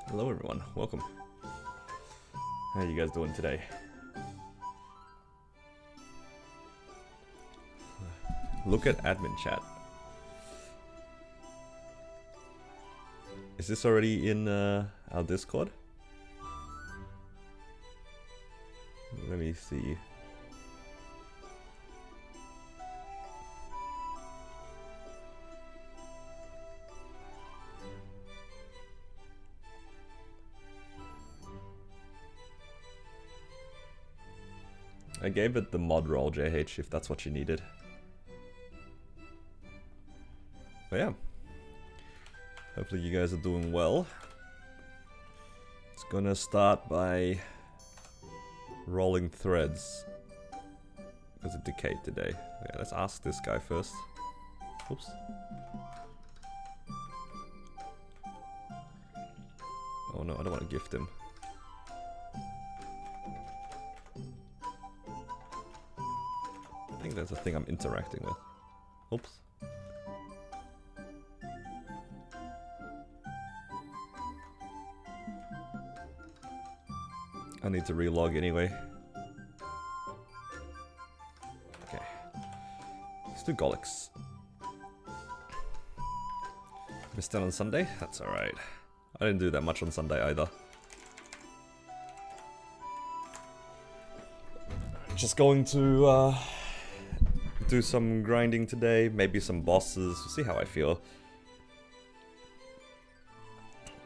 Hello everyone, welcome. How are you guys doing today? Look at admin chat. Is this already in our Discord? Let me see. I gave it the mod role, JH, if that's what you needed. But yeah. Hopefully you guys are doing well. It's gonna start by rolling threads. Because it decayed today. Okay, let's ask this guy first. Oops. Oh no, I don't want to gift him. I think that's the thing I'm interacting with. Oops. I need to relog anyway. Okay. Let's do Golix. Missed out on Sunday? That's alright. I didn't do that much on Sunday either. Just going to do some grinding today, maybe some bosses, see how I feel.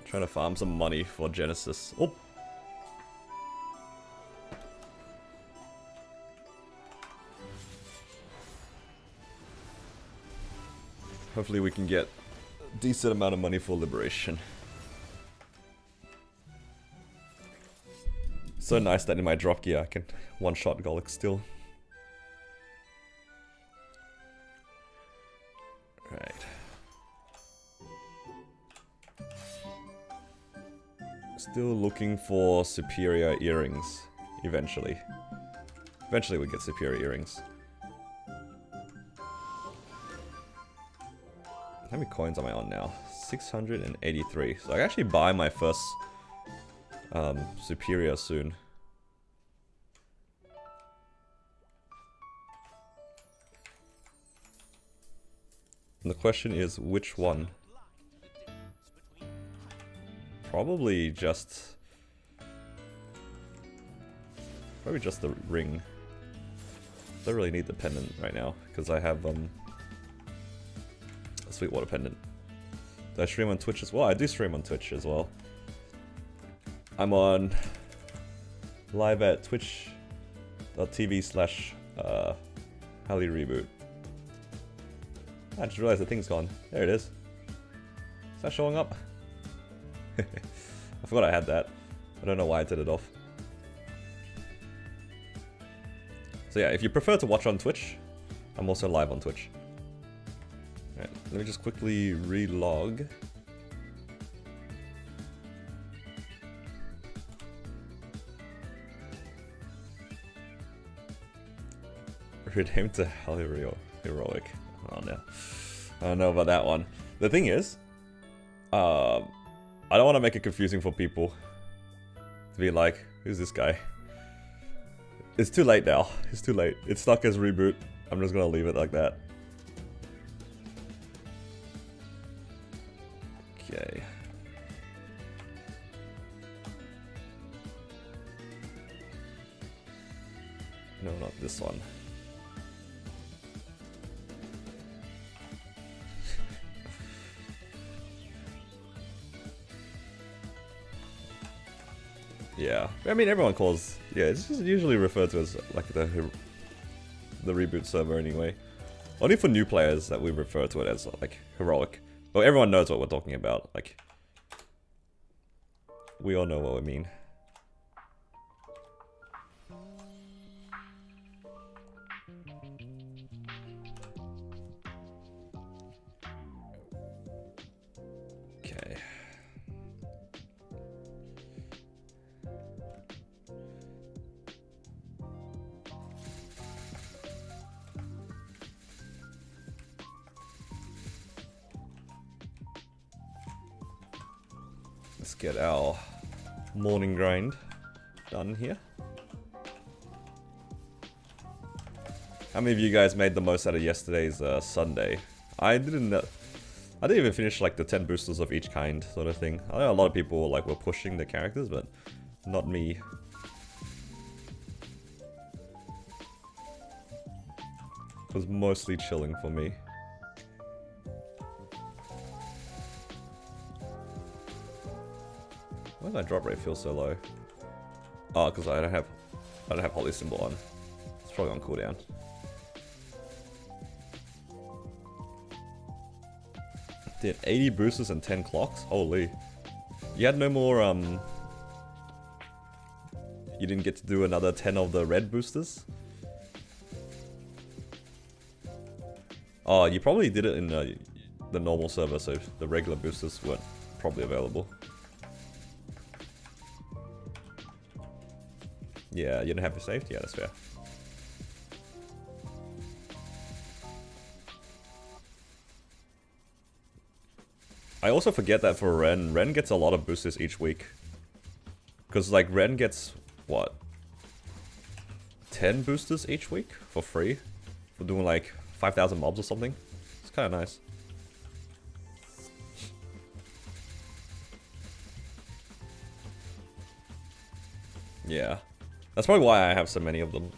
Trying to farm some money for Genesis. Oh! Hopefully we can get a decent amount of money for Liberation. So nice that in my drop gear I can one-shot Golix still. Right. Still looking for superior earrings, eventually. Eventually we get superior earrings. How many coins am I on now? 683. So I can actually buy my first superior soon. And the question is, which one? Probably just the ring. Don't really need the pendant right now because I have a Sweetwater pendant. Do I stream on Twitch as well? I do stream on Twitch as well. I'm on live at twitch.tv/Halley Reboot. I just realized the thing's gone. There it is. Is that showing up? I forgot I had that. I don't know why I did it off. So yeah, if you prefer to watch on Twitch, I'm also live on Twitch. Alright, let me just quickly relog. Redeem to Heroic. Oh no. I don't know about that one. The thing is, I don't want to make it confusing for people. To be like, who's this guy? It's too late now. It's too late. It's stuck as reboot. I'm just gonna leave it like that. Okay. No, not this one. Yeah, I mean everyone calls. Yeah, it's just usually referred to as like the reboot server anyway. Only for new players that we refer to it as like heroic. But everyone knows what we're talking about. Like, we all know what we mean. Okay. let's get our morning grind done here. How many of you guys made the most out of yesterday's Sunday? I didn't even finish like the 10 boosters of each kind sort of thing. I know a lot of people like were pushing the characters, but not me. It was mostly chilling for me. Why does my drop rate feel so low? Oh, because I don't have Holy Symbol on. It's probably on cooldown. Did 80 boosters and 10 clocks? Holy. You had no more, you didn't get to do another 10 of the red boosters? Oh, you probably did it in the normal server, so the regular boosters weren't probably available. Yeah, you didn't have your safety? Yeah, that's fair. I also forget that for Ren gets a lot of boosters each week. Because, like, Ren gets, what? 10 boosters each week for free? For doing, like, 5,000 mobs or something? It's kind of nice. Yeah. That's probably why I have so many of them.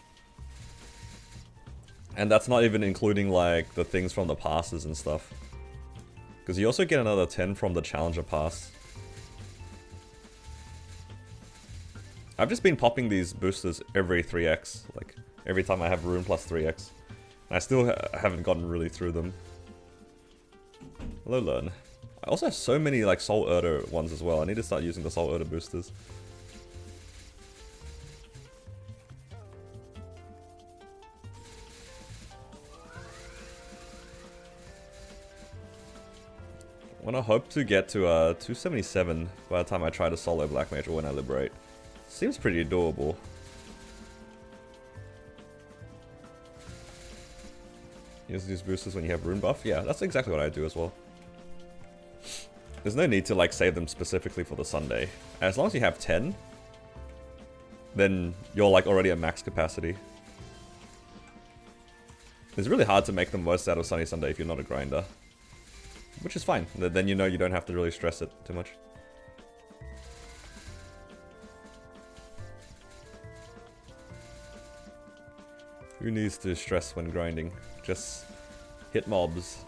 And that's not even including, like, the things from the passes and stuff. Because you also get another 10 from the Challenger Pass. I've just been popping these boosters every 3x. Like, every time I have Rune plus 3x. And I still haven't gotten really through them. Hello, Learn. I also have so many, like, Soul Erder ones as well. I need to start using the Soul Erder boosters. I'm gonna hope to get to 277 by the time I try to solo Black Mage or when I liberate. Seems pretty doable. Use these boosters when you have rune buff? Yeah, that's exactly what I do as well. There's no need to like save them specifically for the Sunday. As long as you have 10, then you're like already at max capacity. It's really hard to make the most out of Sunny Sunday if you're not a grinder. Which is fine, then you know you don't have to really stress it too much. Who needs to stress when grinding? Just hit mobs.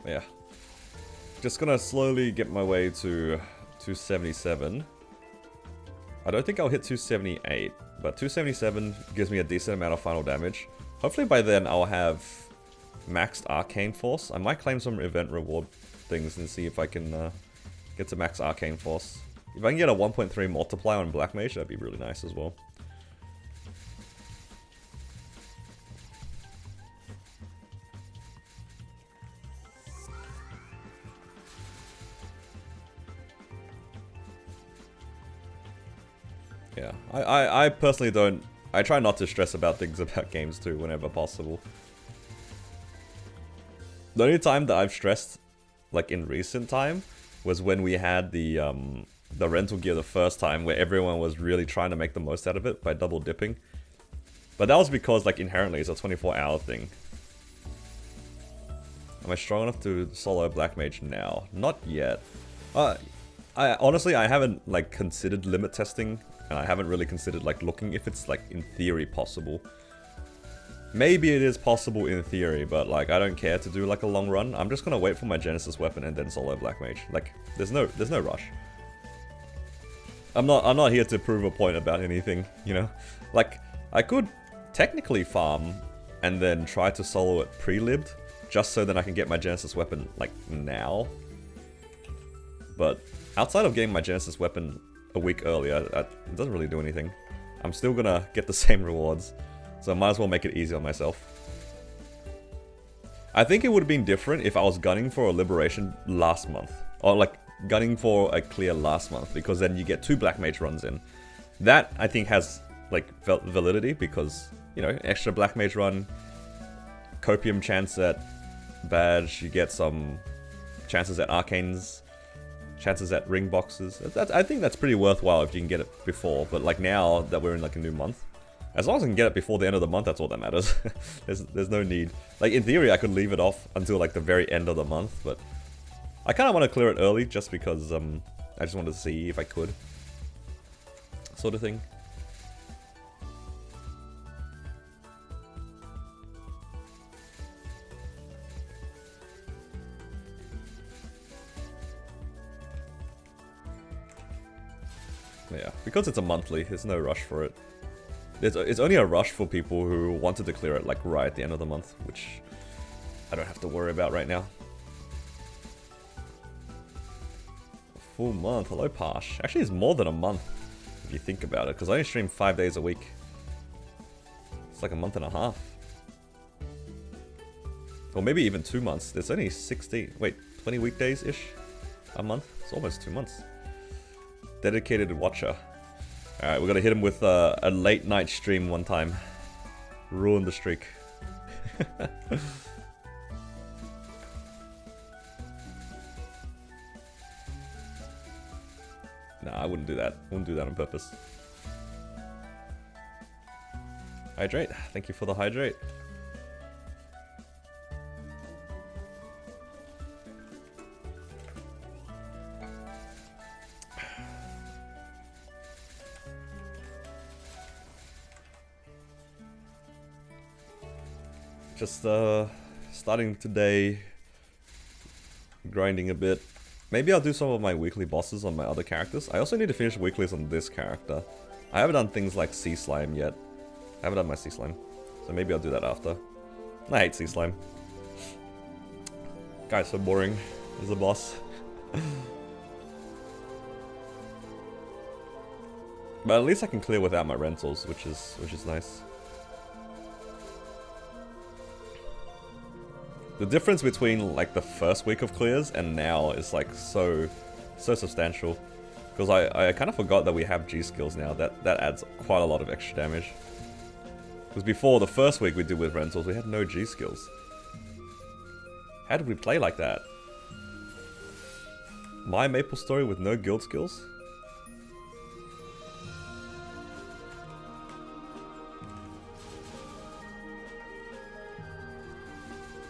Yeah. Just gonna slowly get my way to 277. I don't think I'll hit 278, but 277 gives me a decent amount of final damage. Hopefully by then I'll have maxed Arcane Force. I might claim some event reward things and see if I can get to max Arcane Force. If I can get a 1.3 multiplier on Black Mage, that'd be really nice as well. Yeah, I personally don't... I try not to stress about things about games too, whenever possible. The only time that I've stressed, like in recent time, was when we had the rental gear the first time, where everyone was really trying to make the most out of it by double dipping. But that was because, like, inherently it's a 24-hour thing. Am I strong enough to solo Black Mage now? Not yet. Honestly, I haven't, like, considered limit testing. And I haven't really considered, like, looking if it's, like, in theory possible. Maybe it is possible in theory, but, like, I don't care to do, like, a long run. I'm just gonna wait for my Genesis weapon and then solo Black Mage. Like, there's no rush. I'm not here to prove a point about anything, you know? Like, I could technically farm and then try to solo it pre-libbed, just so that I can get my Genesis weapon, like, now. But outside of getting my Genesis weapon a week earlier, it doesn't really do anything. I'm still gonna get the same rewards, so I might as well make it easy on myself. I think it would have been different if I was gunning for a liberation last month, or like gunning for a clear last month, because then you get 2 Black Mage runs in. That I think has like validity, because, you know, extra Black Mage run, copium chance at badge, you get some chances at arcanes, chances at ring boxes. I think that's pretty worthwhile if you can get it before, but like now that we're in like a new month, as long as I can get it before the end of the month, that's all that matters. there's no need. Like in theory, I could leave it off until like the very end of the month, but I kind of want to clear it early just because I just wanted to see if I could, sort of thing. Yeah, because it's a monthly, there's no rush for it. It's only a rush for people who wanted to clear it like right at the end of the month, which I don't have to worry about right now. A full month, hello Parsh. Actually, it's more than a month if you think about it, because I only stream 5 days a week. It's like a month and a half. Or maybe even 2 months. There's only 20 weekdays-ish a month. It's almost 2 months. Dedicated watcher. Alright, we're gonna hit him with a late night stream one time. Ruin the streak. Nah, I wouldn't do that. I wouldn't do that on purpose. Hydrate. Thank you for the hydrate. Just starting today, grinding a bit. Maybe I'll do some of my weekly bosses on my other characters. I also need to finish weeklies on this character. I haven't done things like Sea Slime yet. I haven't done my Sea Slime. So maybe I'll do that after. I hate Sea Slime. Guy's so boring as a boss. But at least I can clear without my rentals, which is nice. The difference between like the first week of clears and now is like so substantial. Because I kind of forgot that we have G skills now. That adds quite a lot of extra damage. Because before the first week we did with rentals, we had no G skills. How did we play like that? My Maple Story with no guild skills?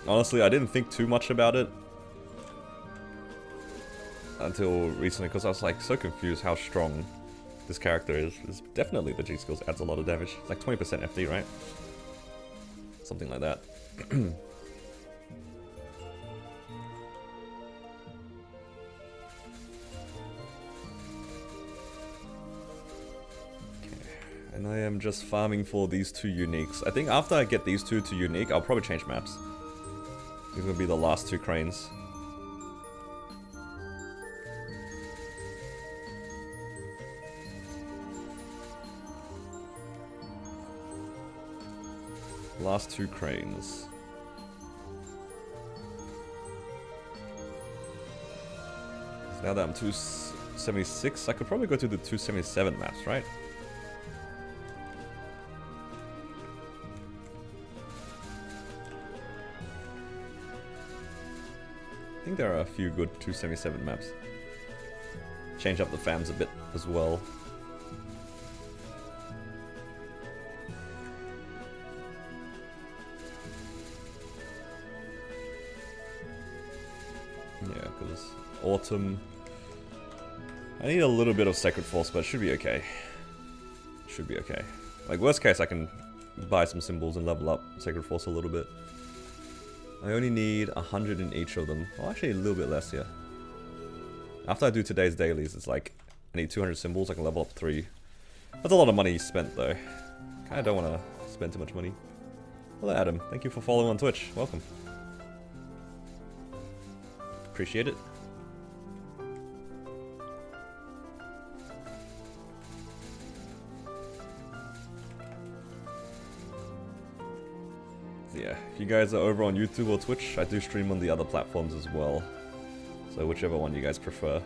Honestly, I didn't think too much about it until recently, because I was like so confused how strong this character is. It's definitely the G skills adds a lot of damage. It's like 20% FD, right? Something like that. Okay. And I am just farming for these 2 uniques. I think after I get these 2 to unique, I'll probably change maps. These are gonna be the last 2 cranes. Last 2 cranes. So now that I'm 276, I could probably go to the 277 maps, right? I think there are a few good 277 maps. Change up the fams a bit as well. Yeah, because autumn... I need a little bit of Sacred Force, but it should be okay. Should be okay. Like, worst case, I can buy some symbols and level up Sacred Force a little bit. I only need 100 in each of them. Well, actually a little bit less here. After I do today's dailies, it's like, I need 200 symbols, I can level up 3. That's a lot of money spent though. Kinda don't wanna spend too much money. Hello Adam, thank you for following on Twitch. Welcome. Appreciate it. Yeah, if you guys are over on YouTube or Twitch, I do stream on the other platforms as well. So whichever one you guys prefer.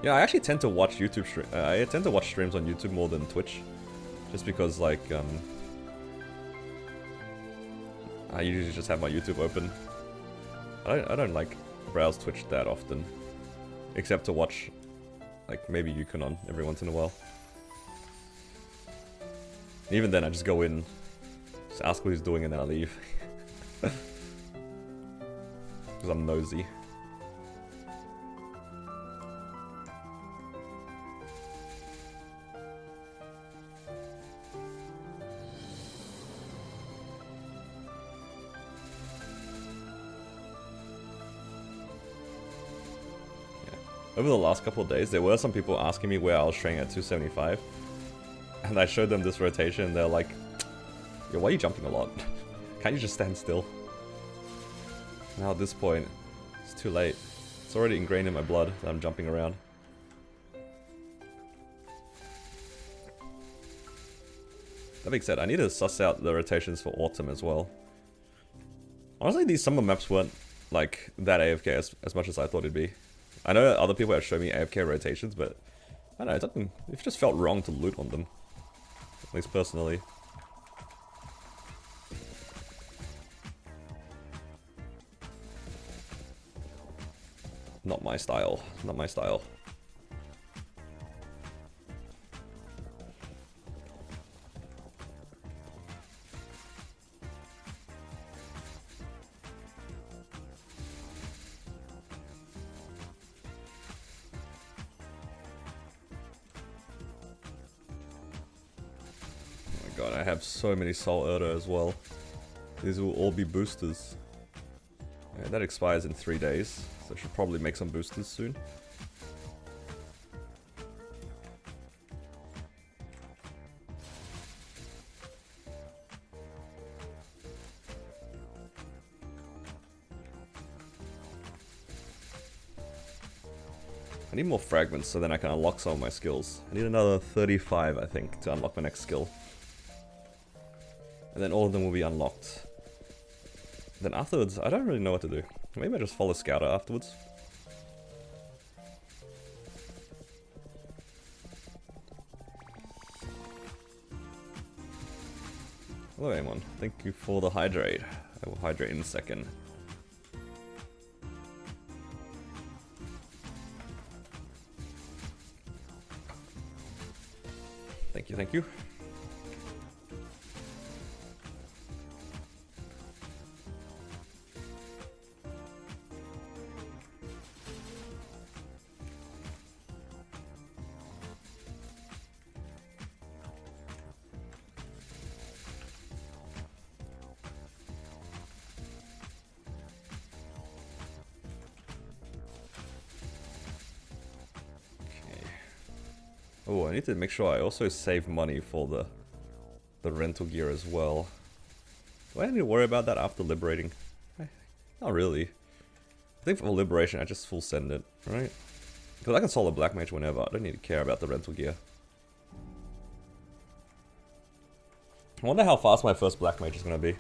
Yeah, I actually tend to watch YouTube I tend to watch streams on YouTube more than Twitch. Just because, like, I usually just have my YouTube open. I don't like browse Twitch that often, except to watch, like, maybe Yukon every once in a while. And even then, I just go in, just ask what he's doing, and then I leave. Because I'm nosy. Over the last couple of days, there were some people asking me where I was training at 275. And I showed them this rotation, and they're like, yo, why are you jumping a lot? Can't you just stand still? Now at this point, it's too late. It's already ingrained in my blood that I'm jumping around. That being said, I need to suss out the rotations for autumn as well. Honestly, these summer maps weren't like that AFK as much as I thought it'd be. I know other people have shown me AFK rotations, but I don't know, it just felt wrong to loot on them. At least personally. Not my style. Not my style. God, I have so many Soul Erda as well. These will all be boosters. Yeah, that expires in 3 days, so I should probably make some boosters soon. I need more fragments so then I can unlock some of my skills. I need another 35, I think, to unlock my next skill. And then all of them will be unlocked. Then afterwards, I don't really know what to do. Maybe I just follow Scouter afterwards. Hello, Amon. Thank you for the hydrate. I will hydrate in a second. Thank you, thank you. Oh, I need to make sure I also save money for the rental gear as well. Do I need to worry about that after liberating? Not really. I think for liberation I just full send it, right? Because I can solo Black Mage whenever, I don't need to care about the rental gear. I wonder how fast my first Black Mage is going to be.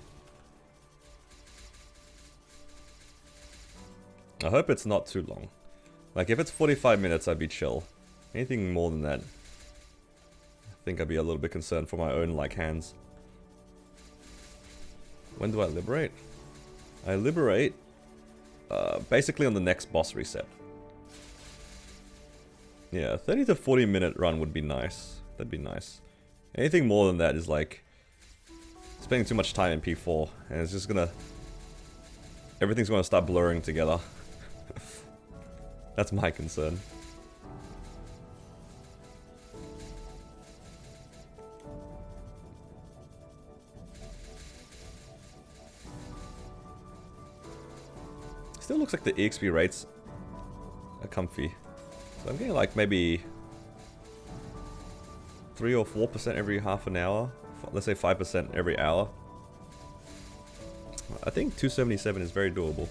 I hope it's not too long. Like if it's 45 minutes I'd be chill. Anything more than that, I think I'd be a little bit concerned for my own, like, hands. When do I liberate? I liberate basically on the next boss reset. Yeah, 30 to 40 minute run would be nice. That'd be nice. Anything more than that is like spending too much time in P4, and it's just gonna... everything's gonna start blurring together. That's my concern. Still looks like the EXP rates are comfy. So I'm getting like maybe 3 or 4% every half an hour. Let's say 5% every hour. I think 277 is very doable.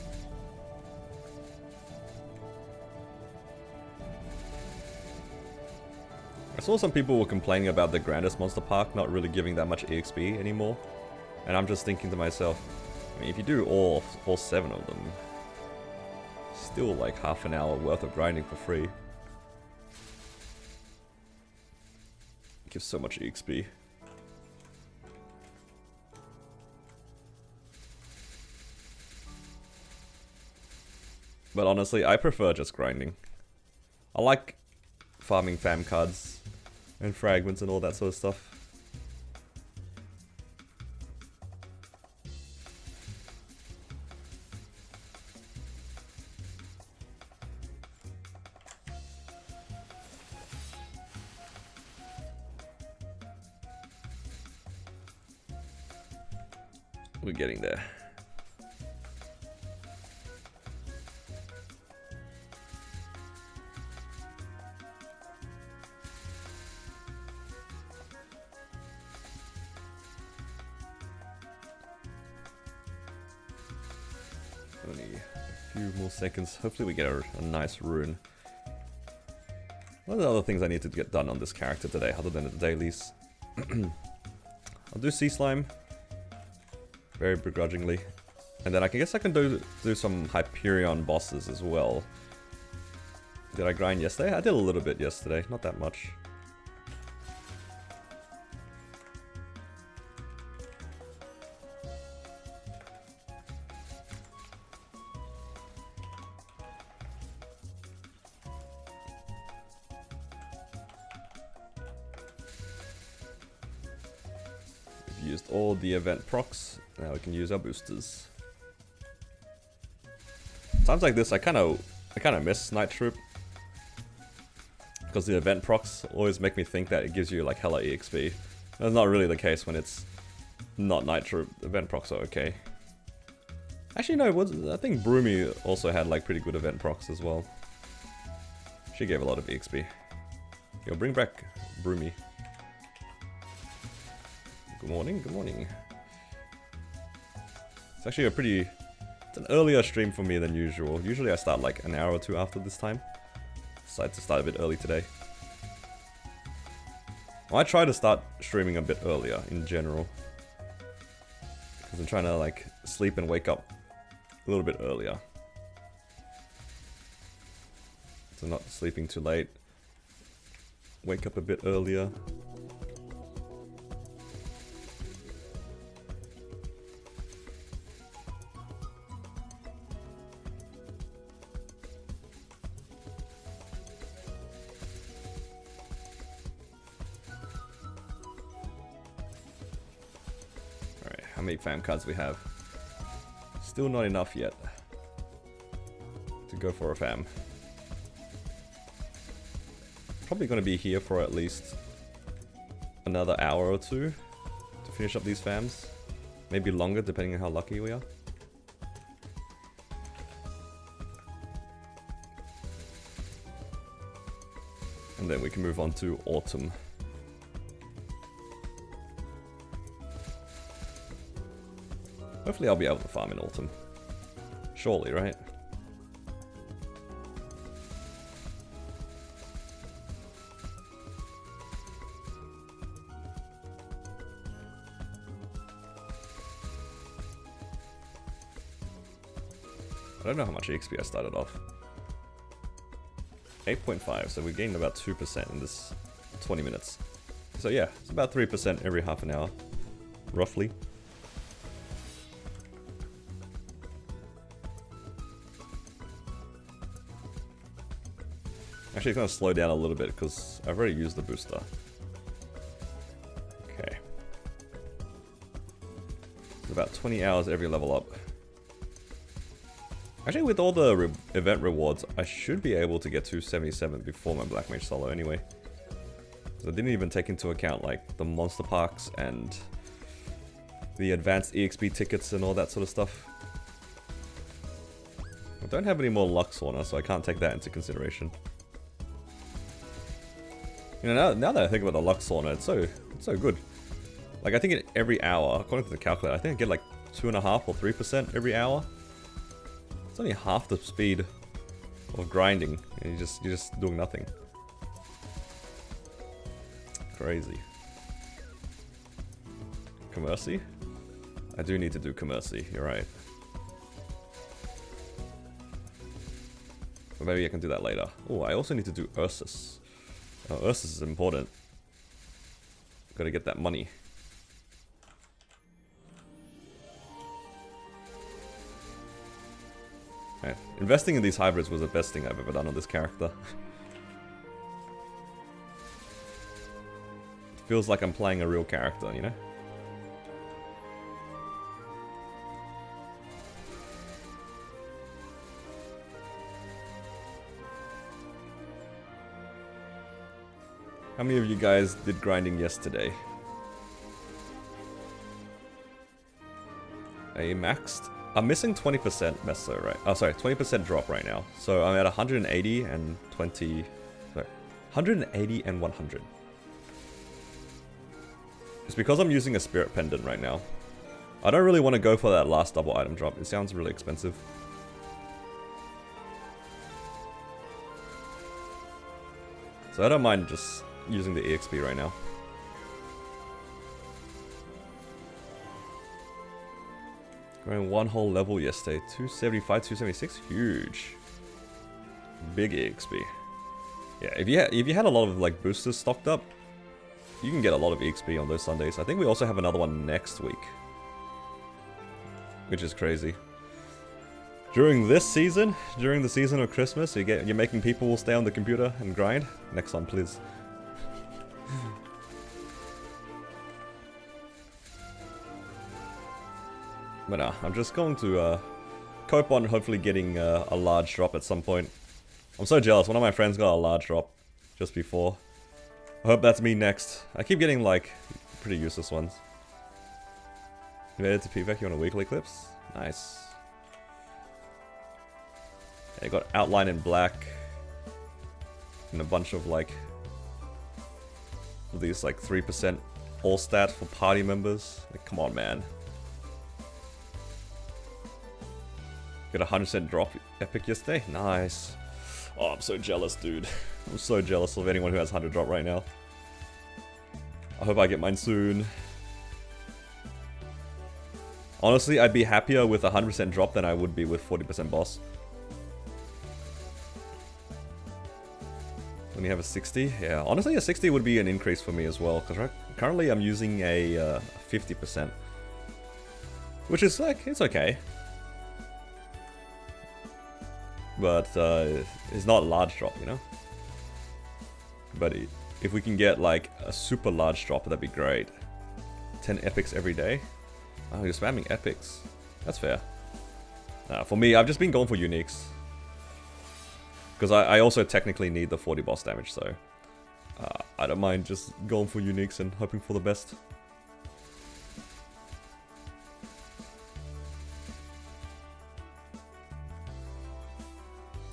I saw some people were complaining about the Grandest Monster Park not really giving that much EXP anymore. And I'm just thinking to myself, I mean, if you do all 7 of them, still like half an hour worth of grinding for free. It gives so much EXP. But honestly, I prefer just grinding. I like farming fam cards and fragments and all that sort of stuff. We're getting there. Only a few more seconds. Hopefully we get a nice rune. What are the other things I need to get done on this character today, other than the dailies? I'll do Sea Slime. Very begrudgingly. And then I guess I can do some Hyperion bosses as well. Did I grind yesterday? I did a little bit yesterday, not that much. We've used all the event procs. Now we can use our boosters. Times like this, I kind of miss Night Troop, because the event procs always make me think that it gives you like hella EXP. That's not really the case when it's not Night Troop. Event procs are okay. Actually, no. I think Broomy also had like pretty good event procs as well. She gave a lot of EXP. Yo, bring back Broomy. Good morning. Good morning. It's actually it's an earlier stream for me than usual. Usually I start like an hour or two after this time. Decided to start a bit early today. Well, I try to start streaming a bit earlier in general, because I'm trying to like sleep and wake up a little bit earlier. So not sleeping too late. Wake up a bit earlier. How many fam cards we have? Still not enough yet to go for a fam. Probably going to be here for at least another hour or two to finish up these fams. Maybe longer, depending on how lucky we are. And then we can move on to autumn. Hopefully I'll be able to farm in autumn. Surely, right? I don't know how much EXP I started off. 8.5, so we gained about 2% in this 20 minutes. So yeah, it's about 3% every half an hour, roughly. Actually, it's going to slow down a little bit because I've already used the booster. Okay. It's about 20 hours every level up. Actually, with all the event rewards, I should be able to get to 77 before my Black Mage solo anyway. So I didn't even take into account like the monster parks and the advanced EXP tickets and all that sort of stuff. I don't have any more Lux Sauna, so I can't take that into consideration. You know, now that I think about the Lux Sauna, it's so good. Like, I think every hour, according to the calculator, I think I get like 2.5 or 3% every hour. It's only half the speed of grinding, and you're just doing nothing. Crazy. Commercy? I do need to do Commercy, you're right. But maybe I can do that later. Oh, I also need to do Ursus. Ursus is important. Gotta get that money. Right. Investing in these hybrids was the best thing I've ever done on this character. It feels like I'm playing a real character, you know? How many of you guys did grinding yesterday? A maxed? I'm missing 20% meso, right? Oh, sorry, 20% drop right now. So I'm at 180 and 20... Sorry, 180 and 100. It's because I'm using a spirit pendant right now. I don't really want to go for that last double item drop. It sounds really expensive. So I don't mind just using the EXP right now. Going one whole level yesterday. 275, 276, huge. Big EXP. Yeah, if you had a lot of like boosters stocked up, you can get a lot of EXP on those Sundays. I think we also have another one next week, which is crazy. During this season, during the season of Christmas, you're making people stay on the computer and grind. Next one, please. But I'm just going to cope on hopefully getting a large drop at some point. I'm so jealous. One of my friends got a large drop just before. I hope that's me next. I keep getting like pretty useless ones. You made it to PVEC, you want a weekly clips? Nice. Yeah, you got outline in black. And a bunch of like these like 3% all stats for party members. Like, come on, man. Got a 100% drop epic yesterday. Nice. Oh, I'm so jealous, dude. I'm so jealous of anyone who has 100 drop right now. I hope I get mine soon. Honestly, I'd be happier with a 100% drop than I would be with 40% boss. When you have a 60? Yeah, honestly a 60 would be an increase for me as well, because currently I'm using a 50%. Which is like, it's okay. But it's not a large drop, you know? But if we can get like a super large drop, that'd be great. 10 epics every day. Oh, you're spamming epics. That's fair. For me, I've just been going for uniques. Because I also technically need the 40 boss damage, so I don't mind just going for uniques and hoping for the best.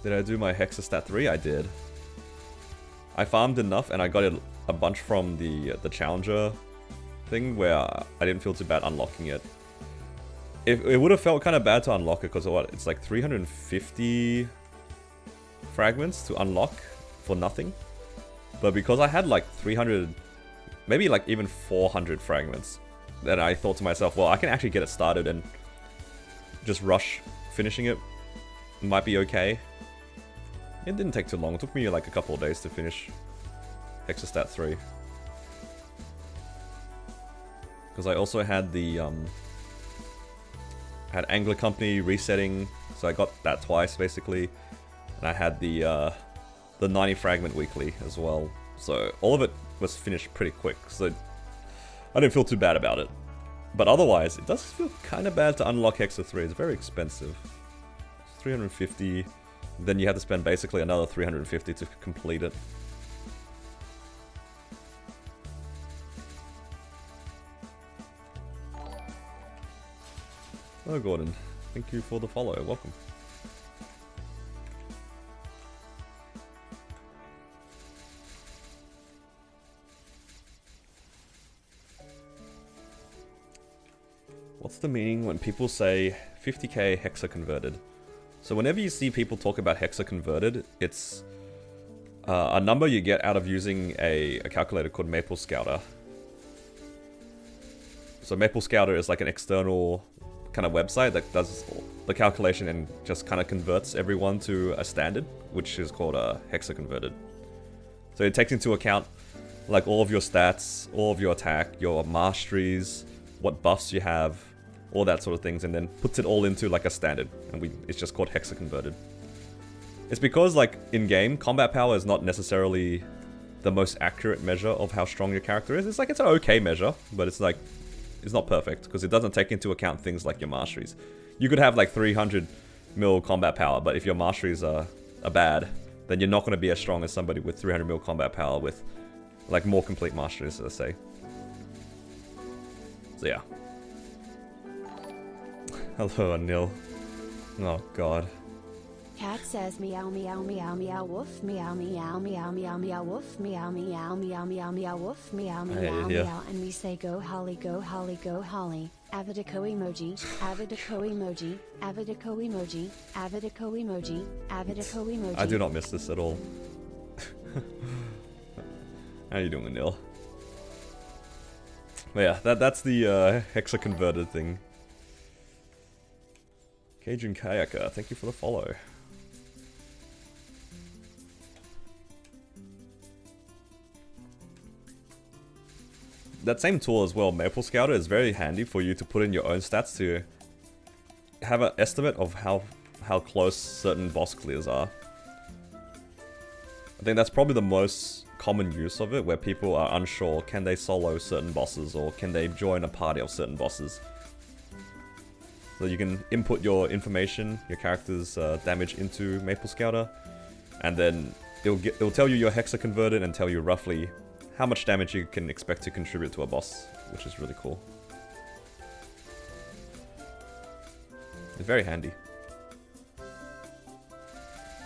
Did I do my Hexa stat 3? I did. I farmed enough and I got a bunch from the Challenger thing where I didn't feel too bad unlocking it. It would have felt kind of bad to unlock it because of what? It's like 350 fragments to unlock for nothing. But because I had like 300, maybe like even 400 fragments, then I thought to myself, well, I can actually get it started and just rush finishing it. Might be okay. It didn't take too long. It took me like a couple of days to finish Hexastat 3. Because I also had the had Angler Company resetting, so I got that twice basically. And I had the 90 fragment weekly as well. So all of it was finished pretty quick. So I didn't feel too bad about it. But otherwise, it does feel kind of bad to unlock Hexa 3. It's very expensive. It's 350. Then you have to spend basically another 350 to complete it. Oh, Gordon. Thank you for the follow. Welcome. What's the meaning when people say 50k Hexa converted? So whenever you see people talk about Hexa converted, it's a number you get out of using a calculator called Maple Scouter. So Maple Scouter is like an external kind of website that does the calculation and just kind of converts everyone to a standard, which is called a Hexa converted. So it takes into account like all of your stats, all of your attack, your masteries, what buffs you have, all that sort of things, and then puts it all into like a standard, and it's just called hexa converted. It's because like in game, combat power is not necessarily the most accurate measure of how strong your character is. It's like it's an okay measure, but it's like it's not perfect because it doesn't take into account things like your masteries. You could have like 300 mil combat power, but if your masteries are bad, then you're not going to be as strong as somebody with 300 mil combat power with like more complete masteries, let's say. So yeah. Hello, Anil. Oh god. Cat says meow meow meow meow woof meow meow meow meow meow woof meow meow meow meow meow woof meow meow meow, and we say go Holly go Holly go Holly. Avidico emoji, Avidico emoji, Avidico emoji, Avidico emoji, Avidico emoji. I do not miss this at all. How you doing, Anil? But yeah, that's the hexa converted thing. Cajun Kayaker, thank you for the follow. That same tool as well, Maple Scouter, is very handy for you to put in your own stats to have an estimate of how close certain boss clears are. I think that's probably the most common use of it, where people are unsure, can they solo certain bosses or can they join a party of certain bosses. So you can input your information, your character's damage into Maple Scouter, and then it'll tell you your hexa converted and tell you roughly how much damage you can expect to contribute to a boss, which is really cool. It's very handy.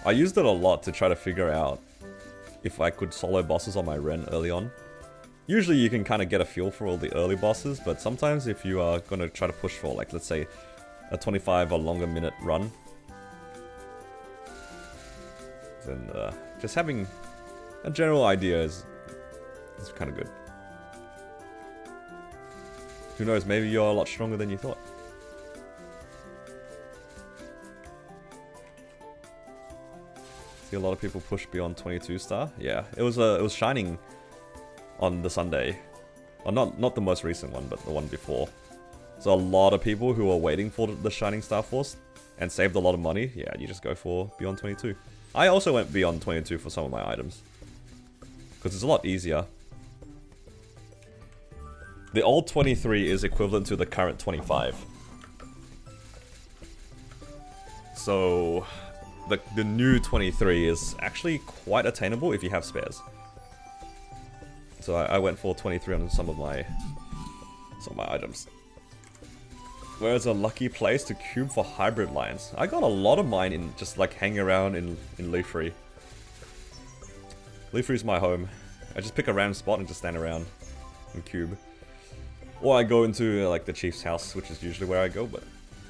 I used it a lot to try to figure out if I could solo bosses on my Ren early on. Usually you can kind of get a feel for all the early bosses, but sometimes if you are going to try to push for, like, let's say, a 25 or longer minute run, then just having a general idea is kind of good. Who knows, maybe you're a lot stronger than you thought. See a lot of people push beyond 22 star. Yeah, it was shining on the Sunday. Or not the most recent one, but the one before. So a lot of people who are waiting for the Shining Star Force and saved a lot of money, yeah, you just go for beyond 22. I also went beyond 22 for some of my items, because it's a lot easier. The old 23 is equivalent to the current 25. So the new 23 is actually quite attainable if you have spares. So I went for 23 on some of my items. Where's a lucky place to cube for hybrid lines? I got a lot of mine in just like hanging around in Leafree. Leafree's my home. I just pick a random spot and just stand around and cube. Or I go into like the chief's house, which is usually where I go, but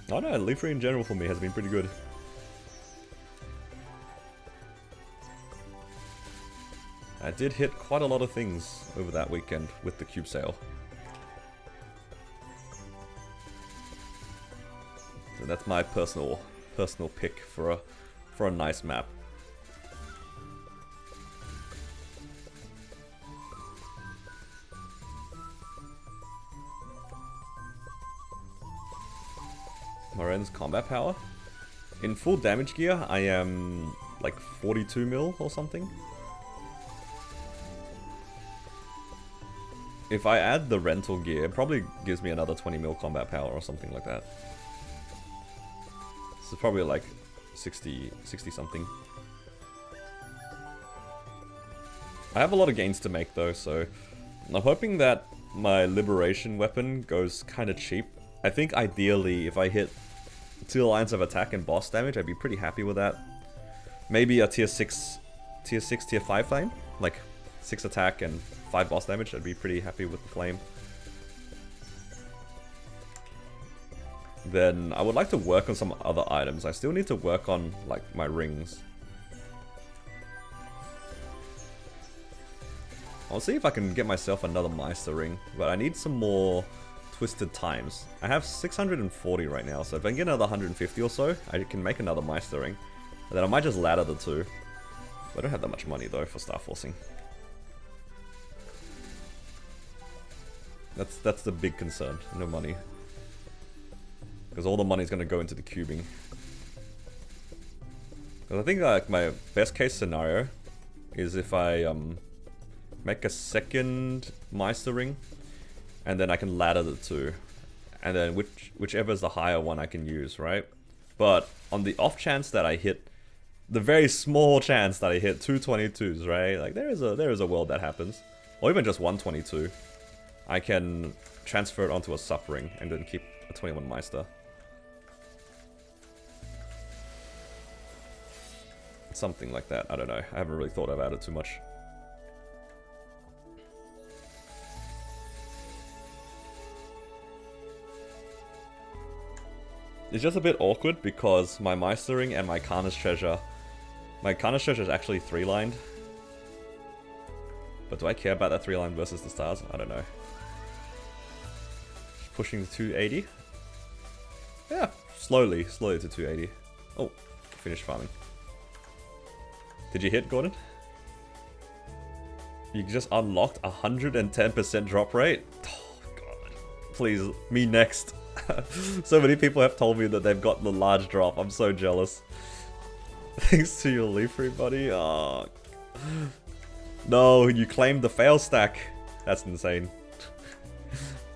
I don't know, Leafree in general for me has been pretty good. I did hit quite a lot of things over that weekend with the cube sale. So that's my personal pick for a nice map. Moren's combat power. In full damage gear, I am like 42 mil or something. If I add the rental gear, it probably gives me another 20 mil combat power or something like that. So probably like 60 something. I have a lot of gains to make though, so I'm hoping that my liberation weapon goes kind of cheap. I think ideally if I hit 2 lines of attack and boss damage, I'd be pretty happy with that. Maybe a tier 5 flame, like 6 attack and 5 boss damage, I'd be pretty happy with the flame. Then I would like to work on some other items. I still need to work on like my rings. I'll see if I can get myself another Meister ring, but I need some more twisted times. I have 640 right now, so if I can get another 150 or so, I can make another Meister ring. And then I might just ladder the two. I don't have that much money though for Star Forcing. That's the big concern, no money. Because all the money's going to go into the cubing. Because I think like my best case scenario is if I make a second Meister ring, and then I can ladder the two, and then whichever is the higher one I can use, right? But on the off chance that I hit, the very small chance that I hit 222s, right? Like there is a world that happens, or even just 122. I can transfer it onto a sub ring and then keep a 21 Meister. Something like that. I don't know. I haven't really thought about it too much. It's just a bit awkward because my Meister ring and my Karna's treasure. My Karna's treasure is actually 3-lined. But do I care about that 3-line versus the stars? I don't know. Pushing to 280. Yeah, slowly to 280. Oh, finished farming. Did you hit, Gordon? You just unlocked 110% drop rate? Oh, God. Please, me next. So many people have told me that they've got the large drop. I'm so jealous. Thanks to your leaf free, buddy. Oh. No, you claimed the fail stack. That's insane.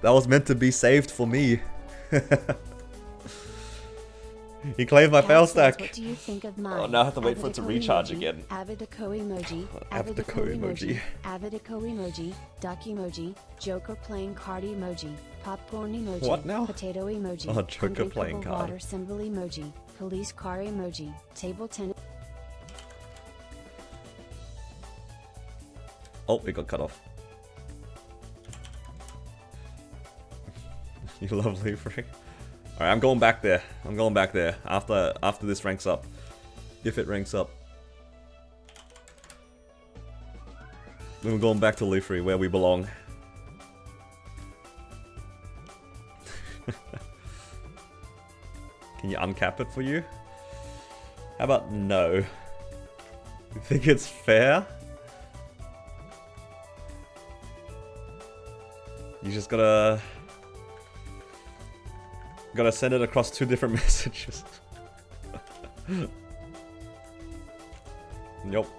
That was meant to be saved for me. He claimed my fail stack. What do you think of mine? Oh, now I have to wait for it to recharge again. Avadeco emoji. Avadeco emoji. Avadeco emoji. Duck emoji. Joker playing card emoji. Popcorn emoji. What now? Potato emoji. Oh, Joker playing Undrinkable card. Water symbol emoji. Police car emoji. Table tennis. Oh, it got cut off. You love leaf free. Alright, I'm going back there. I'm going back there after this ranks up. If it ranks up. Then we're going back to leaf free, where we belong. Can you uncap it for you? How about no? You think it's fair? You just gotta send it across 2 different messages. Nope.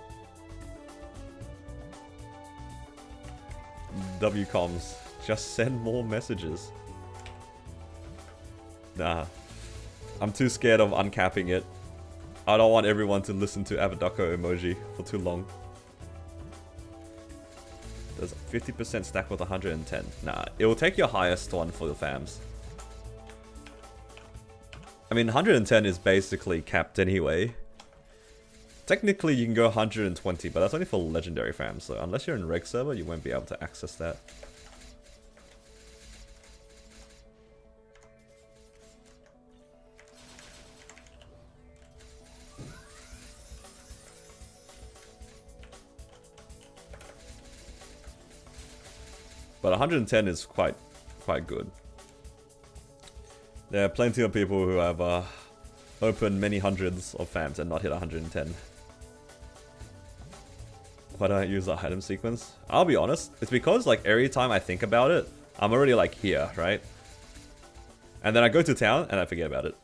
WComs. Just send more messages. Nah. I'm too scared of uncapping it. I don't want everyone to listen to Avadoco emoji for too long. There's 50% stack with 110. Nah, it will take your highest one for the fams. I mean, 110 is basically capped anyway. Technically, you can go 120, but that's only for legendary fams, so unless you're in reg server, you won't be able to access that. But 110 is quite good. There are plenty of people who have opened many hundreds of fams and not hit 110. Why don't I use the item sequence? I'll be honest, it's because like every time I think about it, I'm already like here, right? And then I go to town and I forget about it.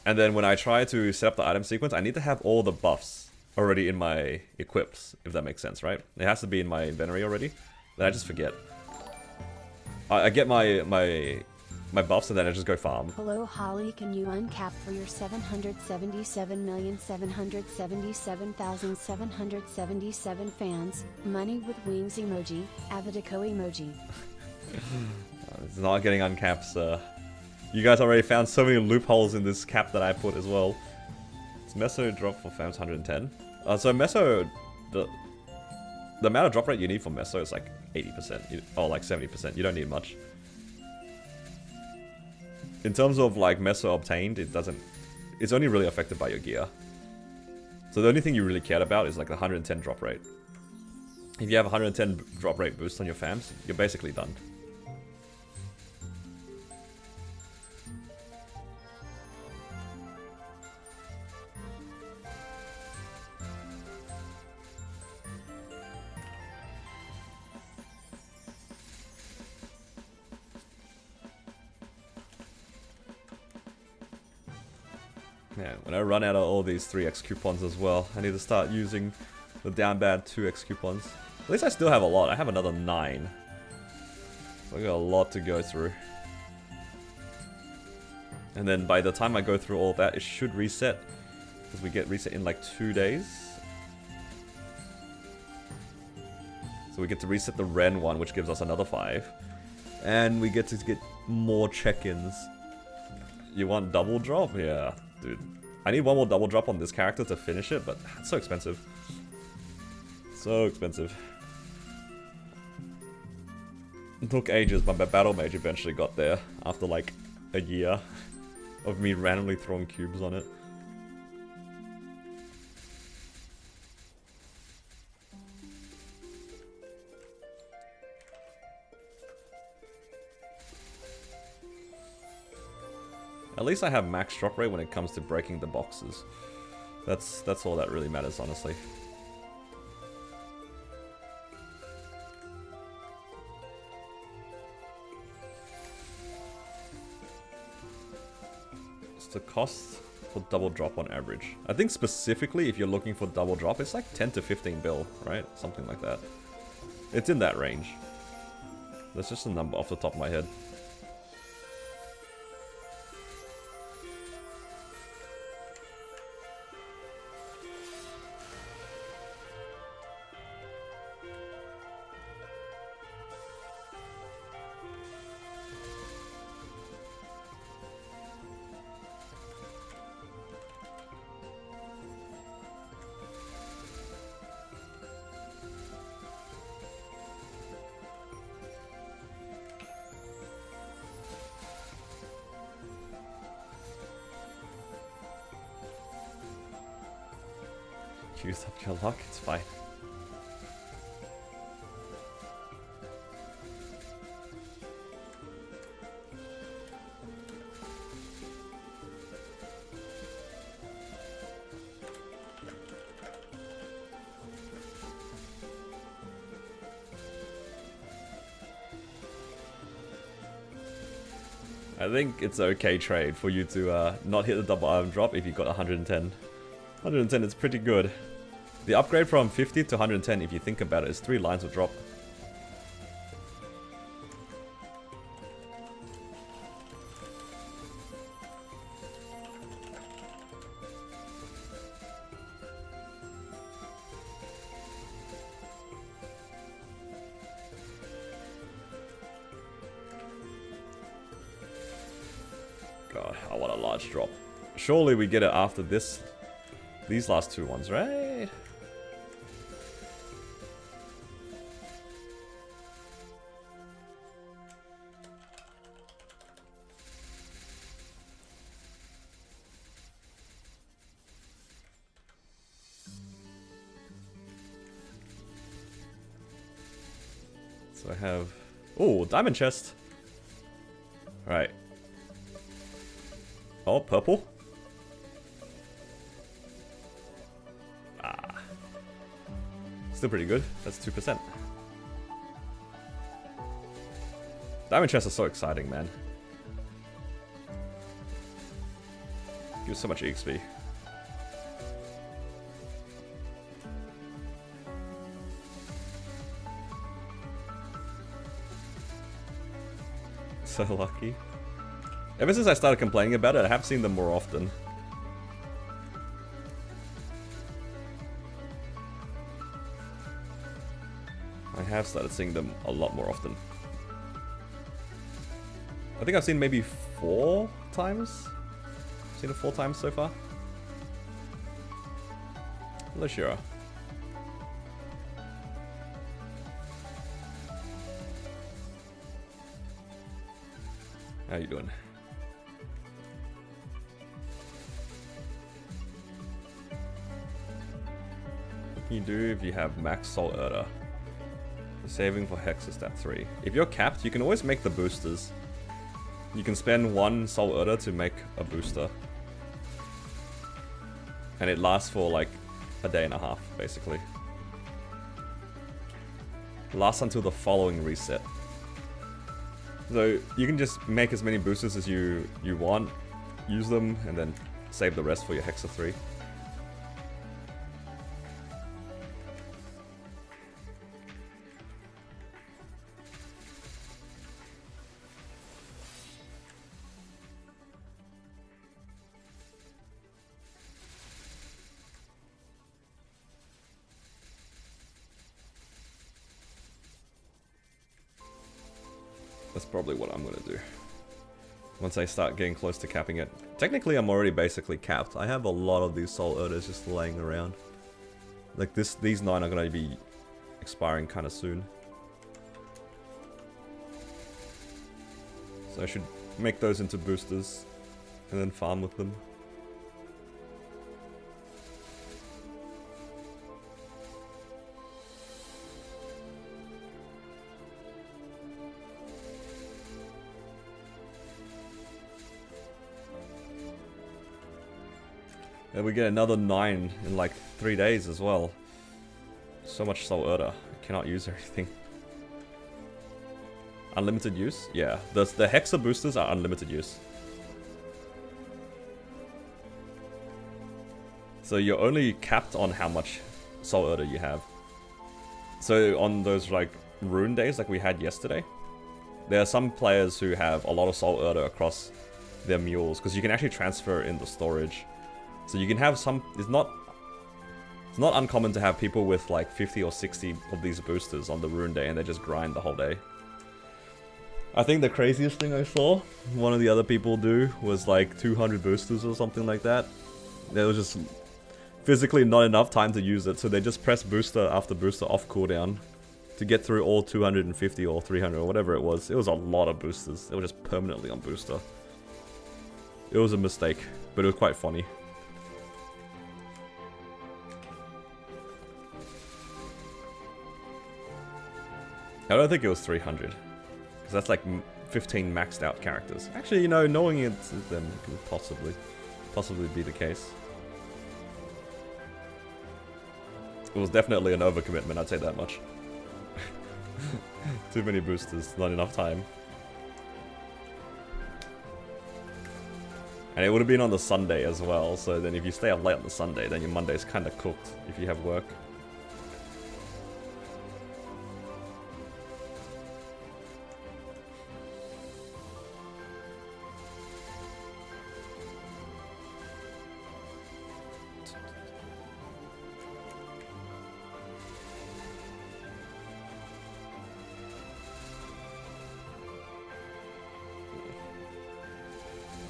And then when I try to set up the item sequence, I need to have all the buffs already in my equips, if that makes sense, right? It has to be in my inventory already. Then I just forget. I get my buffs and then I just go farm. Hello Holly, can you uncap for your 777,777,777 fans? Money with wings emoji. Avadeco emoji. It's not getting uncapped, sir. You guys already found so many loopholes in this cap that I put as well. It's Meso drop for fams 110. So Meso, the amount of drop rate you need for Meso is like 80%, or like 70%. You don't need much. In terms of like Meso obtained, it's only really affected by your gear. So the only thing you really cared about is like the 110 drop rate. If you have 110 drop rate boost on your fams, you're basically done. Man, when I run out of all these 3x coupons as well, I need to start using the down bad 2x coupons. At least I still have a lot. I have another 9. So I got a lot to go through. And then by the time I go through all that, it should reset. Because we get reset in like 2 days. So we get to reset the Ren one, which gives us another 5. And we get to get more check-ins. You want double drop? Yeah, dude. I need one more double drop on this character to finish it, but it's so expensive. So expensive. It took ages, but my Battle Mage eventually got there after like a year of me randomly throwing cubes on it. At least I have max drop rate when it comes to breaking the boxes. That's all that really matters, honestly. What's the cost for double drop on average? I think specifically if you're looking for double drop, it's like 10 to 15 bill, right? Something like that. It's in that range. That's just a number off the top of my head. Use up your luck, it's fine. I think it's an okay trade for you to not hit the double item drop if you got 110. 110 is pretty good. The upgrade from 50 to 110, if you think about it, is 3 lines of drop. God, I want a large drop. Surely we get it after these last 2 ones, right? So I have... Oh, diamond chest! Alright. Oh, purple? Ah. Still pretty good. That's 2%. Diamond chests are so exciting, man. Gives so much XP. So lucky. Ever since I started complaining about it, I have seen them more often. I have started seeing them a lot more often. I think I've seen maybe 4 times? I've seen it 4 times so far. Lashira. How you doing? What can you do if you have max Soul Erda? The saving for Hex is stat 3. If you're capped, you can always make the boosters. You can spend 1 Soul Erda to make a booster. And it lasts for like a day and a half, basically. It lasts until the following reset. So you can just make as many boosters as you want, use them, and then save the rest for your Hexa 3. That's probably what I'm gonna do. Once I start getting close to capping it. Technically, I'm already basically capped. I have a lot of these Soul Eaters just laying around. Like these 9 are gonna be expiring kind of soon. So I should make those into boosters and then farm with them. And we get another 9 in like 3 days as well. So much Soul Eater. I cannot use everything. Unlimited use? Yeah. The Hexa boosters are unlimited use. So you're only capped on how much Soul Eater you have. So on those like rune days like we had yesterday, there are some players who have a lot of Soul Eater across their mules, because you can actually transfer it into storage. So you can have some, it's not uncommon to have people with like 50 or 60 of these boosters on the rune day and they just grind the whole day. I think the craziest thing I saw one of the other people do was like 200 boosters or something like that. There was just physically not enough time to use it, so they just press booster after booster off cooldown to get through all 250 or 300 or whatever it was. It was a lot of boosters. They were just permanently on booster. It was a mistake, but it was quite funny. I don't think it was 300, because that's like 15 maxed out characters. Actually, you know, knowing it's them could possibly be the case. It was definitely an overcommitment, I'd say that much. Too many boosters, not enough time. And it would have been on the Sunday as well, so then if you stay up late on the Sunday, then your Monday's kind of cooked if you have work.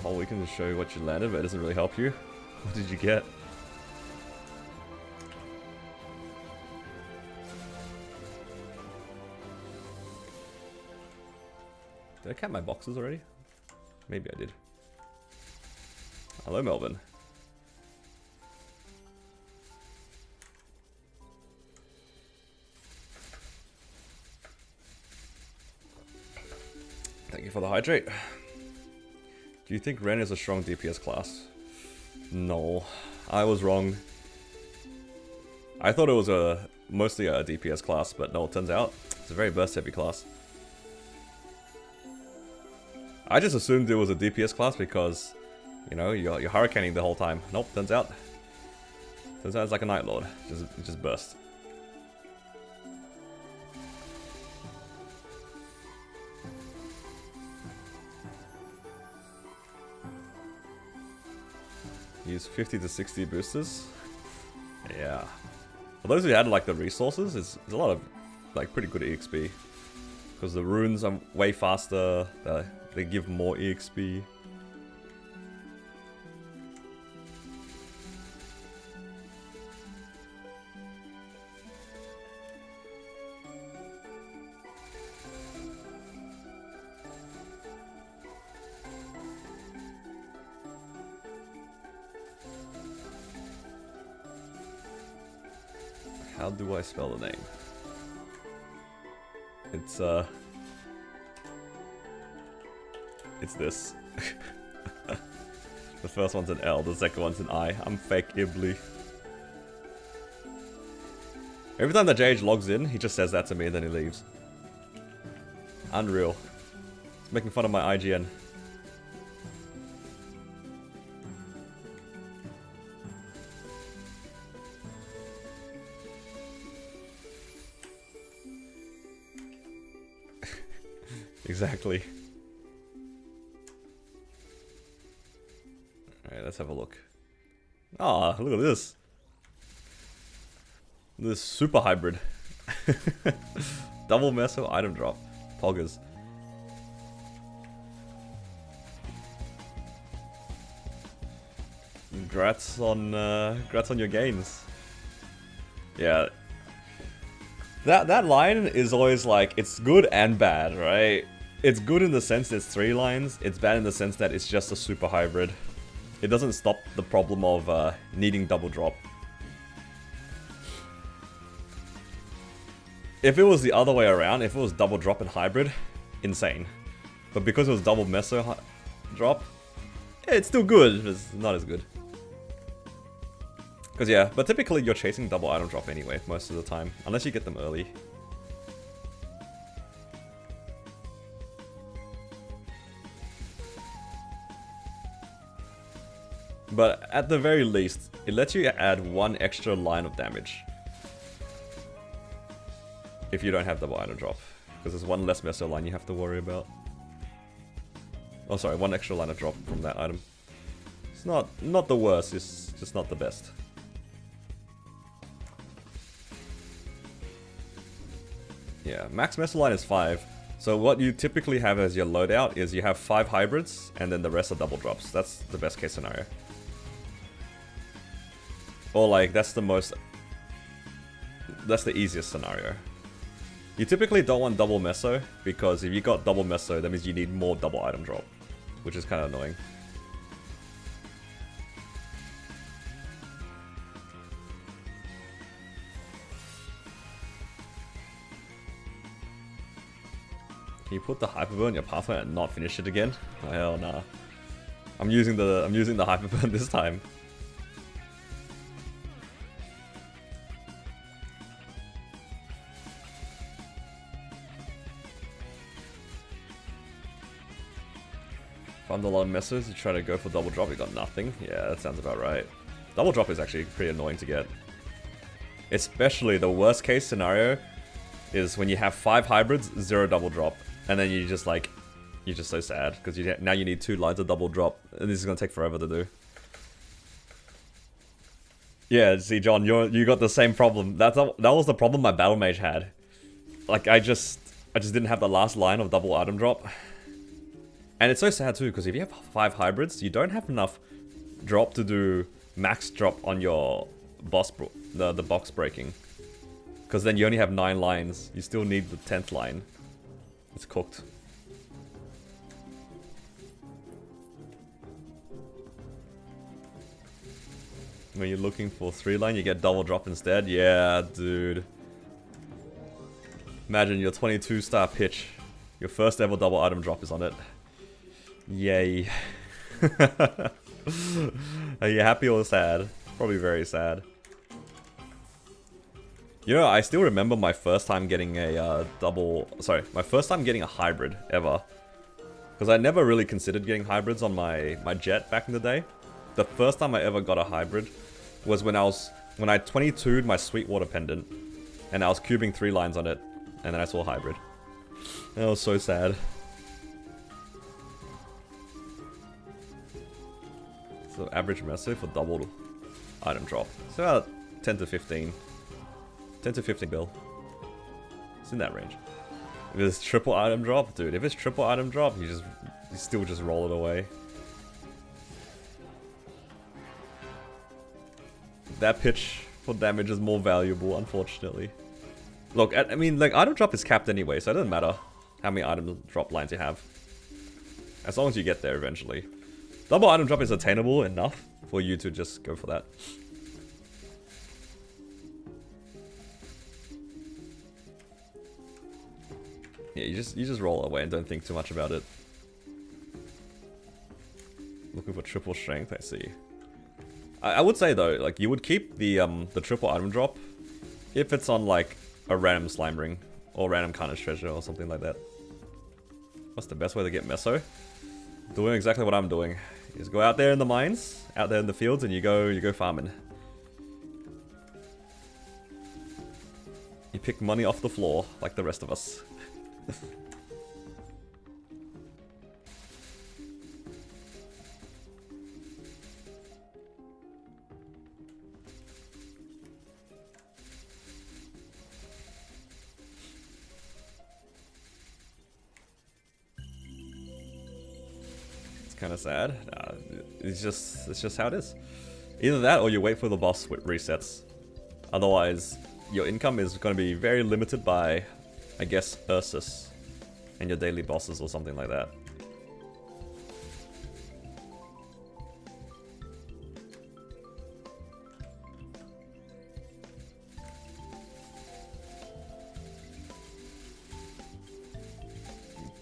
Oh, we can just show you what you landed, but it doesn't really help you. What did you get? Did I count my boxes already? Maybe I did. Hello, Melvin. Thank you for the hydrate. Do you think Ren is a strong DPS class? No, I was wrong. I thought it was mostly a DPS class, but no, it turns out it's a very burst heavy class. I just assumed it was a DPS class because, you know, you're hurricaning the whole time. Nope, turns out it's like a Night Lord, just burst. Use 50 to 60 boosters. Yeah. For those who had like the resources, it's a lot of like pretty good EXP. Because the runes are way faster, they give more EXP. How do I spell the name? It's this. The first one's an L, the second one's an I. I'm fake Ibly. Every time that JH logs in, he just says that to me and then he leaves. Unreal. He's making fun of my IGN. Exactly. Alright, let's have a look. Ah, look at this. This super hybrid. Double meso item drop. Poggers. Congrats on your gains. Yeah. That line is always like, it's good and bad, right? It's good in the sense that it's 3 lines, it's bad in the sense that it's just a super hybrid. It doesn't stop the problem of needing double drop. If it was the other way around, if it was double drop and hybrid, insane. But because it was double meso drop, yeah, it's still good, but it's not as good. Because yeah, but typically you're chasing double item drop anyway, most of the time. Unless you get them early. But at the very least, it lets you add 1 extra line of damage. If you don't have double item drop. Because there's 1 less meso line you have to worry about. Oh sorry, 1 extra line of drop from that item. It's not the worst, it's just not the best. Yeah, max meso line is 5. So what you typically have as your loadout is you have 5 hybrids and then the rest are double drops. That's the best case scenario. Or like, that's the easiest scenario. You typically don't want double meso, because if you got double meso, that means you need more double item drop, which is kind of annoying. Can you put the hyperburn in your pathway and not finish it again? Oh, hell nah. I'm using the hyperburn this time. Found a lot of messes, you try to go for double drop, you got nothing. Yeah, that sounds about right. Double drop is actually pretty annoying to get. Especially the worst case scenario is when you have 5 hybrids, 0 double drop. And then you just like, you're just so sad, because now you need 2 lines of double drop, and this is going to take forever to do. Yeah, see John, you got the same problem. That was the problem my battle mage had. Like I just didn't have the last line of double item drop. And it's so sad too, because if you have 5 hybrids, you don't have enough drop to do max drop on your the box breaking. Because then you only have 9 lines, you still need the 10th line. It's cooked. When you're looking for 3 line, you get double drop instead. Yeah, dude. Imagine your 22-star pitch. Your first ever double item drop is on it. Yay. Are you happy or sad? Probably very sad. You know, I still remember my first time getting a my first time getting a hybrid ever. Because I never really considered getting hybrids on my jet back in the day. The first time I ever got a hybrid was when I 22'd my Sweetwater pendant. And I was cubing 3 lines on it. And then I saw a hybrid. That was so sad. So average meso for double item drop. It's about 10 to 15. 10 to 15 bill. It's in that range. If it's triple item drop, dude, if it's triple item drop, you still just roll it away. That pitch for damage is more valuable, unfortunately. Look, I mean, like, item drop is capped anyway, so it doesn't matter how many item drop lines you have. As long as you get there eventually. Double item drop is attainable enough for you to just go for that. Yeah, you just roll away and don't think too much about it. Looking for triple strength, I see. I would say though, like you would keep the triple item drop if it's on like a random slime ring or random Carnage treasure or something like that. What's the best way to get meso? Doing exactly what I'm doing. You just go out there in the mines, out there in the fields, and you go farming. You pick money off the floor like the rest of us. kind of sad. It's just how it is. Either that or you wait for the boss resets. Otherwise, your income is going to be very limited by, I guess, Ursus and your daily bosses or something like that.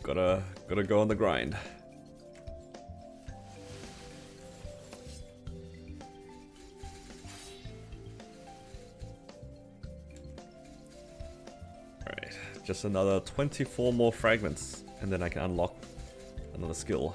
Gotta go on the grind. Alright, just another 24 more fragments, and then I can unlock another skill.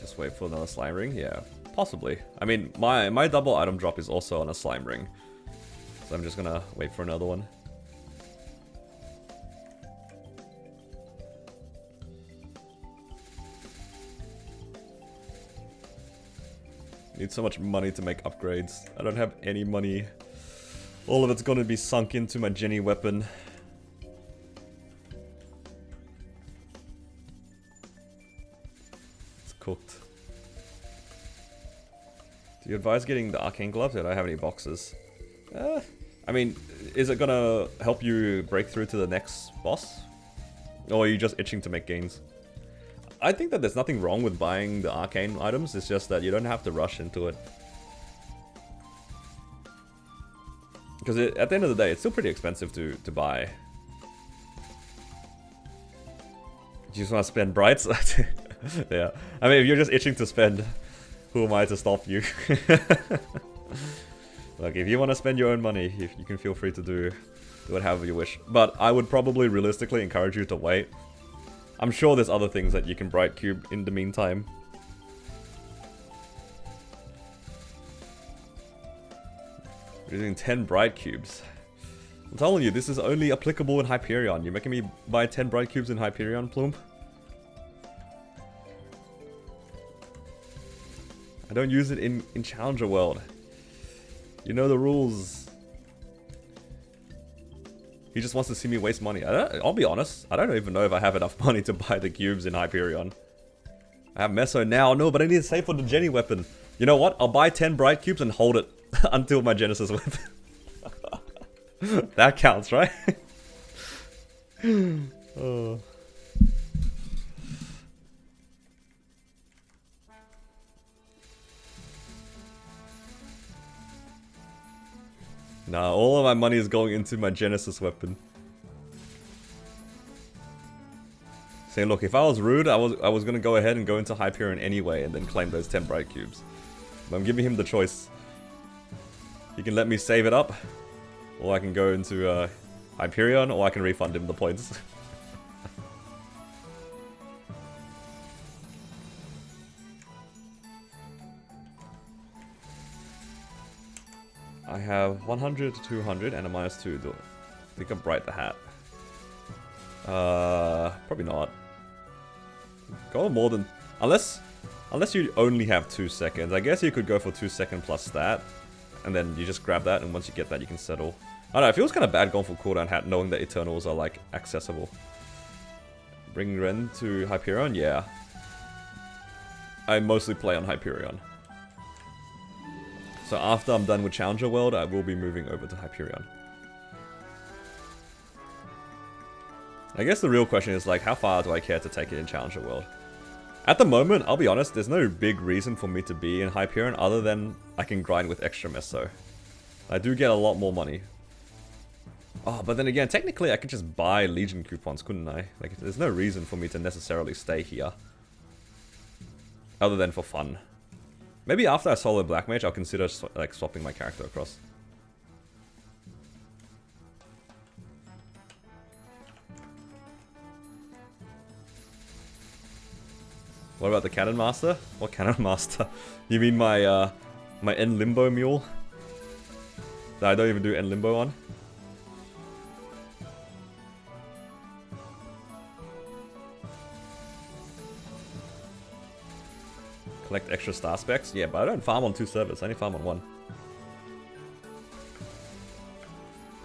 Just wait for another slime ring, yeah. Possibly. I mean, my double item drop is also on a slime ring. So I'm just gonna wait for another one. Need so much money to make upgrades. I don't have any money. All of it's gonna be sunk into my Jenny weapon. It's cooked. Do you advise getting the arcane glove? Do I have any boxes? I mean, is it gonna help you break through to the next boss? Or are you just itching to make gains? I think that there's nothing wrong with buying the arcane items, it's just that you don't have to rush into it. Because at the end of the day, it's still pretty expensive to buy. You just want to spend brights? Yeah. I mean, if you're just itching to spend, who am I to stop you? Look, if you want to spend your own money, you can feel free to do it however you wish. But I would probably realistically encourage you to wait. I'm sure there's other things that you can bright cube in the meantime. We're using 10 bright cubes. I'm telling you, this is only applicable in Hyperion. You're making me buy 10 bright cubes in Hyperion, Plump? I don't use it in Challenger World. You know the rules. He just wants to see me waste money. I'll be honest, I don't even know if I have enough money to buy the cubes in Hyperion. I have Meso now, no, but I need to save for the Jenny weapon. You know what? I'll buy 10 bright cubes and hold it until my Genesis weapon. That counts, right? Oh. Nah, all of my money is going into my Genesis weapon. Saying, look, if I was rude, I was gonna go ahead and go into Hyperion anyway and then claim those 10 bright cubes. But I'm giving him the choice. He can let me save it up, or I can go into Hyperion, or I can refund him the points. I have 100 to 200 and a -2. Do I think I'm bright the hat? Probably not. Go more than... Unless you only have 2 seconds. I guess you could go for 2 second plus stat. And then you just grab that, and once you get that, you can settle. I don't know, it feels kind of bad going for cooldown hat, knowing that Eternals are, like, accessible. Bring Ren to Hyperion? Yeah. I mostly play on Hyperion. So after I'm done with Challenger World, I will be moving over to Hyperion. I guess the real question is, like, how far do I care to take it in Challenger World? At the moment, I'll be honest, there's no big reason for me to be in Hyperion other than I can grind with extra Meso. I do get a lot more money. Oh, but then again, technically I could just buy Legion coupons, couldn't I? Like, there's no reason for me to necessarily stay here. Other than for fun. Maybe after I solo Black Mage, I'll consider like swapping my character across. What about the Cannon Master? What Cannon Master? You mean my my End Limbo mule? That I don't even do End Limbo on? Collect extra star specs? Yeah, but I don't farm on 2 servers, I only farm on 1.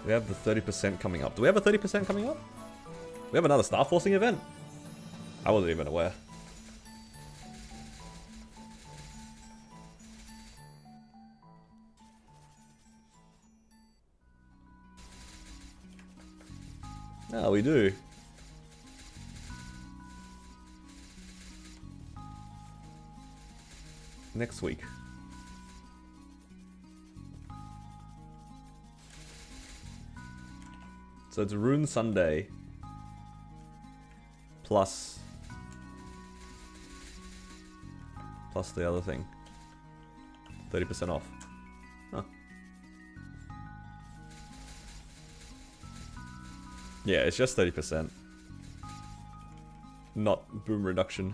We have the 30% coming up. Do we have a 30% coming up? We have another Star Forcing event? I wasn't even aware. Oh, we do. Next week. So it's Rune Sunday. Plus the other thing. 30% off. Huh. Yeah, it's just 30%. Not boom reduction.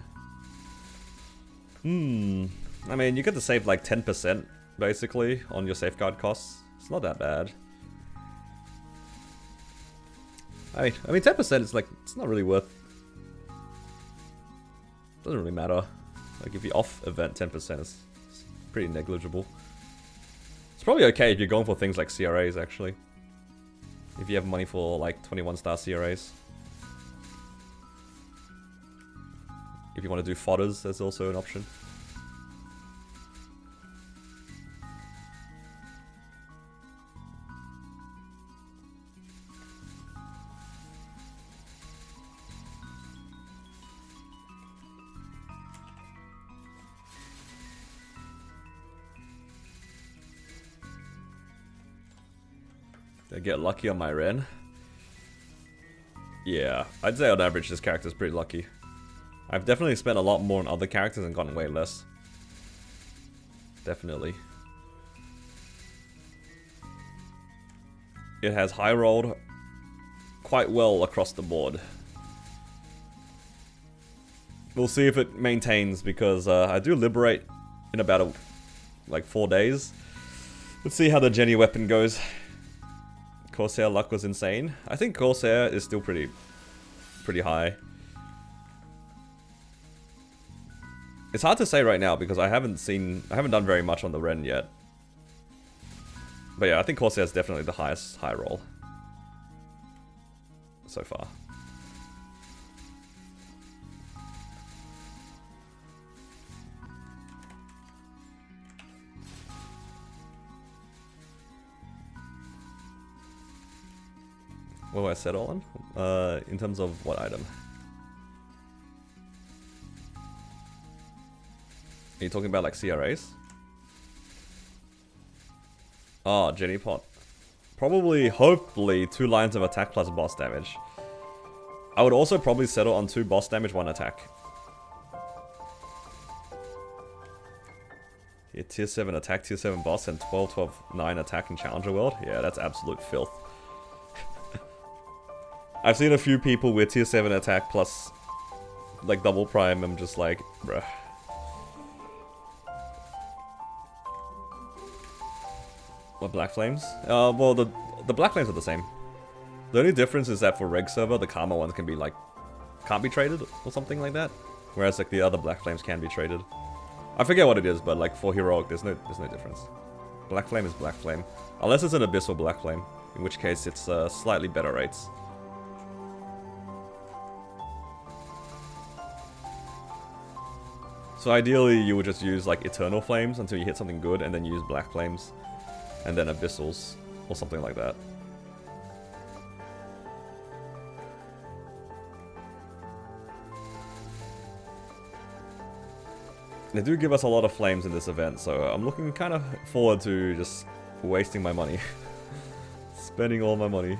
I mean, you get to save like 10% basically on your safeguard costs. It's not that bad. I mean 10% is like, it's not really worth. Doesn't really matter. Like if you off event 10% is pretty negligible. It's probably okay if you're going for things like CRAs actually. If you have money for like 21-star CRAs. If you want to do fodders, there's also an option. Did I get lucky on my Ren? Yeah, I'd say on average this character's pretty lucky. I've definitely spent a lot more on other characters and gotten way less. Definitely. It has high rolled quite well across the board. We'll see if it maintains because I do liberate in about like 4 days. Let's see how the Jenny weapon goes. Corsair luck was insane. I think Corsair is still pretty high. It's hard to say right now because I haven't done very much on the Ren yet. But yeah, I think Corsair is definitely the highest high roll so far. What do I settle on? In terms of what item? Are you talking about like CRAs? Oh, Jenny Pot. Probably, hopefully, 2 lines of attack plus boss damage. I would also probably settle on 2 boss damage, 1 attack. Yeah, tier 7 attack, tier 7 boss, and 12, 12, 9 attack in Challenger World. Yeah, that's absolute filth. I've seen a few people with tier 7 attack plus like double prime. I'm just like, bruh. What, Black Flames? Well, the Black Flames are the same. The only difference is that for Reg server, the Karma ones can be like, can't be traded or something like that. Whereas like the other Black Flames can be traded. I forget what it is, but like for Heroic, there's no difference. Black Flame is Black Flame. Unless it's an Abyssal Black Flame, in which case it's slightly better rates. So ideally, you would just use like Eternal Flames until you hit something good, and then use Black Flames, and then Abyssals, or something like that. They do give us a lot of flames in this event, so I'm looking kind of forward to just wasting my money. Spending all my money.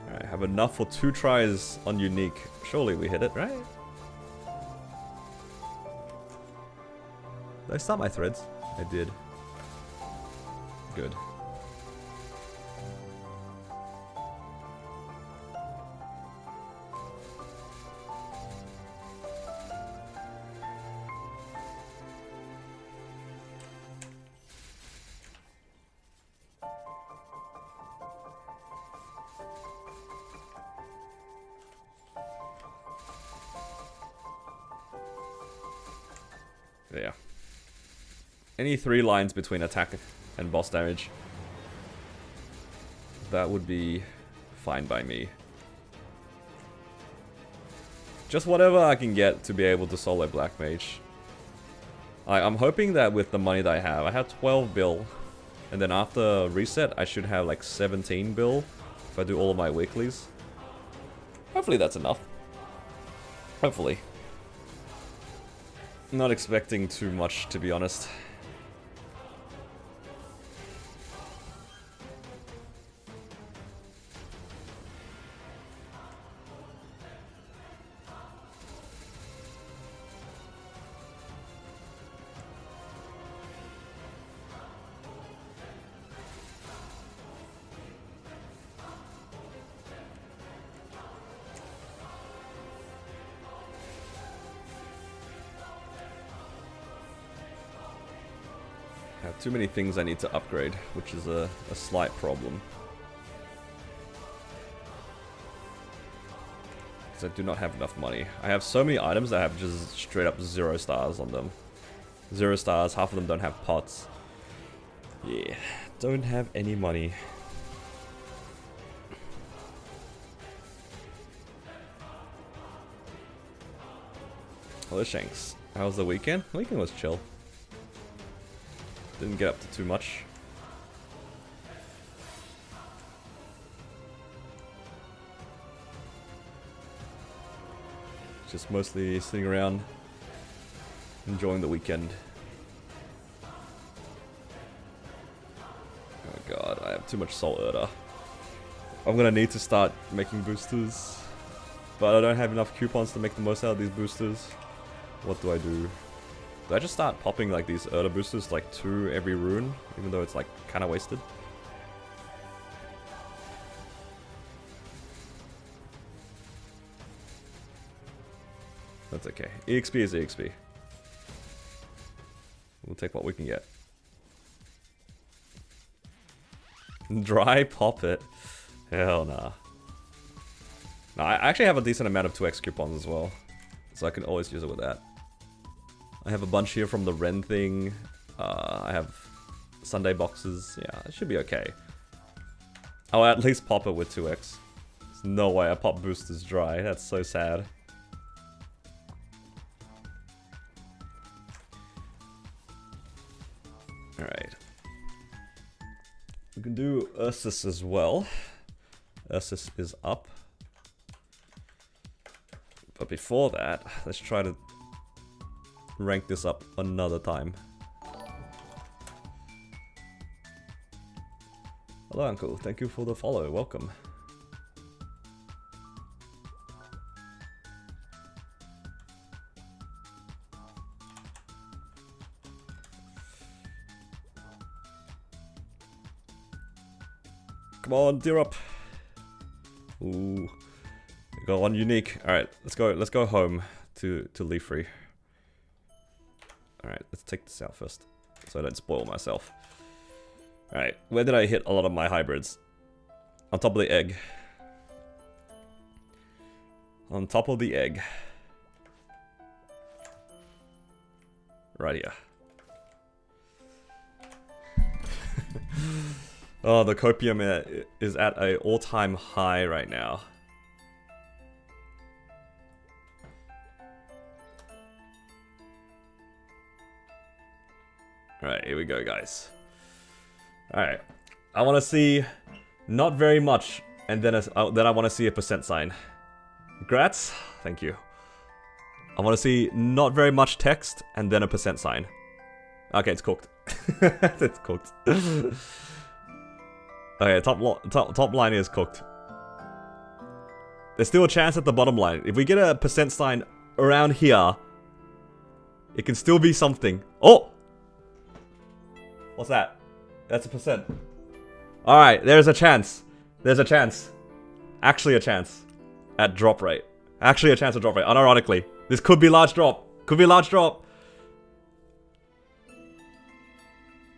Alright, have enough for 2 tries on Unique. Surely we hit it, right? Did I start my threads? I did. Good. Yeah. Any 3 lines between attack and boss damage. That would be fine by me. Just whatever I can get to be able to solo Black Mage. I'm hoping that with the money that I have 12 bill. And then after reset, I should have like 17 bill if I do all of my weeklies. Hopefully that's enough. Hopefully. Not expecting too much, to be honest. I have too many things I need to upgrade, which is a slight problem. Because I do not have enough money. I have so many items that have just straight up 0 stars on them. 0 stars, half of them don't have pots. Yeah, don't have any money. Hello Shanks. How was the weekend? The weekend was chill. Didn't get up to too much. Just mostly sitting around, enjoying the weekend. Oh god, I have too much Soul Erda. I'm gonna need to start making boosters, but I don't have enough coupons to make the most out of these boosters. What do I do? Do I just start popping like these Erda boosters, like 2 every rune, even though it's like kind of wasted? That's okay. EXP is EXP. We'll take what we can get. Dry pop it. Hell nah. No, I actually have a decent amount of 2x coupons as well, so I can always use it with that. I have a bunch here from the Ren thing. I have Sunday boxes. Yeah, it should be okay. I'll at least pop it with 2x. There's no way I pop boosters dry. That's so sad. Alright. We can do Ursus as well. Ursus is up. But before that, let's try to rank this up another time. Hello uncle, thank you for the follow, welcome. Come on, deer up. Ooh. We got one unique. Alright, let's go home to Leaf Free. Alright, let's take this out first, so I don't spoil myself. Alright, where did I hit a lot of my hybrids? On top of the egg. On top of the egg. Right here. Oh, the copium is at an all-time high right now. Alright, here we go, guys. Alright, I want to see not very much, and then I want to see a percent sign. Grats, thank you. I want to see not very much text, and then a percent sign. Okay, it's cooked. It's cooked. Okay, top line is cooked. There's still a chance at the bottom line. If we get a percent sign around here, it can still be something. Oh! What's that? That's a percent. Alright, there's a chance. There's a chance. Actually a chance. At drop rate. Actually a chance at drop rate, unironically. This could be large drop. Could be large drop.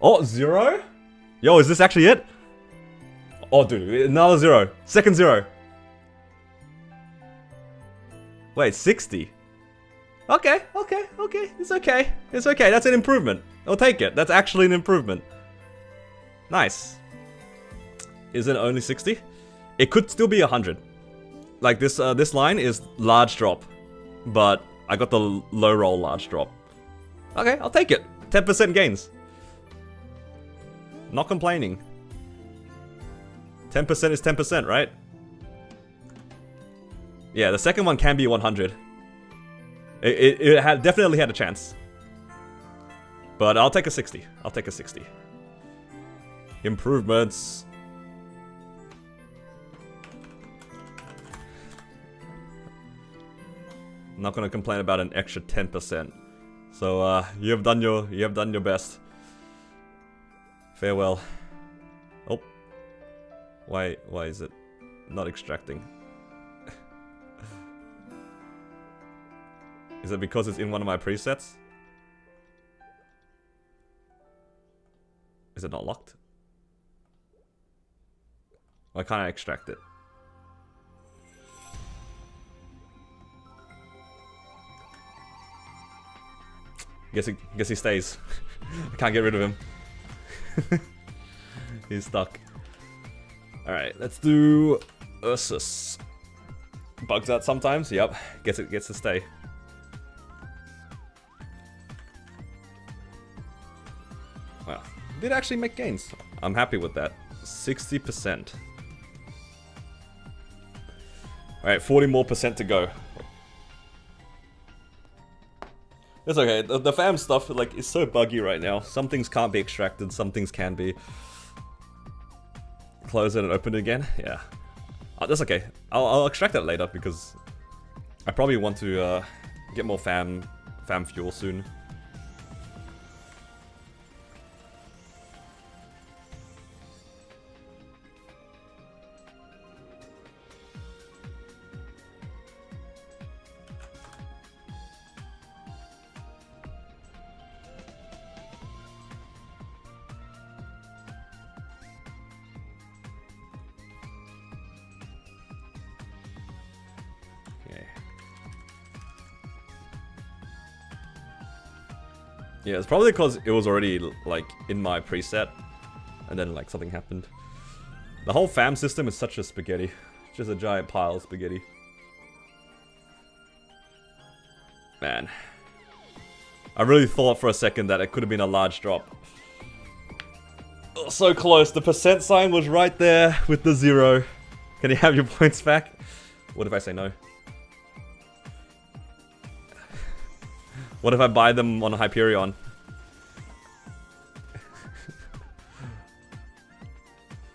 Oh, 0? Yo, is this actually it? Oh, dude, another 0. Second 0. Wait, 60? Okay. It's okay. It's okay. That's an improvement. I'll take it. That's actually an improvement. Nice. Is it only 60? It could still be 100. Like this line is large drop, but I got the low roll large drop. Okay, I'll take it. 10% gains. Not complaining. 10% is 10%, right? Yeah, the second one can be 100. It had definitely had a chance. But I'll take a 60. I'll take a 60. Improvements. I'm not gonna complain about an extra 10%. So you have done your best. Farewell. Oh. Why is it not extracting? Is it because it's in one of my presets? Is it not locked? Why can't I extract it? Guess he stays. I can't get rid of him. He's stuck. Alright, let's do Ursus. Bugs out sometimes, yep. Guess it gets to stay. Wow. Did actually make gains. I'm happy with that. 60%. Alright, 40 more percent to go. It's okay. The fam stuff like is so buggy right now. Some things can't be extracted, some things can be. Close it and open it again. Yeah, that's okay. I'll extract that later because I probably want to get more fam fuel soon. Yeah, it's probably because it was already, like, in my preset, and then, like, something happened. The whole fam system is such a spaghetti. Just a giant pile of spaghetti. Man. I really thought for a second that it could have been a large drop. Oh, so close. The percent sign was right there with the 0. Can you have your points back? What if I say no? What if I buy them on Hyperion?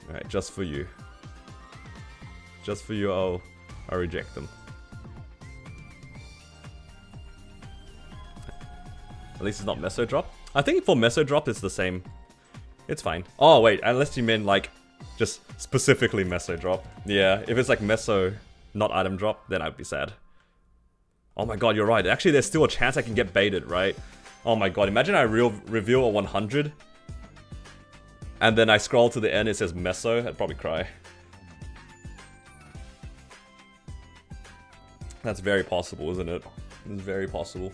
Alright, just for you. Just for you, I'll reject them. At least it's not Meso Drop. I think for Meso Drop it's the same. It's fine. Oh wait, unless you mean like, just specifically Meso Drop. Yeah, if it's like Meso, not item drop, then I'd be sad. Oh my god, you're right. Actually, there's still a chance I can get baited, right? Oh my god, imagine I reveal a 100. And then I scroll to the end, it says Meso. I'd probably cry. That's very possible, isn't it? It's very possible.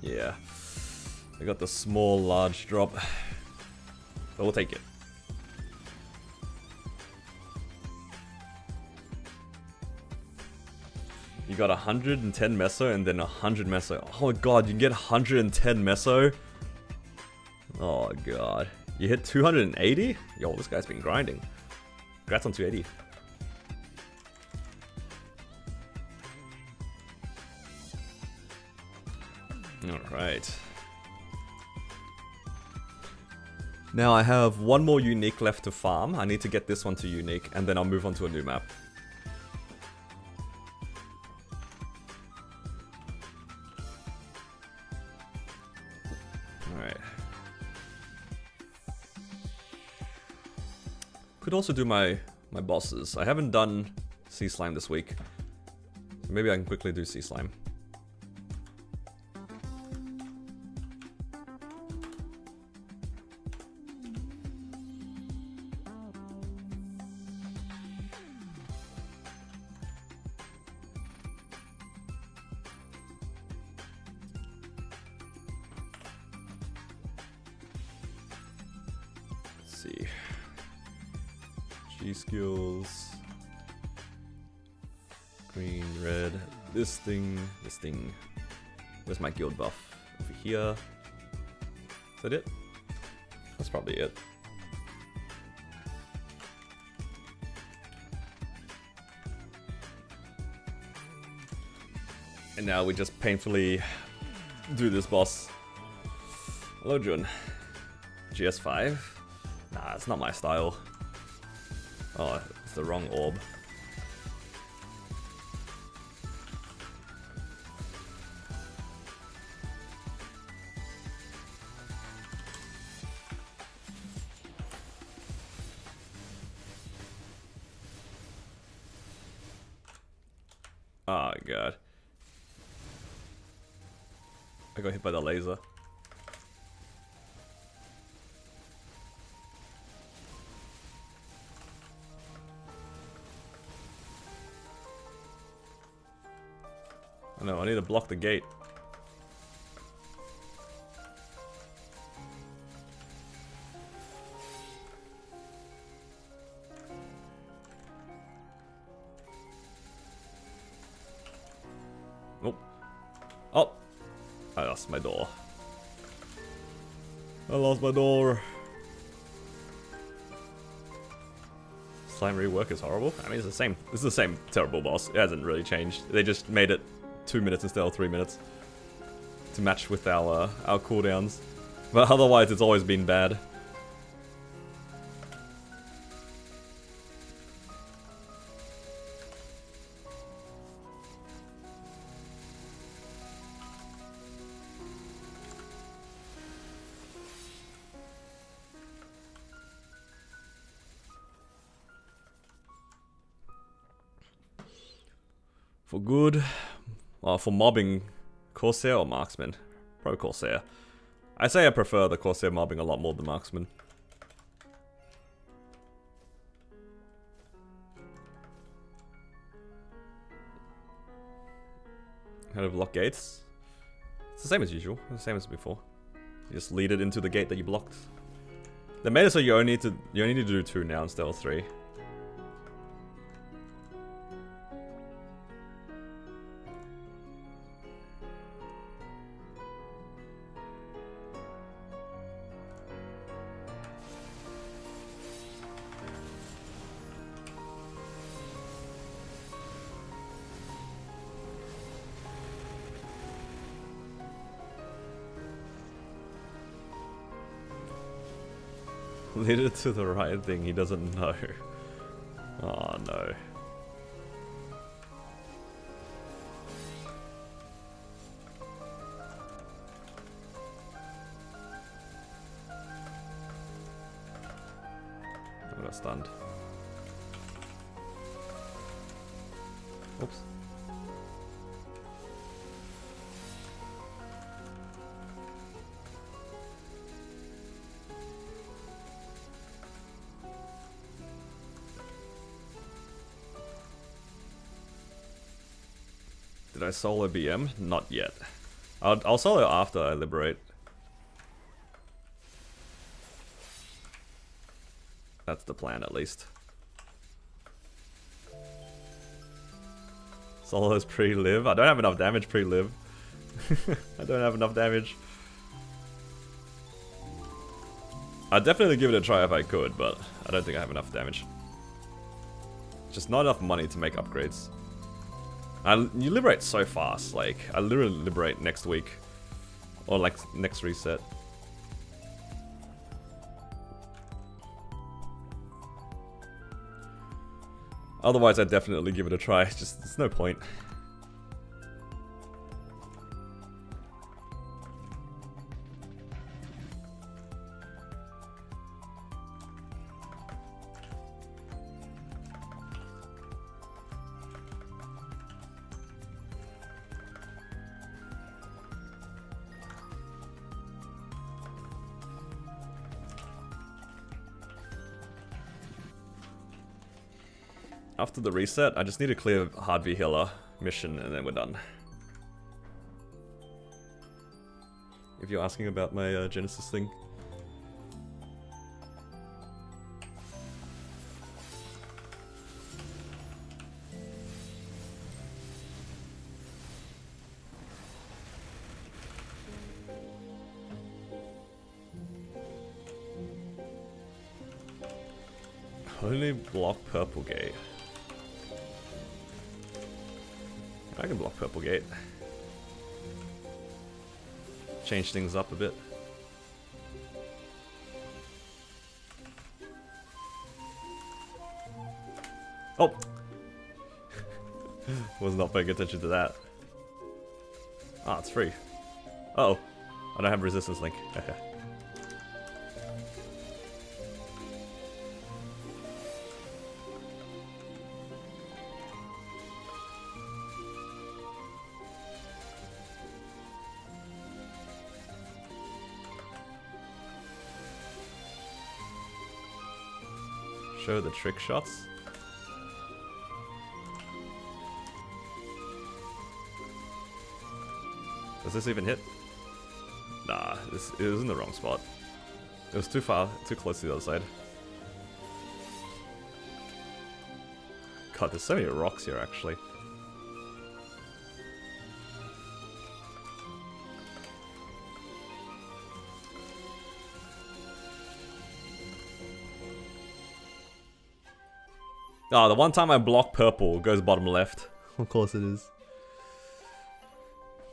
Yeah. I got the small, large drop. But we'll take it. You got 110 Meso and then 100 Meso. Oh my god, you can get 110 Meso? Oh god. You hit 280? Yo, this guy's been grinding. Congrats on 280. Alright. Now I have one more unique left to farm. I need to get this one to unique, and then I'll move on to a new map. Alright. Could also do my bosses. I haven't done Sea Slime this week. Maybe I can quickly do Sea Slime. see. G skills. Green, red. This thing. Where's my guild buff? Over here. Is that it? That's probably it. And now we just painfully do this boss. Hello, Jun. GS5? Nah, it's not my style. Oh, it's the wrong orb. Oh god. I got hit by the laser. Oh no, I need to block the gate. Nope. Oh! I lost my door. I lost my door. Slime rework is horrible. I mean, it's the same. This is the same terrible boss. It hasn't really changed. They just made it 2 minutes instead of 3 minutes to match with our cooldowns. But otherwise, it's always been bad. For good, for mobbing, Corsair or Marksman? Pro Corsair. I say I prefer the Corsair mobbing a lot more than Marksman. How to block gates? It's the same as usual, the same as before. You just lead it into the gate that you blocked. They made it so you only need to do 2 now instead of 3. Lead it to the right thing, he doesn't know. Oh no. I got stunned. Oops. Did I solo BM? Not yet. I'll solo after I liberate. That's the plan, at least. Solo's pre-live? I don't have enough damage pre-live. I don't have enough damage. I'd definitely give it a try if I could, but I don't think I have enough damage. Just not enough money to make upgrades. You liberate so fast, like, I literally liberate next week. Or like, next reset. Otherwise, I'd definitely give it a try, just, there's no point. After the reset, I just need to clear Hard V Healer mission and then we're done. If you're asking about my Genesis thing. Only block purple gate. I can block purple gate. Change things up a bit. Oh! Was not paying attention to that. Ah, it's free. Uh oh. I don't have resistance link. Show the trick shots. Does this even hit? Nah, it was in the wrong spot. It was too far, too close to the other side. God, there's so many rocks here actually. Oh, the one time I block purple goes bottom left. Of course it is.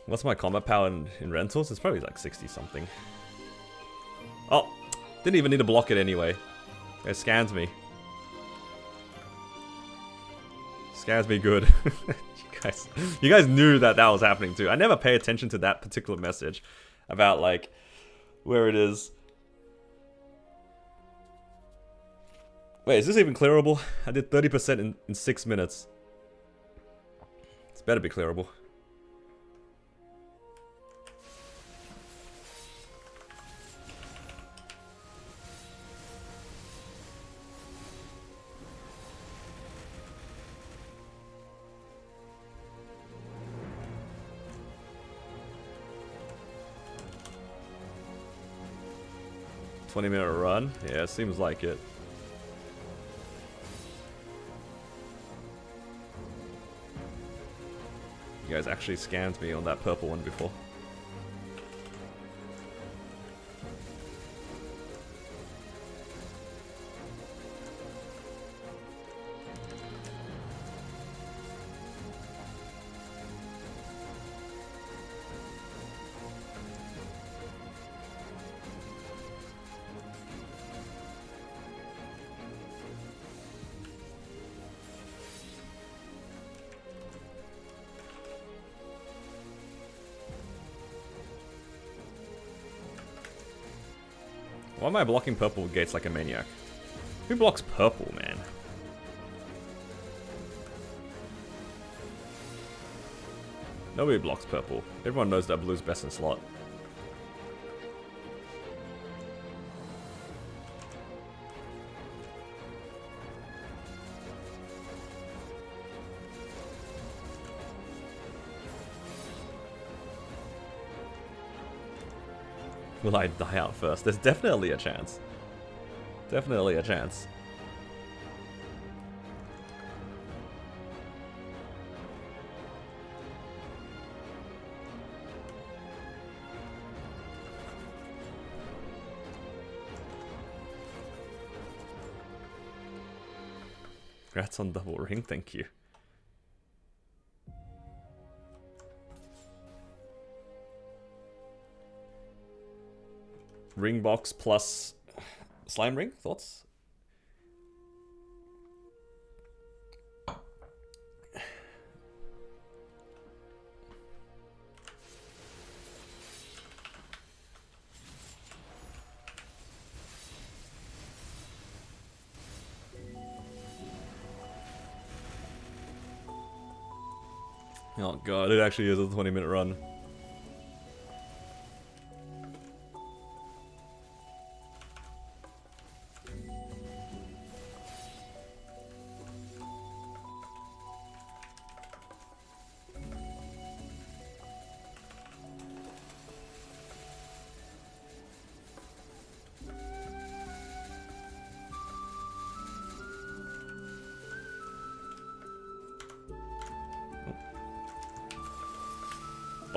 What's my combat power in rentals? It's probably like 60 something. Oh, didn't even need to block it anyway. It scans me. Scans me good. you guys knew that was happening too. I never pay attention to that particular message about like where it is. Wait, is this even clearable? I did 30% in 6 minutes. It's better be clearable. $20-minute run? Yeah, it seems like it. You guys actually scanned me on that purple one before. Why am I blocking purple gates like a maniac? Who blocks purple, man? Nobody blocks purple. Everyone knows that blue's best in slot. Will I die out first? There's definitely a chance. Definitely a chance. Congrats on double ring, thank you. Ring box plus slime ring, thoughts? Oh god, it actually is a 20-minute run.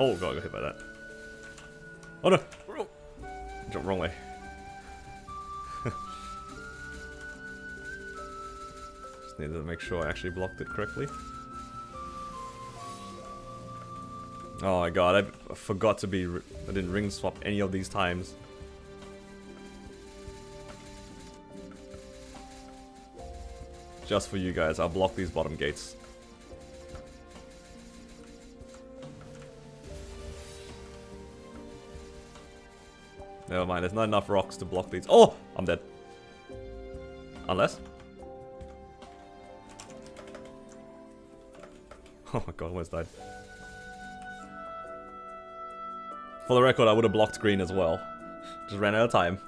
Oh god, I got hit by that. Oh no! Jumped wrong way. Just need to make sure I actually blocked it correctly. Oh my god, I forgot to be... I didn't ring swap any of these times. Just for you guys, I'll block these bottom gates. Never mind, there's not enough rocks to block these. Oh! I'm dead. Unless... Oh my god, almost died. For the record, I would have blocked green as well. Just ran out of time.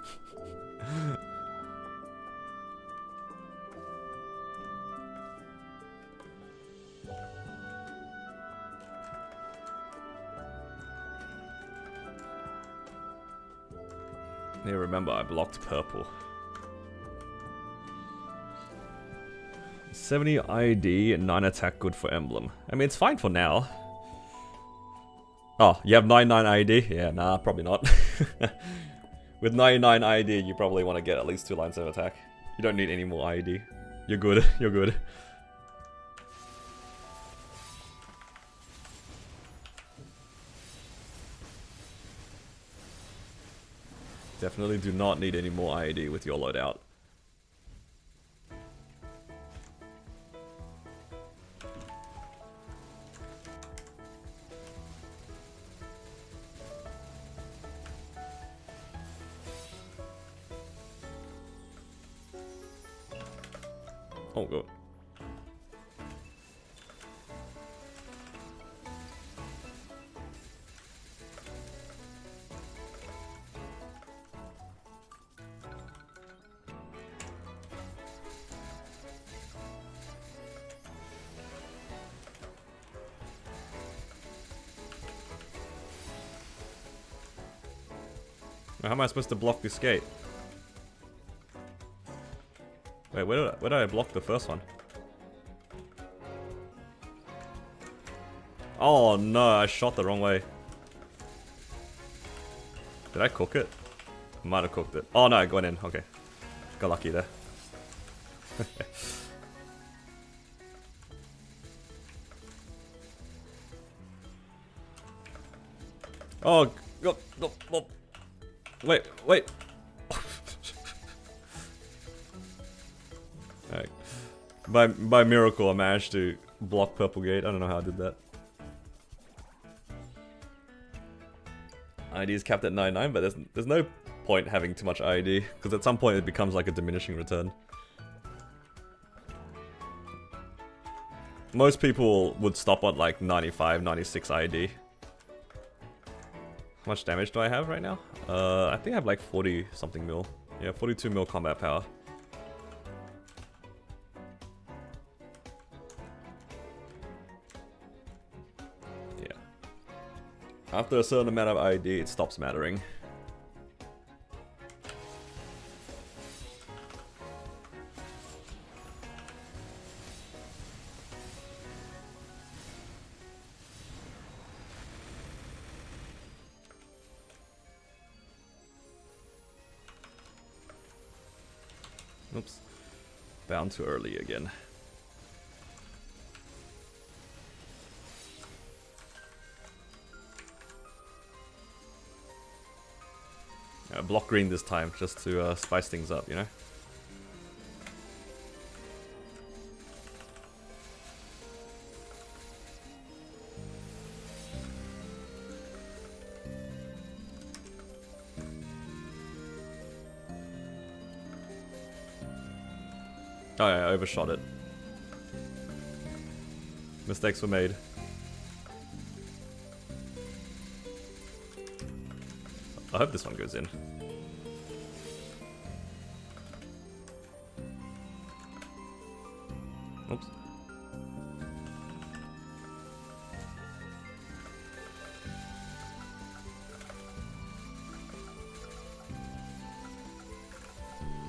Yeah, remember, I blocked purple. 70 ID and 9 attack, good for emblem. I mean, it's fine for now. Oh, you have 99 ID? Yeah, nah, probably not. With 99 ID, you probably want to get at least 2 lines of attack. You don't need any more ID. You're good, you're good. Definitely do not need any more ID with your loadout. Oh god. How am I supposed to block this gate? Wait, where did I block the first one? Oh no, I shot the wrong way. Did I cook it? I might have cooked it. Oh no, I went in. Okay. Got lucky there. Oh, go. Wait. Alright. By miracle, I managed to block purple gate. I don't know how I did that. ID is capped at 99, but there's no point having too much ID, because at some point it becomes like a diminishing return. Most people would stop at like 95, 96 ID. How much damage do I have right now? I think I have like 40 something mil. Yeah, 42 mil combat power. Yeah. After a certain amount of ID, it stops mattering. Oops. Bound too early again. Block green this time, just to spice things up, you know? Oh yeah, I overshot it. Mistakes were made. I hope this one goes in. Oops.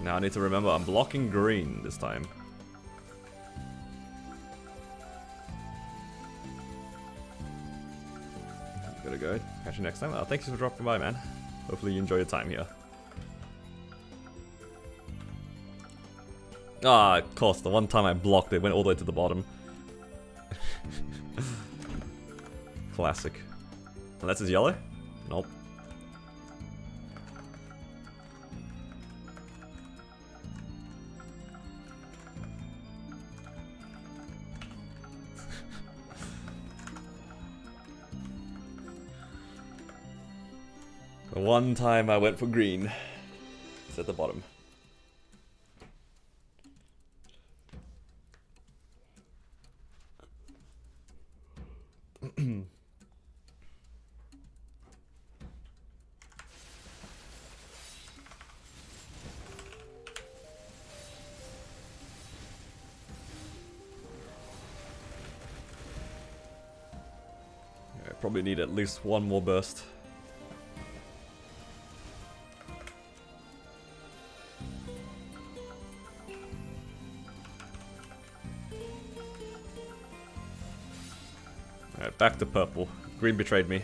Now I need to remember I'm blocking green this time. Gotta go. Catch you next time. Thanks for dropping by, man. Hopefully you enjoy your time here. Ah, of course, the one time I blocked it went all the way to the bottom. Classic. Unless it's yellow? Nope. The one time I went for green. It's at the bottom. I probably need at least one more burst. Alright, back to purple. Green betrayed me.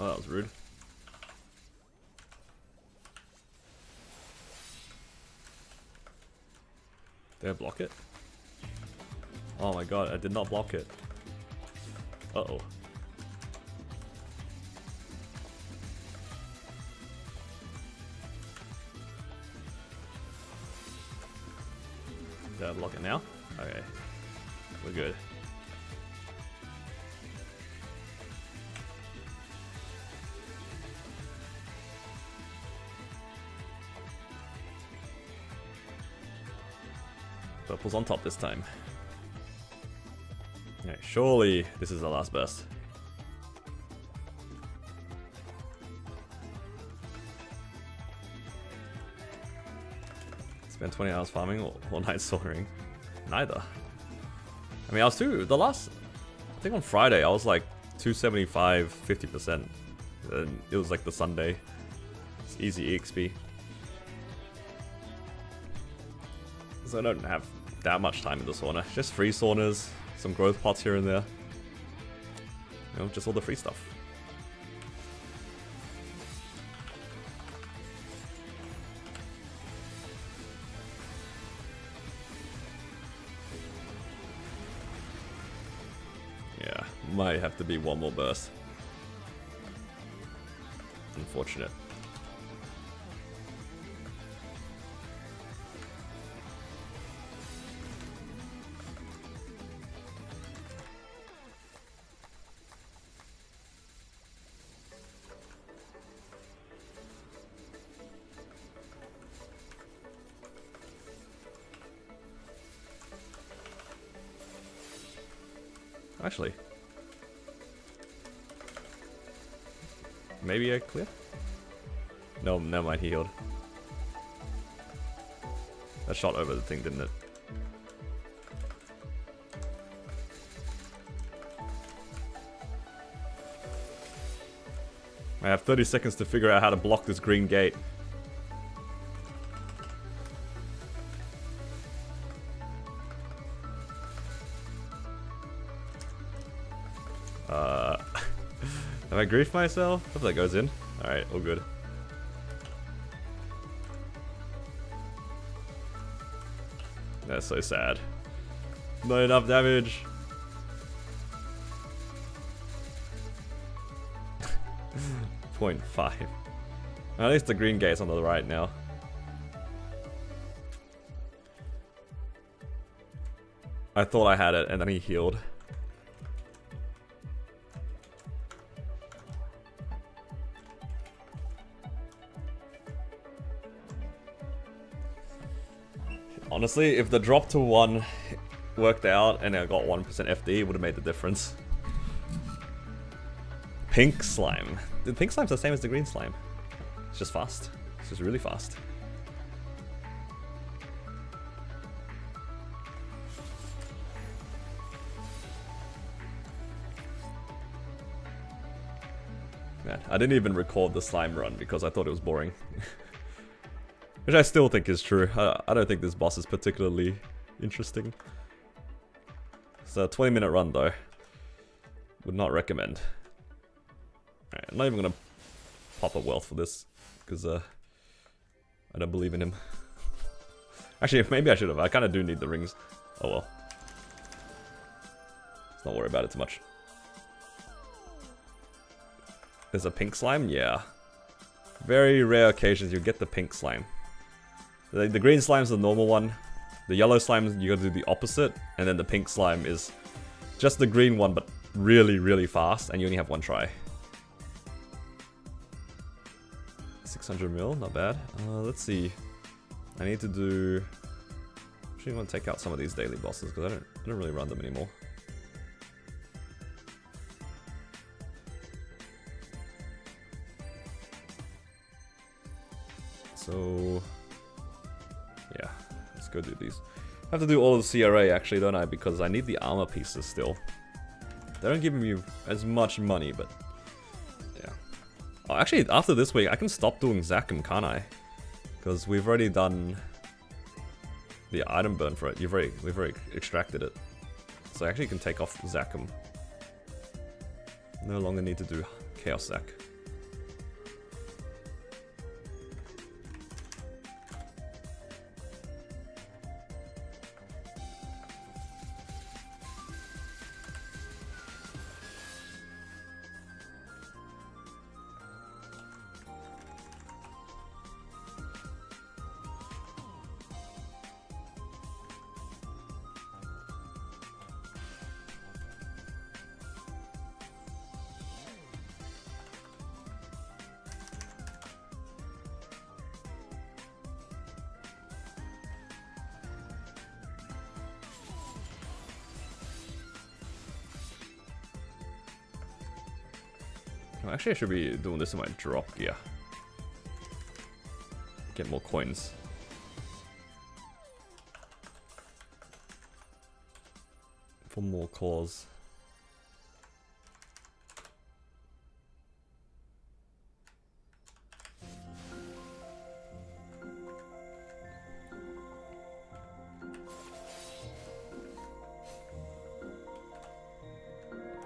Oh, that was rude. Did I block it? Oh my god, I did not block it. Uh-oh. Did I block it now? Okay. We're good. Purple's on top this time. Okay, surely this is the last burst. Spent 20 hours farming or night soldering? Neither. I mean, I was too. The last, I think on Friday, I was like 275, 50%. And it was like the Sunday. It's easy EXP. So I don't have that much time in the sauna. Just free saunas, some growth pots here and there. You know, just all the free stuff. Yeah, might have to be one more burst. Unfortunate. Actually, maybe I clear? No, never mind, he healed. That shot over the thing, didn't it? I have 30 seconds to figure out how to block this green gate. Have I griefed myself? Hope that goes in. Alright, all good. That's so sad. Not enough damage. .5. At least the green gate's on the right now. I thought I had it and then he healed. Honestly, if the drop to 1 worked out and I got 1% FD, it would have made the difference. Pink slime. The pink slime's the same as the green slime. It's just fast. It's just really fast. man. I didn't even record the slime run because I thought it was boring. Which I still think is true. I don't think this boss is particularly interesting. It's a 20-minute run though. Would not recommend. Alright, I'm not even gonna pop a wealth for this because I don't believe in him. Actually, maybe I should have. I kind of do need the rings. Oh well. Let's not worry about it too much. There's a pink slime? Yeah. Very rare occasions you get the pink slime. The green slime's the normal one. The yellow slime, you gotta do the opposite. And then the pink slime is just the green one, but really, really fast. And you only have one try. 600 mil, not bad. Let's see. I need to do... Actually, I want to take out some of these daily bosses because I don't really run them anymore. So... yeah, let's go do these. I have to do all of the CRA actually, don't I? Because I need the armor pieces still. They don't give me as much money, but... yeah. Oh, actually, after this week, I can stop doing Zakum, can't I? Because we've already done the item burn for it. We've already extracted it. So I actually can take off Zakum. No longer need to do Chaos Zac. Actually, I should be doing this in my drop gear. Get more coins. For more claws.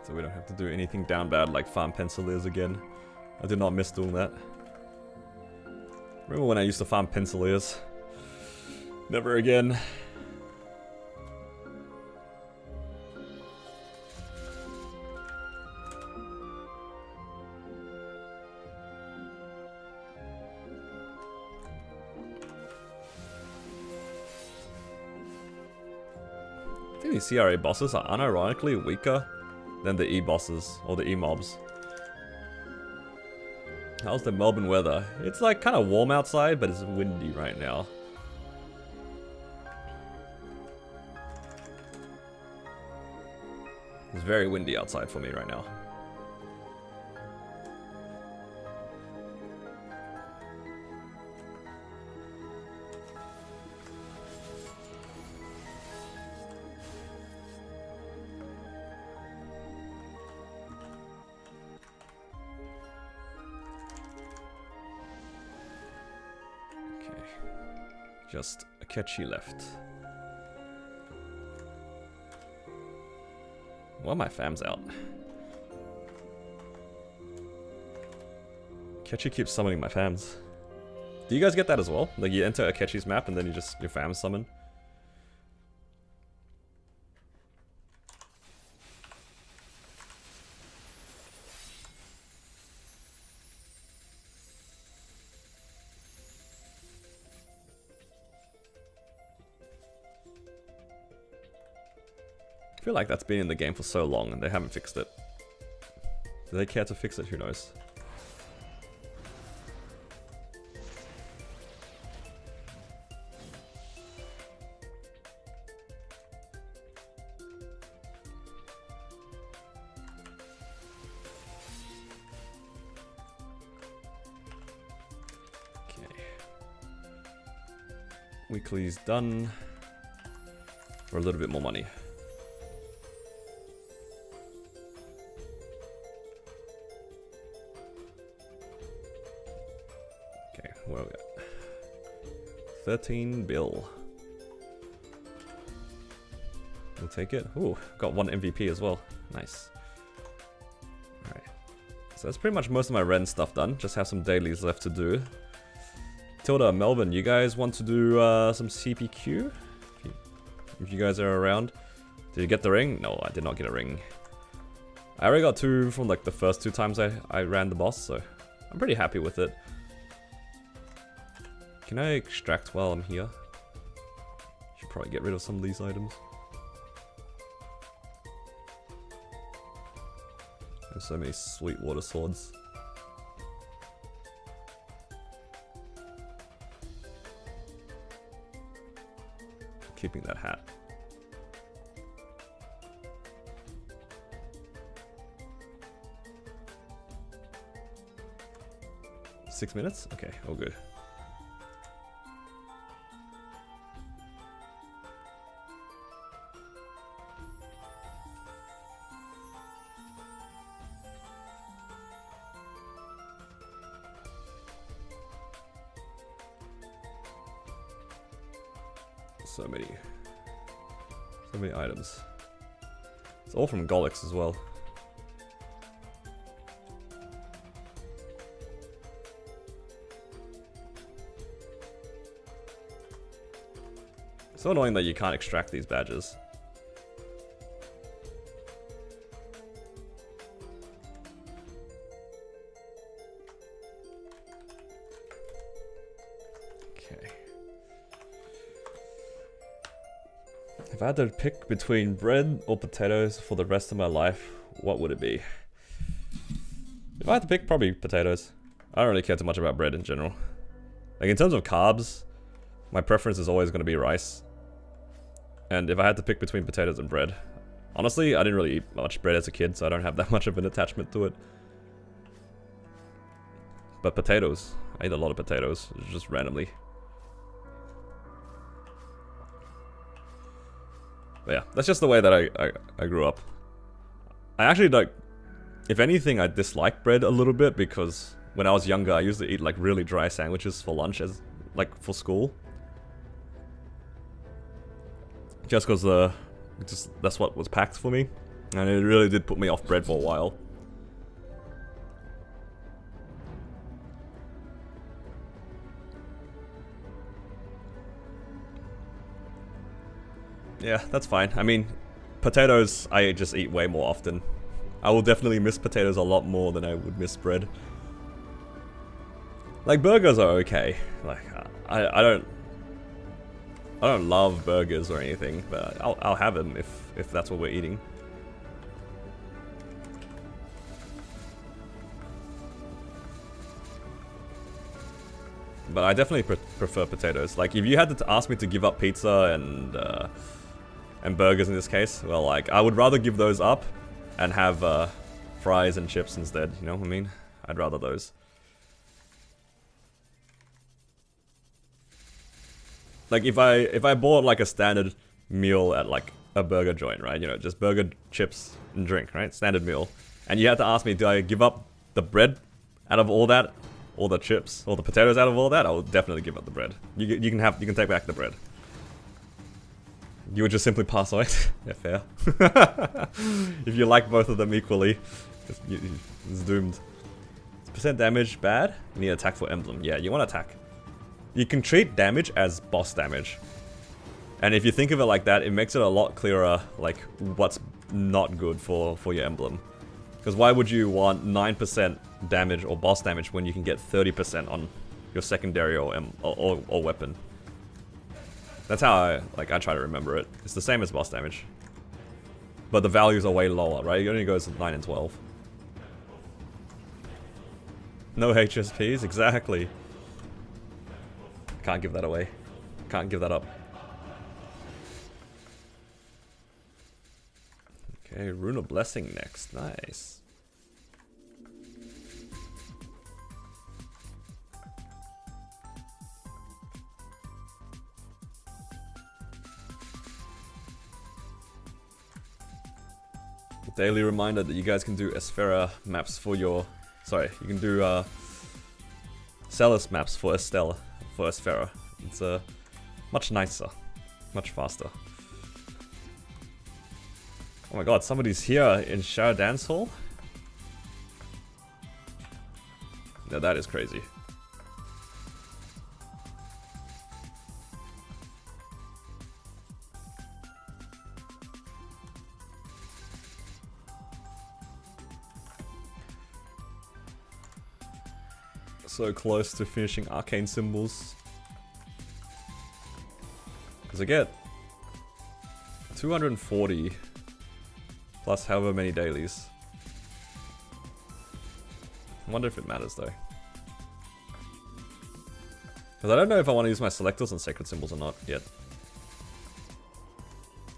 So we don't have to do anything down bad like farm pencilers again. I did not miss doing that. Remember when I used to farm pencilers? Never again. I think these CRA bosses are unironically weaker than the E-bosses, or the E-mobs. How's the Melbourne weather? It's like kind of warm outside, but it's windy right now. It's very windy outside for me right now. Just Akechi left. Well, my fam's out. Akechi keeps summoning my fams. Do you guys get that as well? Like you enter Akechi's map and then your fams summon? I feel like that's been in the game for so long and they haven't fixed it. Do they care to fix it? Who knows? Okay. Weekly's done. For a little bit more money. 13 bill. We'll take it. Ooh, got 1 MVP as well. Nice. Alright. So that's pretty much most of my Ren stuff done. Just have some dailies left to do. Tilda, Melvin, you guys want to do some CPQ? If you guys are around. Did you get the ring? No, I did not get a ring. I already got 2 from like the first 2 times I ran the boss, so I'm pretty happy with it. Can I extract while I'm here? Should probably get rid of some of these items. There's so many sweet water swords. Keeping that hat. Six minutes? Okay, all good. So many items. It's all from Golix as well. It's so annoying that you can't extract these badges. Okay. If I had to pick between bread or potatoes for the rest of my life, what would it be? If I had to pick, probably potatoes. I don't really care too much about bread in general. Like in terms of carbs, my preference is always going to be rice. And if I had to pick between potatoes and bread, honestly, I didn't really eat much bread as a kid, so I don't have that much of an attachment to it. But potatoes, I ate a lot of potatoes, just randomly. But yeah, that's just the way that I grew up. I actually like, if anything, I dislike bread a little bit because when I was younger, I used to eat like really dry sandwiches for lunch as like for school. Just because that's what was packed for me, and it really did put me off bread for a while. Yeah, that's fine. I mean, potatoes I just eat way more often. I will definitely miss potatoes a lot more than I would miss bread. Like burgers are okay. Like I don't love burgers or anything, but I'll have them if that's what we're eating. But I definitely prefer potatoes. Like if you had to ask me to give up pizza and burgers in this case, well, like I would rather give those up and have fries and chips instead. You know what I mean? I'd rather those. Like if I bought like a standard meal at like a burger joint, right? You know, just burger, chips, and drink, right? Standard meal. And you had to ask me, do I give up the bread out of all that, or the chips, or the potatoes out of all that? I will definitely give up the bread. You can take back the bread. You would just simply pass away. Yeah, fair. If you like both of them equally, it's doomed. Percent damage bad. You need attack for emblem. Yeah, you want attack. You can treat damage as boss damage. And if you think of it like that, it makes it a lot clearer, like, what's not good for your emblem. Because why would you want 9% damage or boss damage when you can get 30% on your secondary or weapon? That's how I try to remember it. It's the same as boss damage. But the values are way lower, right? It only goes 9 and 12. No HSPs? Exactly. Can't give that away. Can't give that up. Okay, Rune of Blessing next. Nice. Daily reminder that you guys can do Esfera maps for your... Sorry, you can do Celis maps for Estella. For Esfera. It's Much nicer. Much faster. Oh my god, somebody's here in Shower Dance Hall? Now that is crazy. So close to finishing arcane symbols. Because I get 240 plus however many dailies. I wonder if it matters though. Because I don't know if I want to use my selectors on sacred symbols or not yet.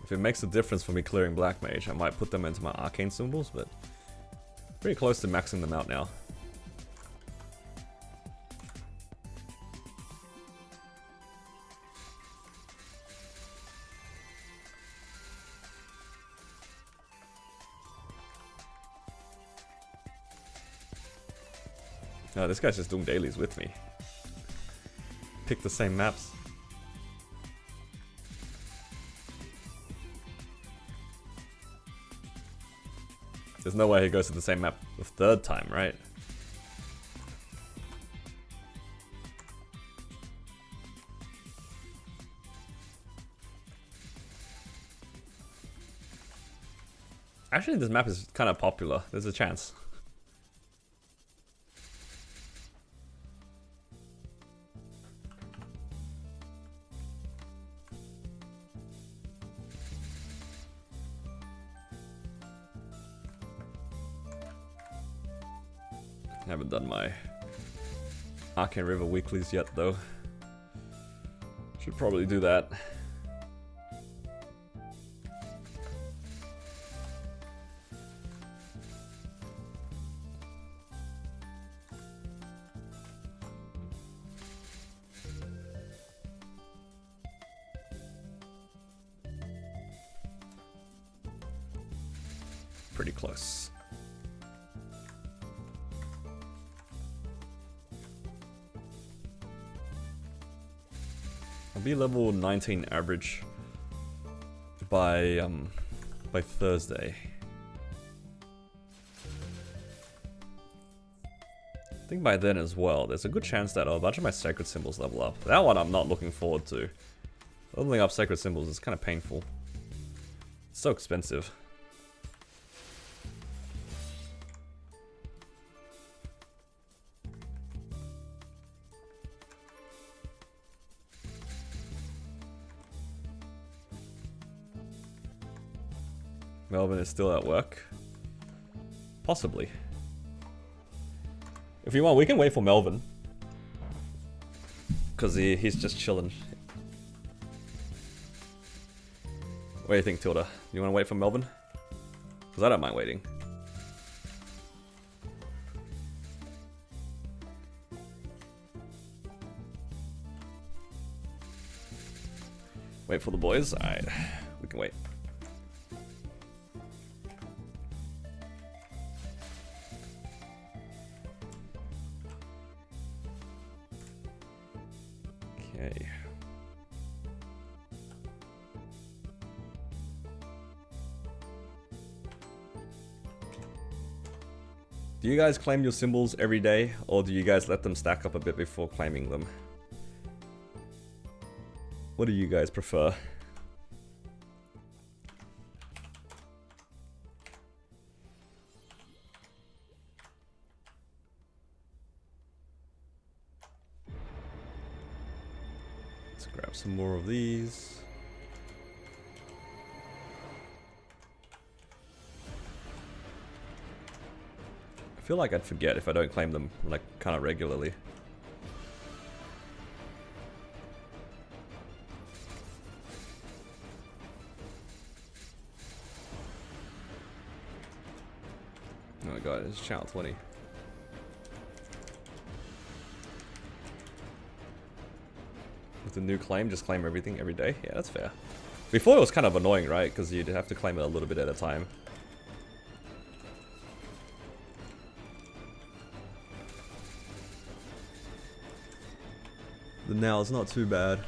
If it makes a difference for me clearing Black Mage, I might put them into my arcane symbols, but pretty close to maxing them out now. No, this guy's just doing dailies with me. Pick the same maps. There's no way he goes to the same map the third time, right? Actually, this map is kind of popular. There's a chance. Haven't done my Arcane River weeklies yet though. Should probably do that. Pretty close. I'll be level 19 average by Thursday. I think by then as well, there's a good chance that a bunch of my sacred symbols level up. That one I'm not looking forward to. Leveling up sacred symbols is kind of painful. It's so expensive. Melvin is still at work. Possibly. If you want, we can wait for Melvin. Because he's just chilling. What do you think, Tilda? You want to wait for Melvin? Because I don't mind waiting. Wait for the boys? Alright, we can wait. Okay. Do you guys claim your symbols every day, or do you guys let them stack up a bit before claiming them? What do you guys prefer? Let's grab some more of these. I feel like I'd forget if I don't claim them like kind of regularly. Oh my god, it's channel 20. With the new claim, just claim everything every day? Yeah, that's fair. Before it was kind of annoying, right? Because you'd have to claim it a little bit at a time. But now it's not too bad.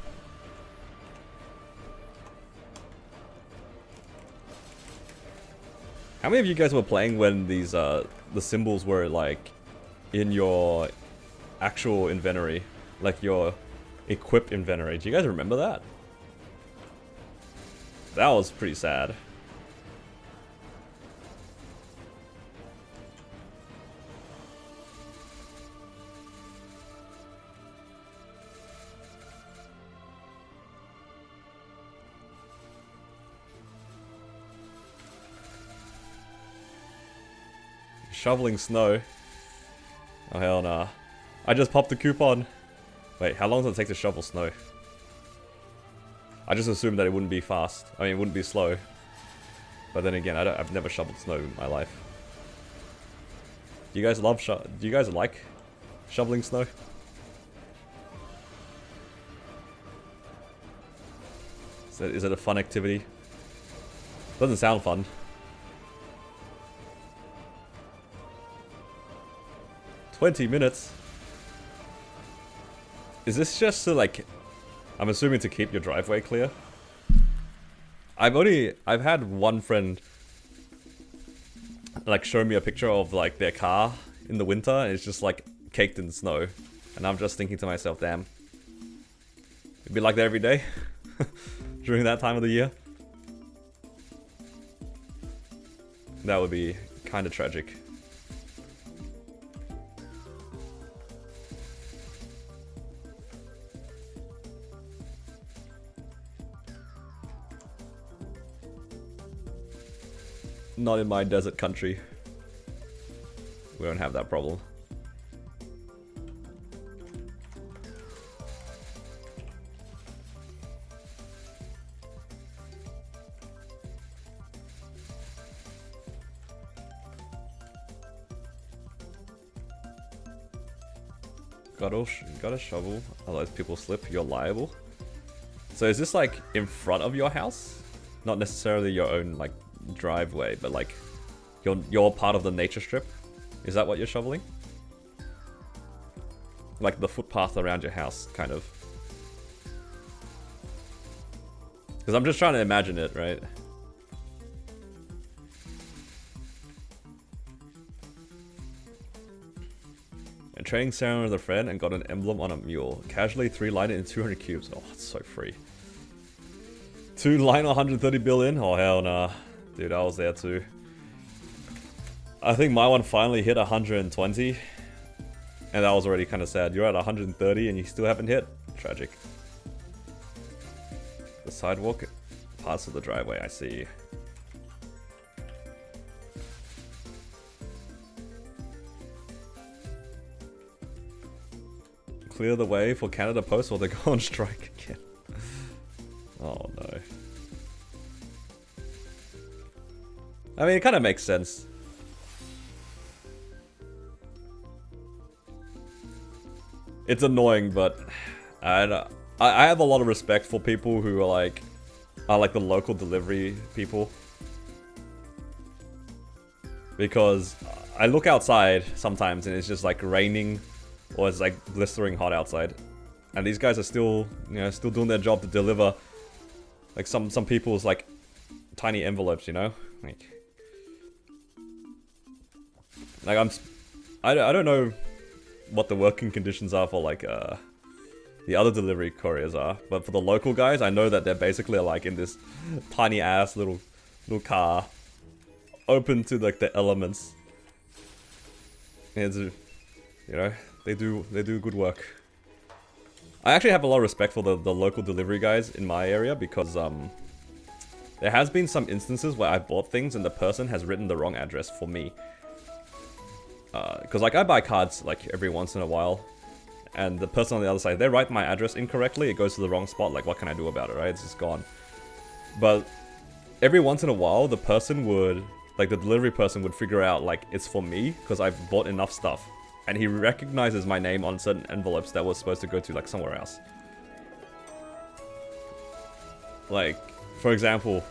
How many of you guys were playing when these the symbols were like in your actual inventory, like your equipped inventory? Do you guys remember that? That was pretty sad. Shoveling snow. Oh hell nah. I just popped the coupon. Wait, how long does it take to shovel snow? I just assumed that it wouldn't be fast. I mean, it wouldn't be slow. But then again, I've never shoveled snow in my life. Do you guys do you guys like shoveling snow? Is it a fun activity? Doesn't sound fun. $20 minutes? Is this just to like... I'm assuming to keep your driveway clear? I've had one friend like show me a picture of like their car in the winter and it's just like caked in snow. And I'm just thinking to myself, damn. It'd be like that every day during that time of the year. That would be kind of tragic. Not in my desert country. We don't have that problem. Got a shovel, otherwise people slip, you're liable. So is this like in front of your house? Not necessarily your own like driveway, but like you're part of the nature strip? Is that what you're shoveling? Like the footpath around your house, kind of. Because I'm just trying to imagine it, right? A training ceremony with a friend and got an emblem on a mule. Casually 3-lined it in 200 cubes. Oh, it's so free. 2-line 130 billion? Oh, hell nah. Dude, I was there too. I think my one finally hit 120. And that was already kind of sad. You're at 130 and you still haven't hit? Tragic. The sidewalk, parts of the driveway, I see. Clear the way for Canada Post or they go on strike again. Oh no. I mean, it kind of makes sense. It's annoying, but I have a lot of respect for people who are like the local delivery people. Because I look outside sometimes and it's just like raining or it's like blistering hot outside. And these guys are still, you know, still doing their job to deliver like some people's like tiny envelopes, you know? Like I don't know what the working conditions are for like the other delivery couriers are, but for the local guys, I know that they're basically like in this tiny ass little car, open to like the elements. And you know, they do good work. I actually have a lot of respect for the local delivery guys in my area because there has been some instances where I bought things and the person has written the wrong address for me. Because like I buy cards like every once in a while, and the person on the other side, they write my address incorrectly, it goes to the wrong spot, like what can I do about it, right? It's just gone. But every once in a while, the person would, like the delivery person would figure out like it's for me, because I've bought enough stuff. And he recognizes my name on certain envelopes that was supposed to go to like somewhere else. Like, for example,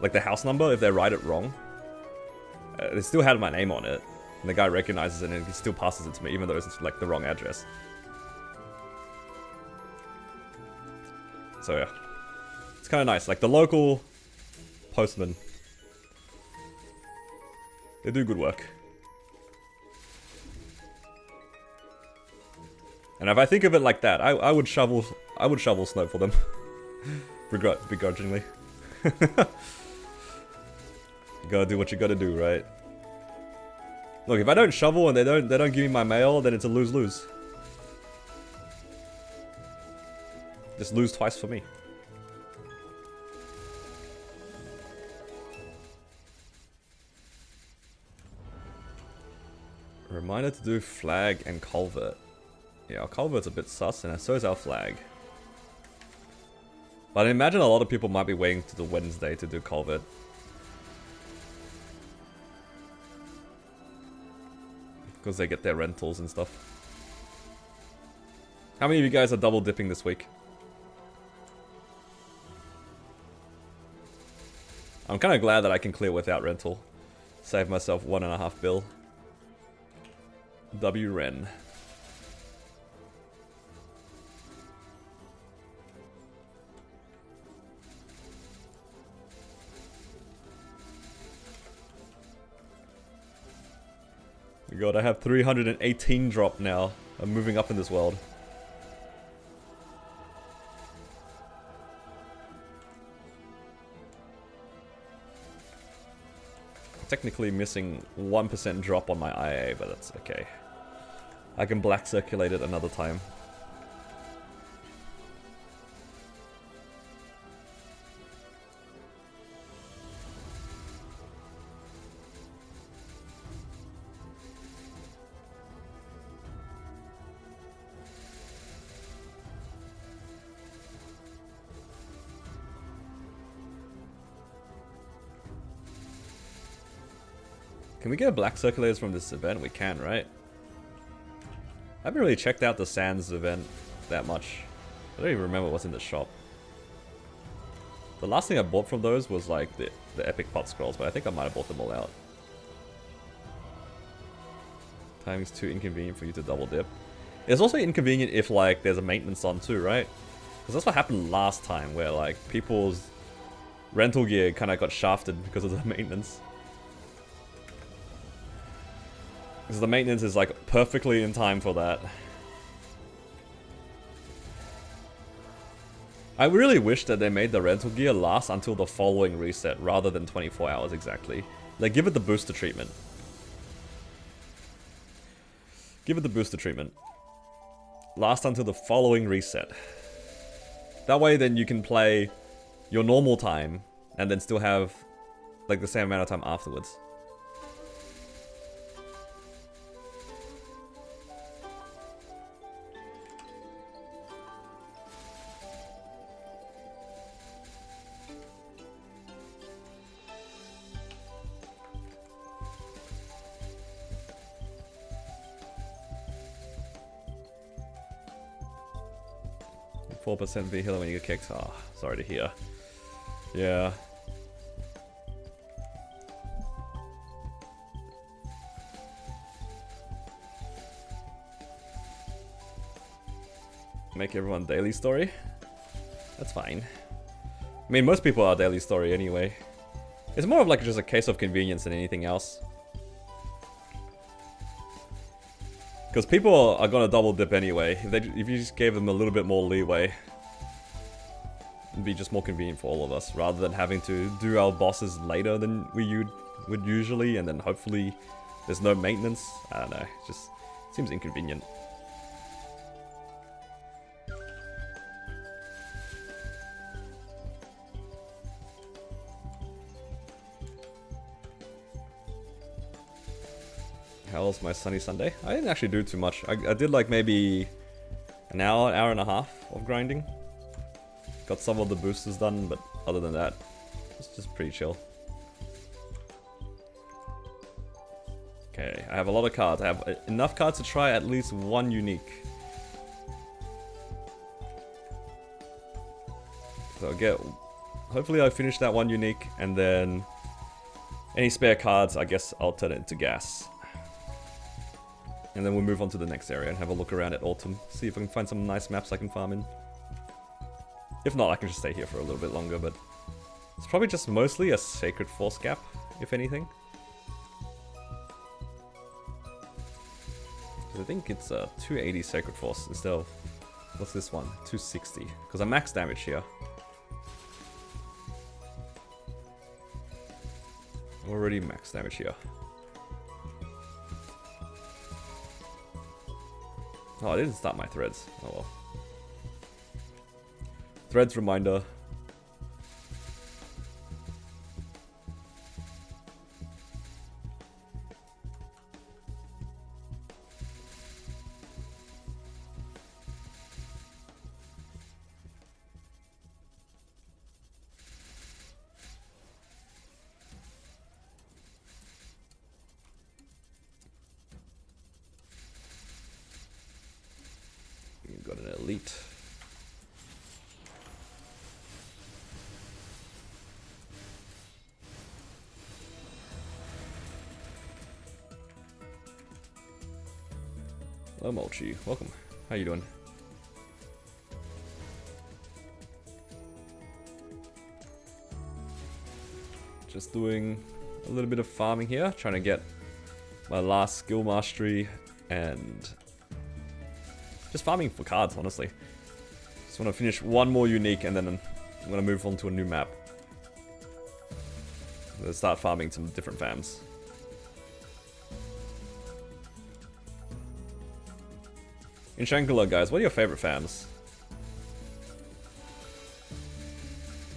like the house number, if they write it wrong, they still had my name on it. And the guy recognizes it and he still passes it to me, even though it's like the wrong address. So yeah, it's kind of nice. Like the local postman. They do good work. And if I think of it like that, I would shovel snow for them. Begrudgingly. You gotta do what you gotta do, right? Look, if I don't shovel and they don't give me my mail, then it's a lose-lose. Just lose twice for me. Reminder to do flag and culvert. Yeah, our culvert's a bit sus, and so is our flag. But I imagine a lot of people might be waiting to the Wednesday to do culvert. Because they get their rentals and stuff. How many of you guys are double dipping this week? I'm kind of glad that I can clear without rental. Save myself $1.5 bill. W Ren. My god, I have 318 drop now. I'm moving up in this world. Technically missing 1% drop on my IA, but that's okay. I can black circulate it another time. Can we get black circulators from this event? We can, right? I haven't really checked out the Sands event that much. I don't even remember what's in the shop. The last thing I bought from those was like the epic pot scrolls, but I think I might have bought them all out. Timing's too inconvenient for you to double dip. It's also inconvenient if like there's a maintenance on too, right? Because that's what happened last time, where like people's rental gear kind of got shafted because of the maintenance. Because the maintenance is like perfectly in time for that. I really wish that they made the rental gear last until the following reset rather than 24 hours exactly. Like, give it the booster treatment. Give it the booster treatment. Last until the following reset. That way then you can play your normal time and then still have like the same amount of time afterwards. %4 V healer when you get kicked. Oh, sorry to hear. Yeah. Make everyone daily story? That's fine. I mean, most people are daily story anyway. It's more of like just a case of convenience than anything else. Because people are gonna double dip anyway. If you just gave them a little bit more leeway, it'd be just more convenient for all of us, rather than having to do our bosses later than we would usually, and then hopefully there's no maintenance. I don't know, it just seems inconvenient. How was my sunny Sunday? I didn't actually do too much. I did like maybe an hour and a half of grinding. Got some of the boosters done, but other than that, it's just pretty chill. Okay, I have a lot of cards. I have enough cards to try at least one unique. So hopefully I'll finish that one unique, and then any spare cards, I guess I'll turn it into gas. And then we'll move on to the next area and have a look around at Autumn. See if I can find some nice maps I can farm in. If not, I can just stay here for a little bit longer, but it's probably just mostly a Sacred Force gap, if anything. I think it's a 280 Sacred Force instead of, what's this one? 260. Because I'm max damage here. Already max damage here. Oh, I didn't start my threads. Oh well. Threads reminder. You've got an elite. Hello Mulchi, welcome. How you doing? Just doing a little bit of farming here, trying to get my last skill mastery and just farming for cards, honestly. Just want to finish one more unique and then I'm going to move on to a new map. I'm going to start farming some different fams. In Shangri-La, guys, what are your favorite fams?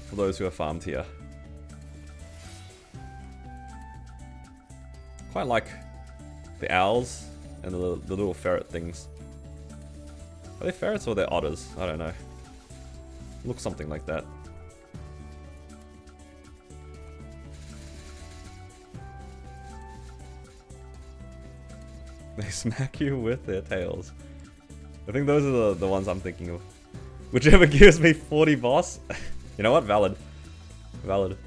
For those who have farmed here. Quite like the owls and the little ferret things. Are they ferrets or they're otters? I don't know. Looks something like that. They smack you with their tails. I think those are the ones I'm thinking of. Whichever gives me 40 boss. You know what? Valid. Valid.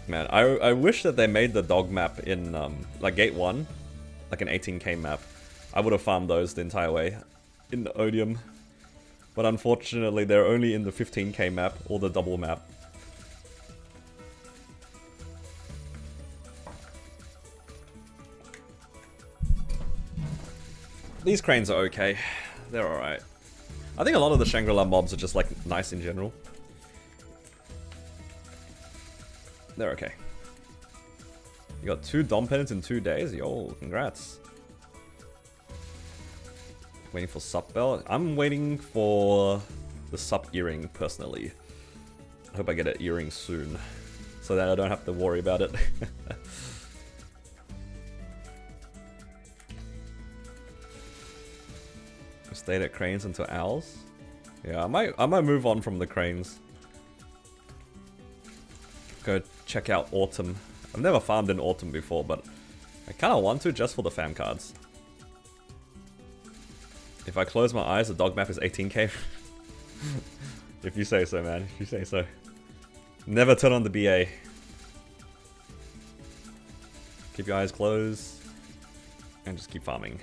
Man, I wish that they made the dog map in, like Gate 1, like an 18k map. I would have farmed those the entire way in the Odium. But unfortunately, they're only in the 15k map, or the double map. These cranes are okay. They're alright. I think a lot of the Shangri-La mobs are just, like, nice in general. They're okay. You got 2 Dom Pennants in 2 days? Yo, congrats. Waiting for Sup Bell? I'm waiting for the Sup earring, personally. I hope I get an earring soon, so that I don't have to worry about it. Stayed at cranes until owls? Yeah, I might move on from the cranes. Go check out Autumn. I've never farmed in Autumn before, but I kind of want to just for the fam cards. If I close my eyes, the dog map is 18k. If you say so, man. If you say so. Never turn on the BA. Keep your eyes closed. And just keep farming.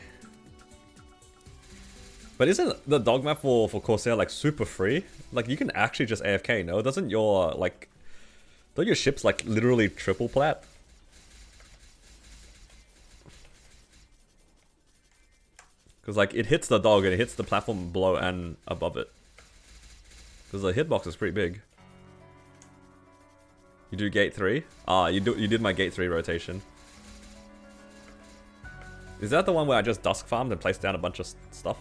But isn't the dog map for Corsair like super free? Like you can actually just AFK, no? Doesn't your like... Don't your ships like literally triple plat? Because like it hits the dog and it hits the platform below and above it. Because the hitbox is pretty big. You do gate 3? Ah, you did my gate 3 rotation. Is that the one where I just dusk farmed and placed down a bunch of stuff?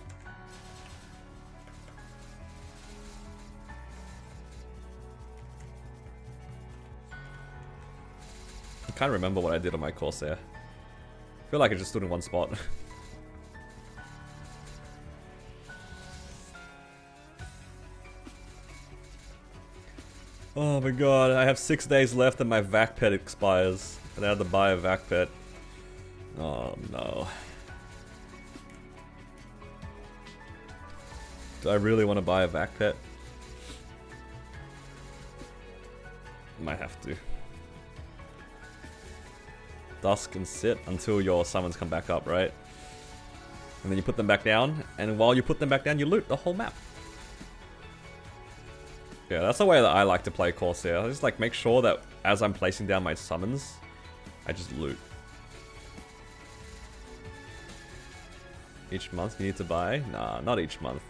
I can't remember what I did on my Corsair. I feel like I just stood in one spot. Oh my god, I have 6 days left and my vac pet expires. And I have to buy a vac pet. Oh no. Do I really want to buy a vac pet? Might have to. Dusk and sit until your summons come back up, right? And then you put them back down, and while you put them back down, you loot the whole map. Yeah, that's the way that I like to play Corsair. I just like make sure that as I'm placing down my summons, I just loot. Each month you need to buy? Nah, not each month.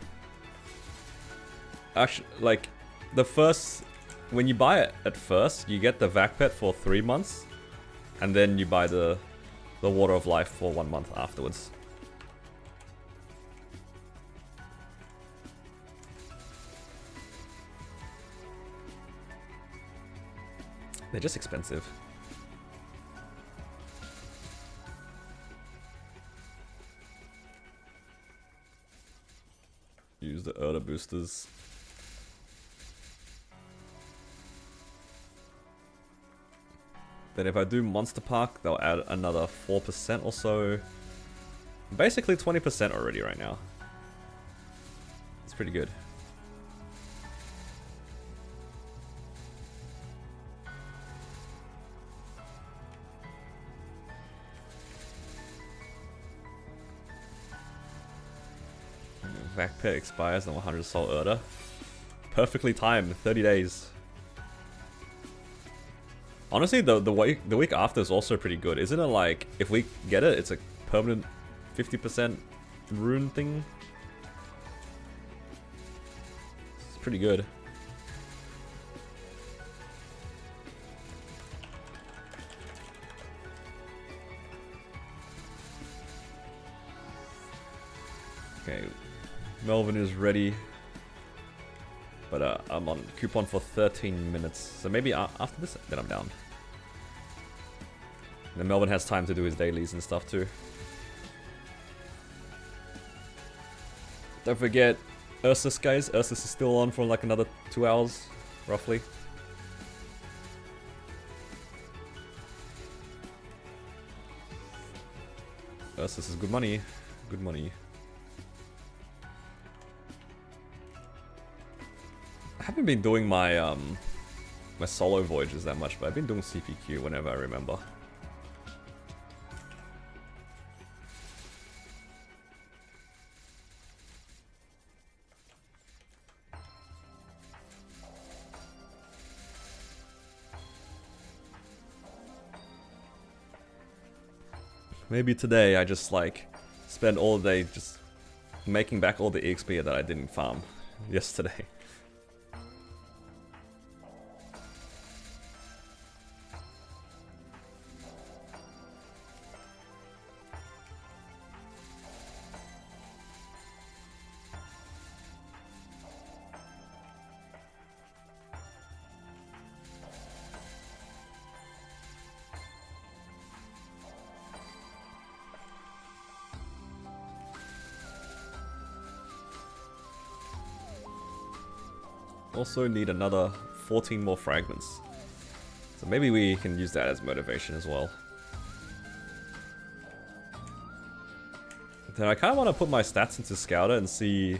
Actually, like, the first... When you buy it at first, you get the Vac Pet for 3 months. And then you buy the Water of Life for 1 month afterwards. They're just expensive. Use the Erda boosters. Then if I do Monster Park, they'll add another 4% or so. Basically 20% already right now. It's pretty good. Vac Pet expires on 100 Soul Erda. Perfectly timed, 30 days. Honestly, the week after is also pretty good. Isn't it like, if we get it, it's a permanent 50% rune thing? It's pretty good. Okay, Melvin is ready. But I'm on coupon for 13 minutes. So maybe after this, then I'm down. And then Melvin has time to do his dailies and stuff too. Don't forget Ursus, guys. Ursus is still on for like another 2 hours, roughly. Ursus is good money. Good money. I haven't been doing my my solo voyages that much, but I've been doing CPQ whenever I remember. Maybe today I just like spend all day just making back all the EXP that I didn't farm yesterday. Also need another 14 more fragments. So maybe we can use that as motivation as well. Then I kind of want to put my stats into Scouter and see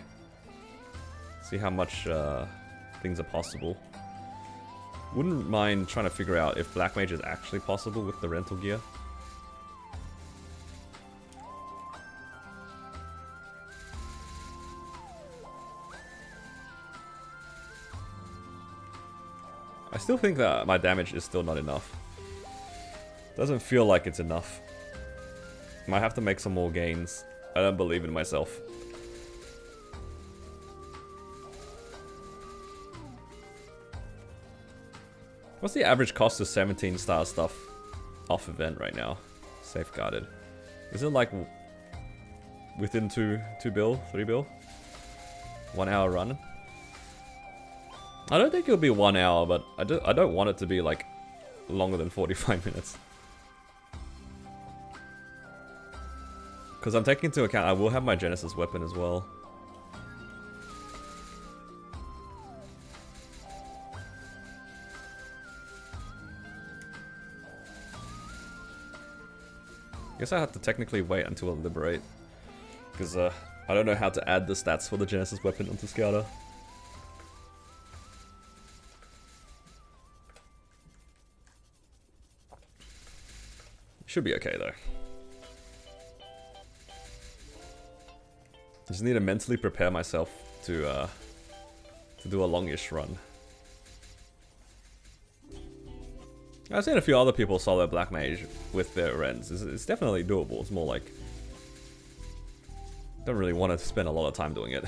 how much things are possible. Wouldn't mind trying to figure out if Black Mage is actually possible with the rental gear. I still think that my damage is still not enough. Doesn't feel like it's enough. Might have to make some more gains. I don't believe in myself. What's the average cost of 17-star stuff off event right now? Safeguarded. Is it like within 2 bill, 3 bill? 1 hour run? I don't think it'll be 1 hour, but I don't want it to be like longer than 45 minutes. Because I'm taking into account I will have my Genesis weapon as well. Guess I have to technically wait until I liberate. Because I don't know how to add the stats for the Genesis weapon onto Scouter. Should be okay though. I just need to mentally prepare myself to do a longish run. I've seen a few other people solo Black Mage with their Rens. It's definitely doable. It's more like... Don't really want to spend a lot of time doing it.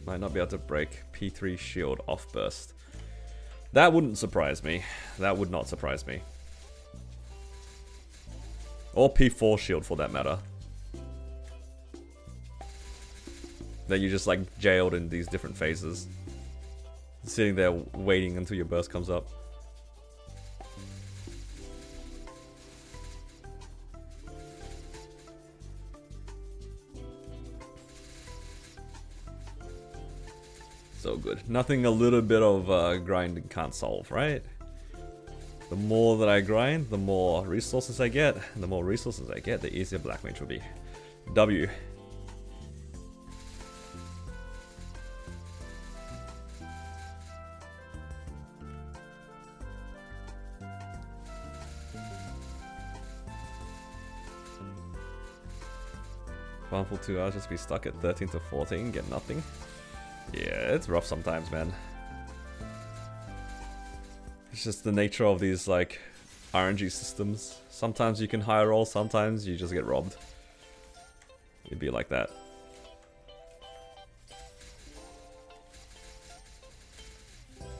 Might not be able to break P3 shield off burst. That wouldn't surprise me. That would not surprise me. Or P4 shield for that matter. That you just like jailed in these different phases. Sitting there waiting until your burst comes up. So good. Nothing a little bit of grinding can't solve, right? The more that I grind, the more resources I get. And the more resources I get, the easier Black Mage will be. W. One full 2 hours, just be stuck at 13 to 14, get nothing. Yeah, it's rough sometimes, man. It's just the nature of these, like, RNG systems. Sometimes you can high roll, sometimes you just get robbed. It'd be like that.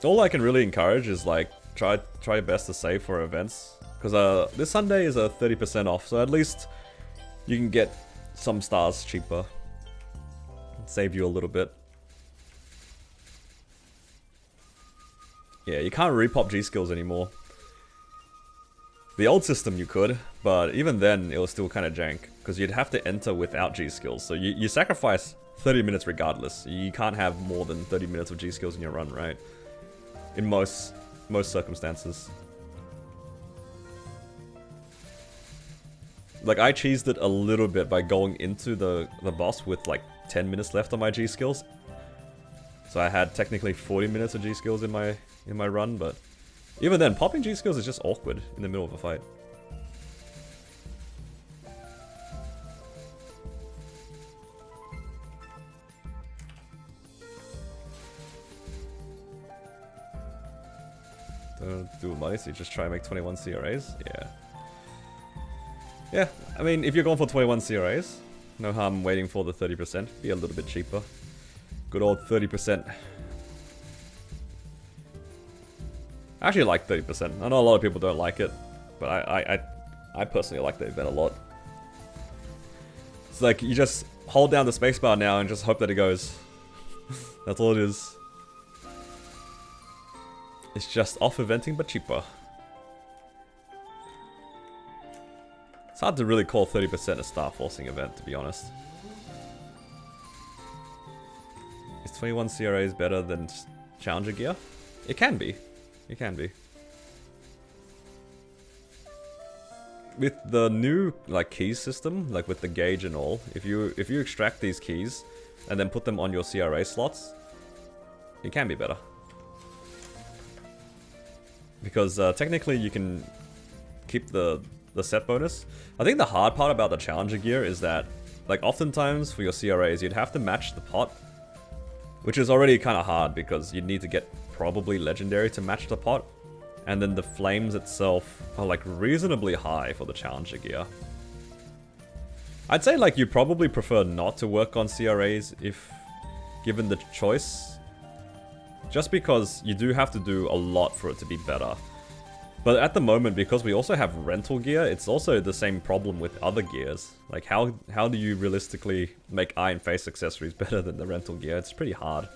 All I can really encourage is, like, try your best to save for events. Because this Sunday is a 30% off, so at least you can get some stars cheaper. Save you a little bit. Yeah, you can't repop G-skills anymore. The old system you could, but even then it was still kind of jank. Because you'd have to enter without G-skills. So you sacrifice 30 minutes regardless. You can't have more than 30 minutes of G-skills in your run, right? In most circumstances. Like, I cheesed it a little bit by going into the boss with like 10 minutes left on my G-skills. So I had technically 40 minutes of G-skills in my run, but even then, popping G-skills is just awkward in the middle of a fight. Don't do money, so you just try and make 21 CRAs? Yeah. Yeah, I mean, if you're going for 21 CRAs, no harm waiting for the 30%. Be a little bit cheaper. Good old 30%. I actually like 30%. I know a lot of people don't like it, but I personally like the event a lot. It's like you just hold down the spacebar now and just hope that it goes. That's all it is. It's just off eventing but cheaper. It's hard to really call 30% a star forcing event, to be honest. Is 21 CRAs better than Challenger gear? It can be. It can be. With the new like keys system, like with the gauge and all, if you extract these keys and then put them on your CRA slots, it can be better. Because technically you can keep the set bonus. I think the hard part about the Challenger gear is that, like, oftentimes for your CRAs you'd have to match the pot, which is already kind of hard because you'd need to get probably legendary to match the pot, and then the flames itself are like reasonably high for the Challenger gear. I'd say like you probably prefer not to work on CRAs if given the choice, just because you do have to do a lot for it to be better. But at the moment, because we also have rental gear, it's also the same problem with other gears. Like, how do you realistically make Iron Face accessories better than the rental gear? It's pretty hard.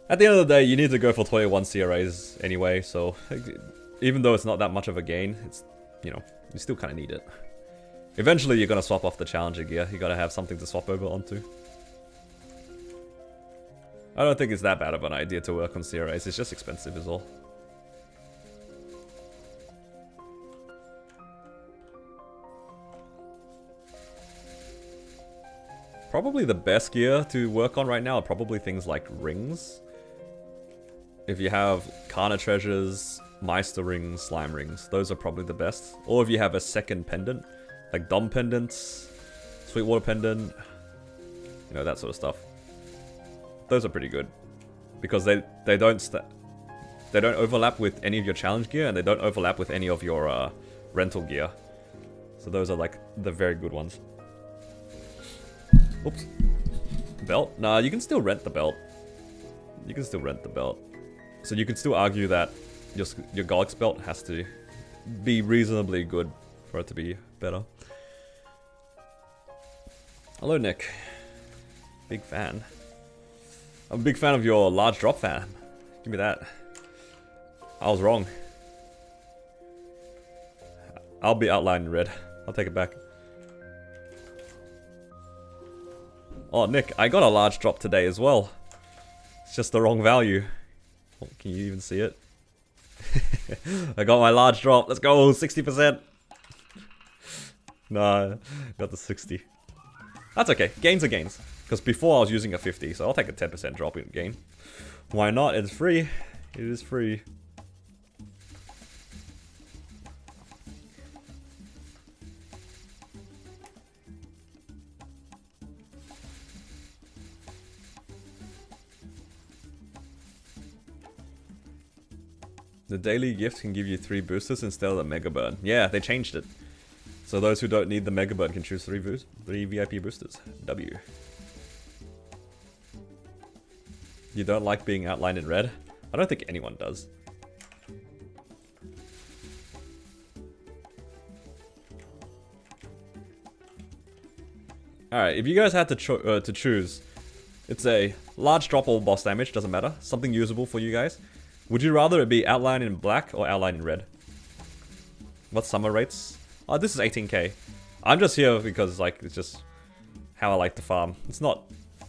At the end of the day, you need to go for 21 CRAs anyway, so even though it's not that much of a gain, it's, you know, you still kind of need it. Eventually, you're going to swap off the Challenger gear. You got to have something to swap over onto. I don't think it's that bad of an idea to work on CRAs. It's just expensive is all. Probably the best gear to work on right now are probably things like rings. If you have Kana treasures, Meister rings, slime rings. Those are probably the best. Or if you have a second pendant, like Dom pendants, Sweetwater pendant, you know, that sort of stuff. Those are pretty good because they don't overlap with any of your challenge gear, and they don't overlap with any of your rental gear. So those are like the very good ones. Oops. Belt? Nah, you can still rent the belt. You can still rent the belt. So you can still argue that your Golix belt has to be reasonably good for it to be better. Hello, Nick. Big fan. I'm a big fan of your large drop fan. Give me that. I was wrong. I'll be outlined in red. I'll take it back. Oh, Nick, I got a large drop today as well. It's just the wrong value. Oh, can you even see it? I got my large drop. Let's go, 60%. Nah, got the 60. That's okay. Gains are gains. Because before I was using a 50, so I'll take a 10% drop in gain. Why not? It's free. It is free. The daily gift can give you 3 boosters instead of the Mega Burn. Yeah, they changed it. So those who don't need the Mega Burn can choose 3 VIP boosters. W. You don't like being outlined in red? I don't think anyone does. Alright, if you guys had to choose, it's a large drop or boss damage, doesn't matter. Something usable for you guys. Would you rather it be outlined in black or outlined in red? What summer rates? Oh, this is 18k. I'm just here because, like, it's just how I like to farm. It's not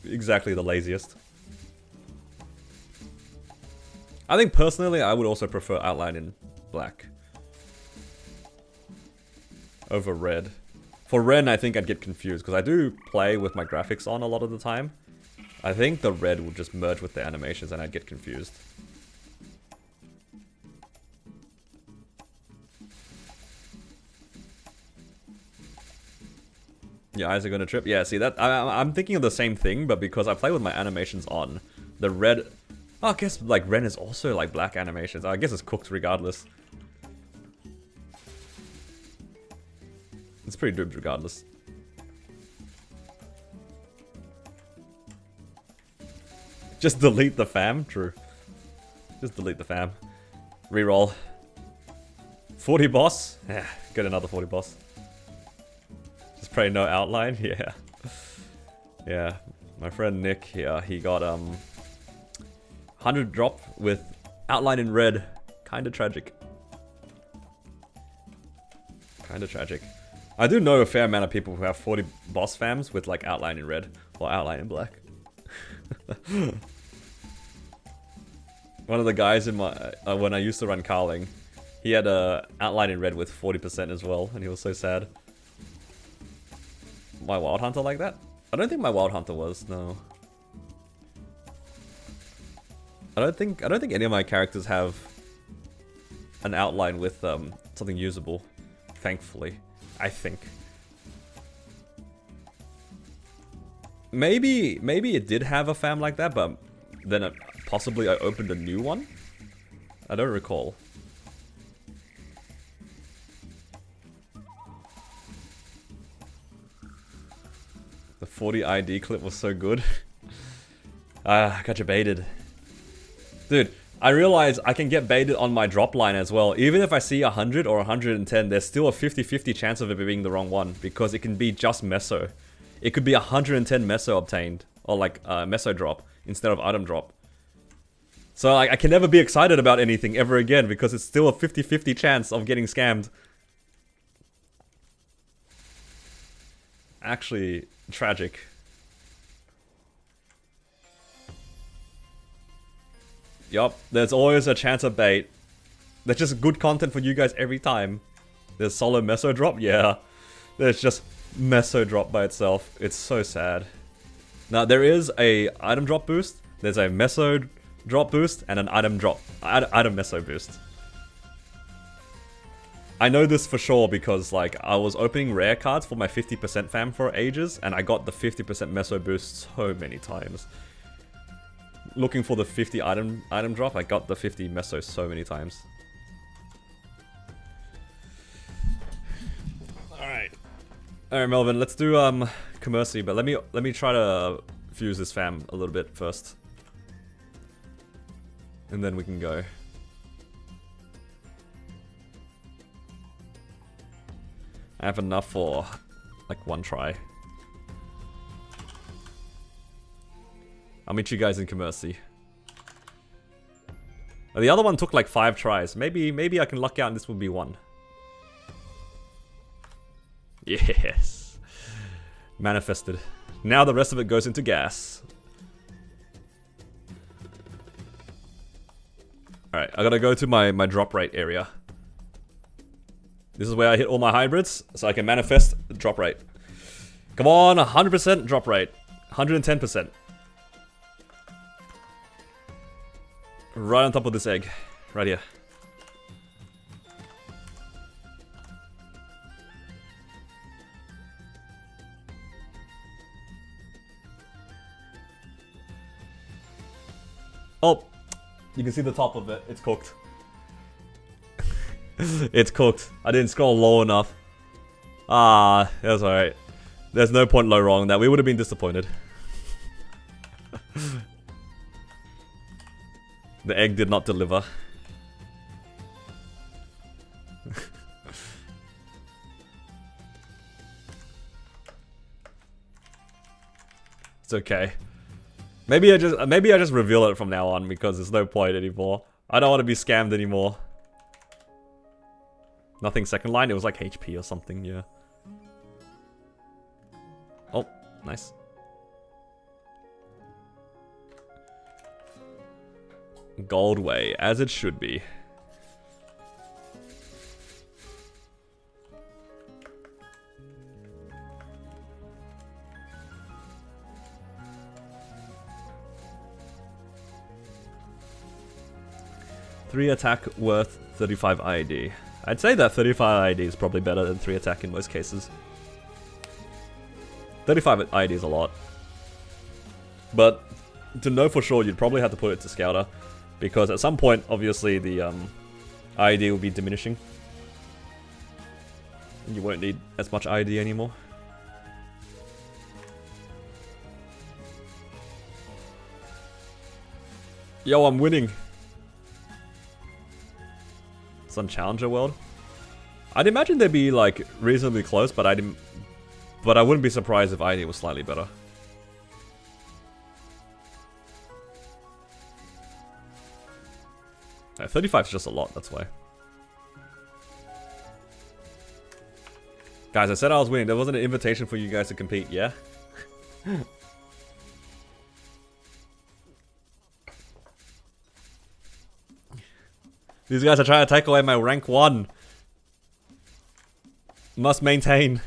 exactly the laziest. I think personally, I would also prefer outline in black over red. For red, I think I'd get confused because I do play with my graphics on a lot of the time. I think the red would just merge with the animations and I'd get confused. Your eyes are gonna trip? Yeah, see that? I'm thinking of the same thing, but because I play with my animations on, the red... Oh, I guess like red is also like black animations. I guess it's cooked regardless. It's pretty duped regardless. Just delete the fam? True. Just delete the fam. Reroll. 40 boss? Yeah, get another 40 boss. Just pray no outline? Yeah. Yeah. My friend Nick here, he got 100 drop with outline in red. Kinda tragic. Kinda tragic. I do know a fair amount of people who have 40 boss fams with like outline in red or outline in black. One of the guys in my when I used to run Carling, he had a outline in red with 40% as well, and he was so sad. My Wild Hunter like that? I don't think my Wild Hunter was, no. I don't think any of my characters have an outline with something usable, thankfully. I think. Maybe it did have a fam like that, but then possibly I opened a new one? I don't recall. The 40 ID clip was so good. I got you baited. Dude, I realize I can get baited on my drop line as well. Even if I see 100 or 110, there's still a 50-50 chance of it being the wrong one, because it can be just meso. It could be 110 meso obtained, or like meso drop, instead of item drop. So like, I can never be excited about anything ever again, because it's still a 50-50 chance of getting scammed. Actually, tragic. Yup, there's always a chance of bait. There's just good content for you guys every time. There's solo meso drop, yeah. There's just meso drop by itself. It's so sad. Now there is a item drop boost. There's a meso drop boost and an item drop, item meso boost. I know this for sure because like I was opening rare cards for my 50% fam for ages, and I got the 50% meso boost so many times. Looking for the 50 item drop, I got the 50 meso so many times. Alright, Melvin, let's do Commercy, but let me try to fuse this fam a little bit first. And then we can go. I have enough for like one try. I'll meet you guys in Commercy. The other one took like 5 tries. Maybe I can luck out and this will be one. Yes. Manifested. Now the rest of it goes into gas. Alright, I gotta go to my drop rate area. This is where I hit all my hybrids, so I can manifest the drop rate. Come on, 100% drop rate. 110%. Right on top of this egg. Right here. Oh, you can see the top of it. It's cooked. It's cooked. I didn't scroll low enough. Ah, that's alright. There's no point low wrong that. We would have been disappointed. The egg did not deliver. It's okay. Maybe I just reveal it from now on because there's no point anymore. I don't want to be scammed anymore. Nothing second line, it was like HP or something, yeah. Oh, nice. Goldway, as it should be. Three attack worth 35 ID. I'd say that 35 ID is probably better than 3 attack in most cases. 35 ID is a lot. But to know for sure, you'd probably have to put it to Scouter. Because at some point, obviously, the ID will be diminishing. You won't need as much ID anymore. Yo, I'm winning! It's on Challenger World. I'd imagine they'd be like reasonably close, but I wouldn't be surprised if ID was slightly better. Yeah, 35 is just a lot, that's why. Guys, I said I was winning. There wasn't an invitation for you guys to compete, yeah? These guys are trying to take away my rank 1. Must maintain.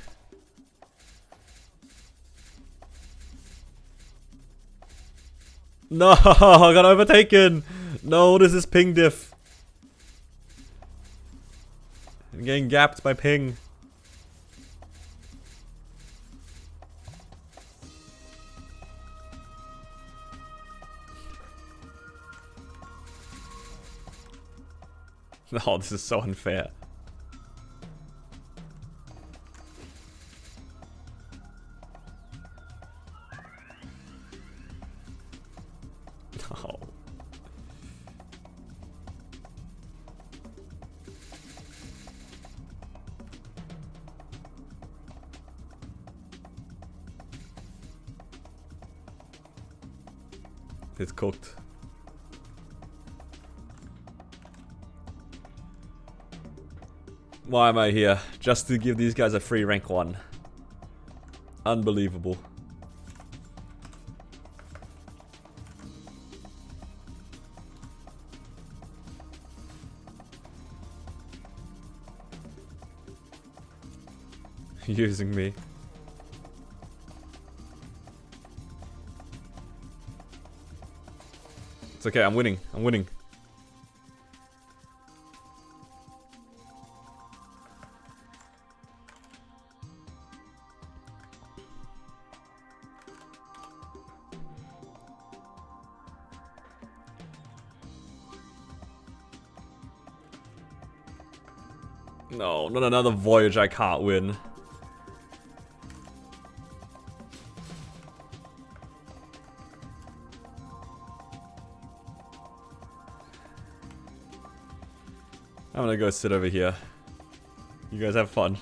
No, I got overtaken. No, what is this ping diff? I'm getting gapped by ping. Oh, this is so unfair. Oh. It's cooked. Why am I here? Just to give these guys a free rank 1. Unbelievable. Using me. It's okay, I'm winning. I'm winning. No, not another voyage I can't win. I'm gonna go sit over here. You guys have fun.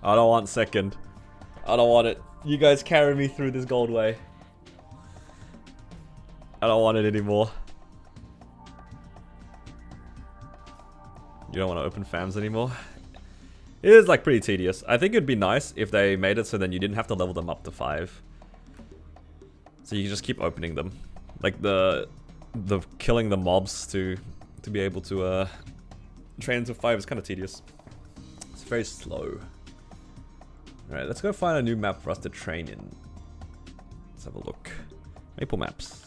I don't want second. I don't want it. You guys carry me through this gold way. I don't want it anymore. You don't want to open fams anymore? It is like pretty tedious. I think it'd be nice if they made it so then you didn't have to level them up to 5. So you just keep opening them. Like the killing the mobs to be able to train to 5 is kind of tedious. It's very slow. Alright, let's go find a new map for us to train in. Let's have a look. Maple maps.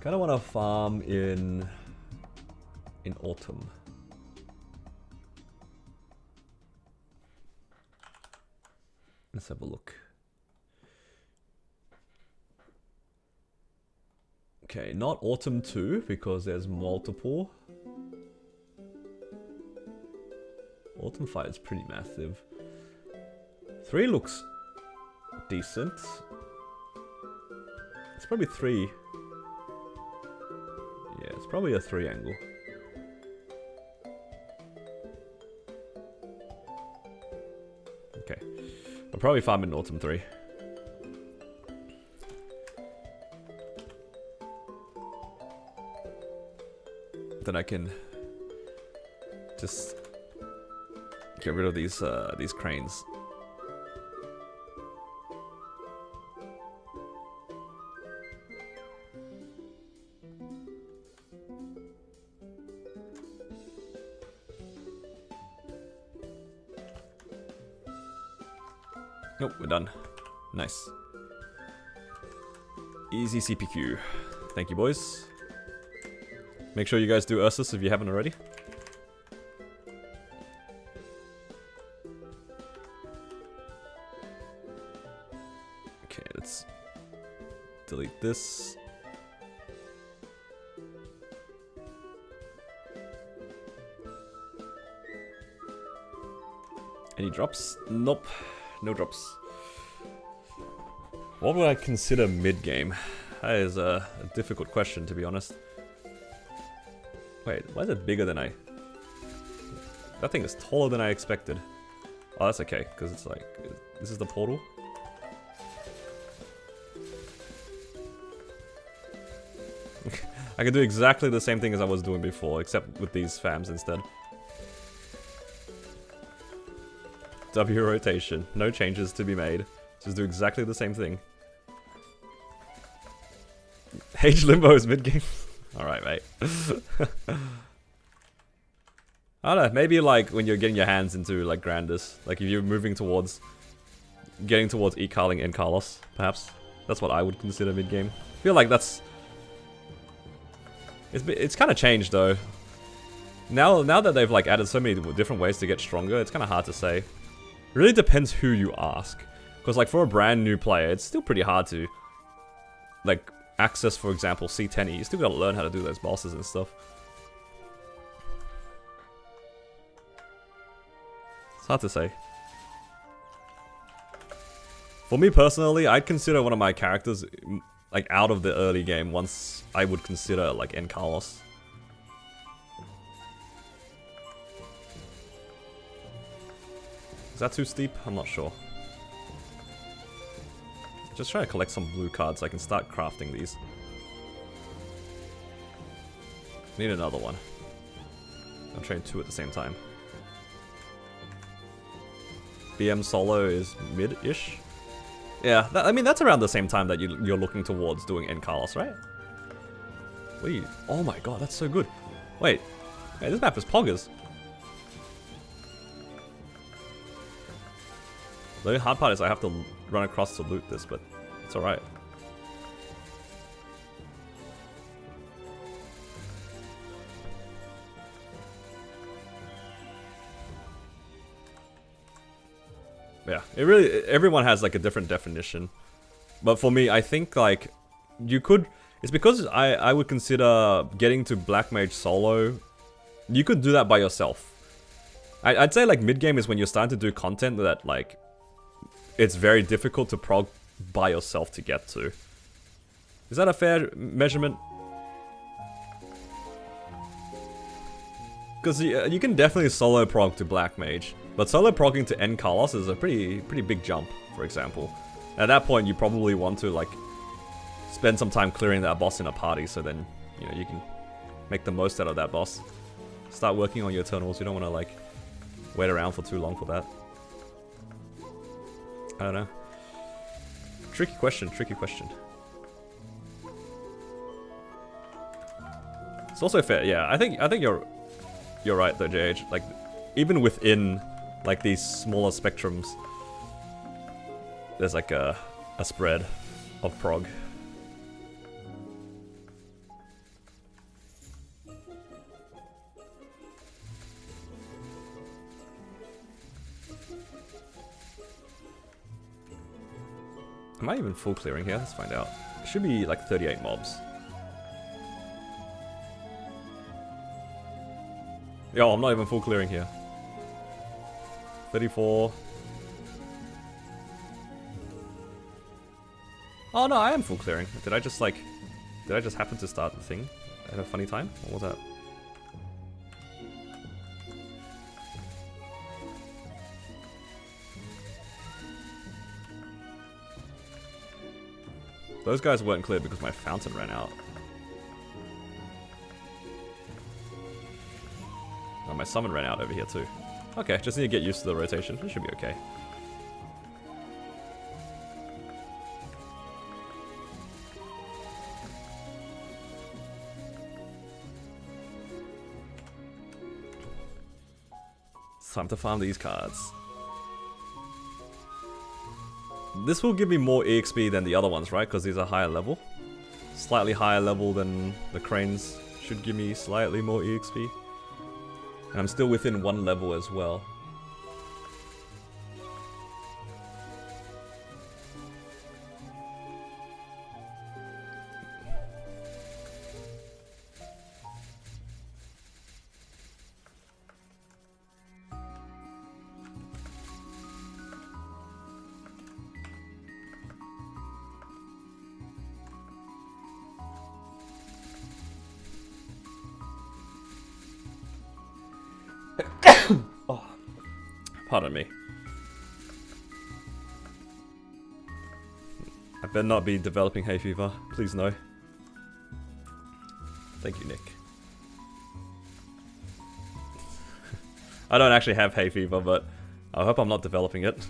Kinda wanna farm in autumn. Let's have a look. Okay, not autumn 2 because there's multiple. Autumn 5 is pretty massive. 3 looks decent. It's probably 3. Yeah, it's probably a 3 angle. Okay. I'll probably farm in autumn 3. Then I can just get rid of these cranes. Nope, we're done. Nice. Easy CPQ. Thank you, boys. Make sure you guys do Ursus if you haven't already. Okay, let's delete this. Any drops? Nope. No drops. What would I consider mid-game? That is a difficult question, to be honest. Wait, why is it bigger than I... That thing is taller than I expected. Oh, that's okay, because it's like... This is the portal. I can do exactly the same thing as I was doing before, except with these fams instead. W rotation. No changes to be made. Just do exactly the same thing. H limbo is mid-game. Alright, mate. I don't know, maybe like when you're getting your hands into like Grandis. Like if you're moving towards... Getting towards E-Carling and Carlos, perhaps. That's what I would consider mid-game. I feel like that's... It's kind of changed though. Now that they've like added so many different ways to get stronger, it's kind of hard to say. It really depends who you ask. Because like for a brand new player, it's still pretty hard to... Like, access, for example, C10E. You still gotta learn how to do those bosses and stuff. It's hard to say. For me personally, I'd consider one of my characters, like, out of the early game once I would consider, like, N. Carlos. Is that too steep? I'm not sure. Just trying to collect some blue cards so I can start crafting these. Need another one. I'll train 2 at the same time. BM solo is mid-ish. Yeah, I mean that's around the same time that you're looking towards doing N. Carlos, right? Wait, oh my god, that's so good. Wait, hey, this map is poggers. The only hard part is I have to run across to loot this, but it's alright. Yeah, it really, everyone has like a different definition. But for me, I think like, you could, it's because I would consider getting to Black Mage solo, you could do that by yourself. I'd say like mid-game is when you're starting to do content that like, it's very difficult to prog by yourself to get to. Is that a fair measurement? Because you can definitely solo prog to Black Mage, but solo progging to End Carlos is a pretty big jump, for example. At that point, you probably want to like spend some time clearing that boss in a party, so then you know you can make the most out of that boss. Start working on your Eternals. You don't want to like wait around for too long for that. I don't know. Tricky question. Tricky question. It's also fair. Yeah, I think you're right though, JH. Like, even within like these smaller spectrums, there's like a spread of prog. Am I even full clearing here? Let's find out. It should be like 38 mobs. Yo, I'm not even full clearing here. 34. Oh no, I am full clearing. Did I just happen to start the thing at a funny time? What was that? Those guys weren't cleared because my fountain ran out. Oh, my summon ran out over here too. Okay, just need to get used to the rotation. It should be okay. It's time to farm these cards. This will give me more EXP than the other ones, right? Because these are higher level. Slightly higher level than the cranes should give me slightly more EXP. And I'm still within one level as well. Oh, pardon me. I better not be developing hay fever. Please no. Thank you, Nick. I don't actually have hay fever, but I hope I'm not developing it.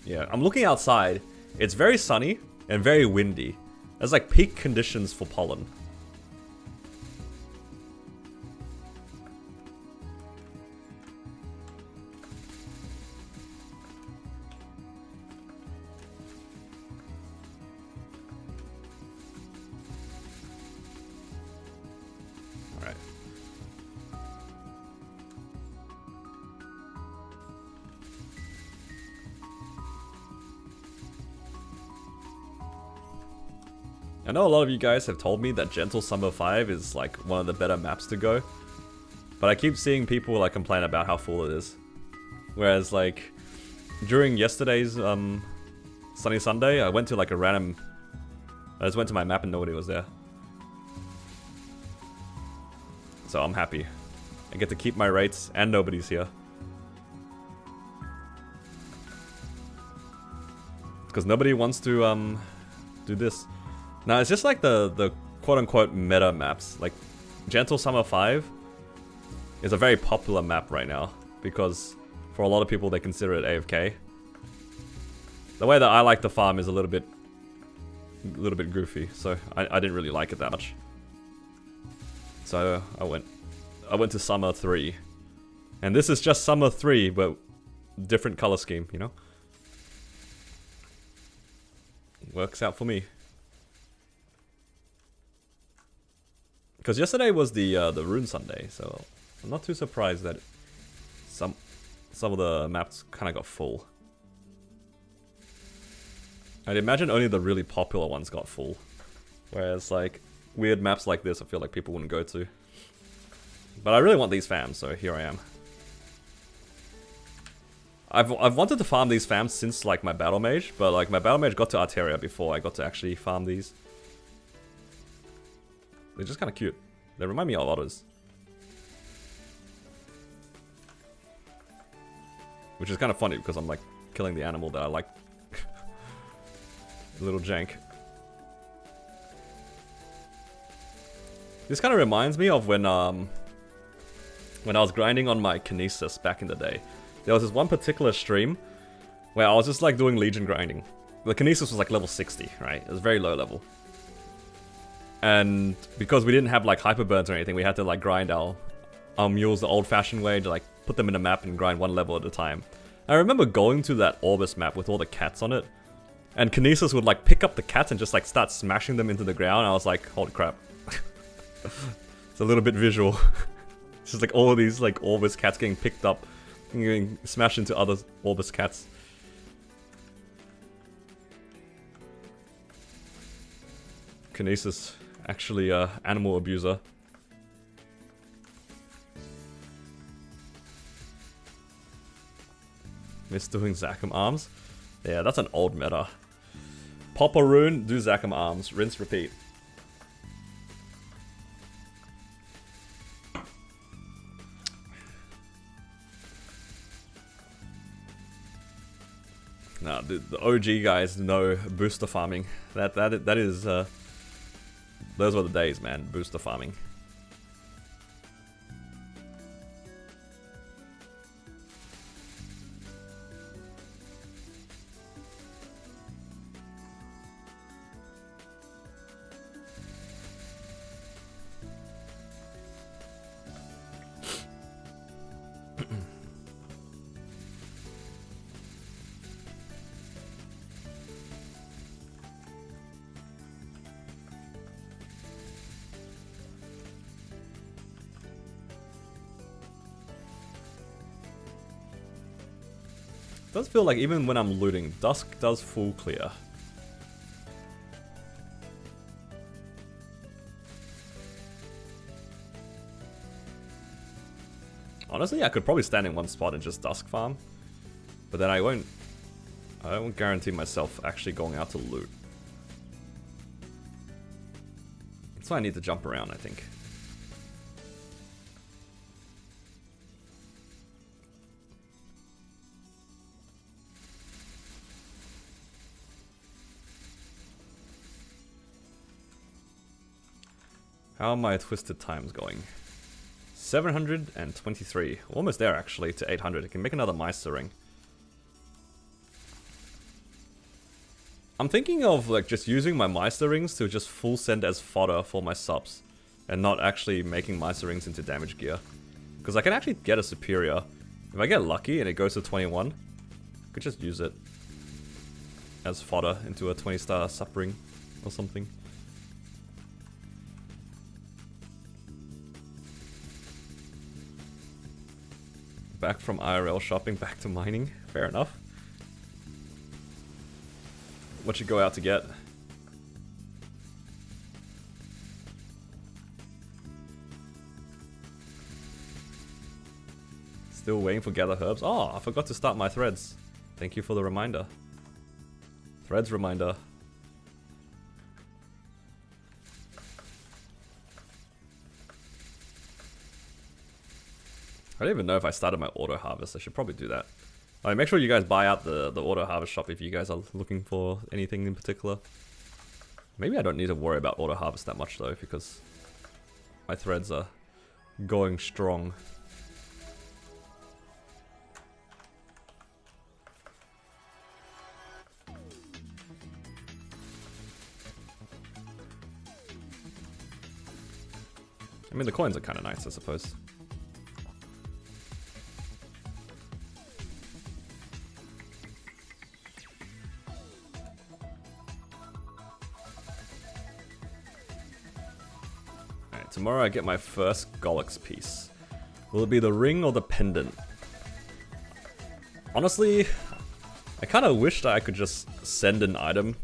Yeah, I'm looking outside. It's very sunny and very windy. There's like peak conditions for pollen. Alright. I know a lot of you guys have told me that Gentle Summer 5 is like one of the better maps to go. But I keep seeing people like complain about how full it is. Whereas like during yesterday's Sunny Sunday, I went to like a random... I just went to my map and nobody was there. So I'm happy. I get to keep my rates and nobody's here. Because nobody wants to do this. Now, it's just like the quote-unquote meta maps. Like, Gentle Summer 5 is a very popular map right now, because for a lot of people, they consider it AFK. The way that I like to farm is a little bit goofy, so I didn't really like it that much. So I went to Summer 3. And this is just Summer 3, but different color scheme, you know? Works out for me. Because yesterday was the Rune Sunday, so I'm not too surprised that some of the maps kind of got full. I'd imagine only the really popular ones got full. Whereas, like, weird maps like this, I feel like people wouldn't go to. But I really want these fams, so here I am. I've wanted to farm these fams since, like, my Battle Mage, but, like, my Battle Mage got to Arteria before I got to actually farm these. They're just kind of cute. They remind me of otters. Which is kind of funny, because I'm, like, killing the animal that I like. Little jank. This kind of reminds me of when I was grinding on my Kinesis back in the day. There was this one particular stream where I was just like doing Legion grinding. The Kinesis was like level 60, right? It was very low level. And because we didn't have like hyperburns or anything, we had to like grind our mules the old-fashioned way to like put them in a map and grind one level at a time. I remember going to that Orbis map with all the cats on it. And Kinesis would like pick up the cats and just like start smashing them into the ground. I was like, holy crap. It's a little bit visual. It's just like all of these like Orbis cats getting picked up and getting smashed into other Orbis cats. Kinesis, actually animal abuser. Miss doing Zakum arms. Yeah, that's an old meta. Pop a rune, do Zakum arms, rinse, repeat. Nah, the OG guys know booster farming. That is those were the days, man. Booster farming. It does feel like even when I'm looting, Dusk does full clear. Honestly, I could probably stand in one spot and just Dusk farm. But then I won't guarantee myself actually going out to loot. That's why I need to jump around, I think. How are my twisted times going? 723. Almost there, actually, to 800. I can make another Meister ring. I'm thinking of like just using my Meister rings to just full send as fodder for my subs. And not actually making Meister rings into damage gear. Because I can actually get a superior. If I get lucky and it goes to 21, I could just use it as fodder into a 20-star sub ring or something. Back from IRL shopping, back to mining. Fair enough. What you go out to get? Still waiting for gather herbs. Oh, I forgot to start my threads. Thank you for the reminder. Threads reminder. I don't even know if I started my auto harvest. I should probably do that. Alright, make sure you guys buy out the auto harvest shop if you guys are looking for anything in particular. Maybe I don't need to worry about auto harvest that much though, because my threads are going strong. I mean, the coins are kind of nice, I suppose. tomorrow I get my first Golix piece. Will it be the ring or the pendant? Honestly, I kind of wish that I could just send an item.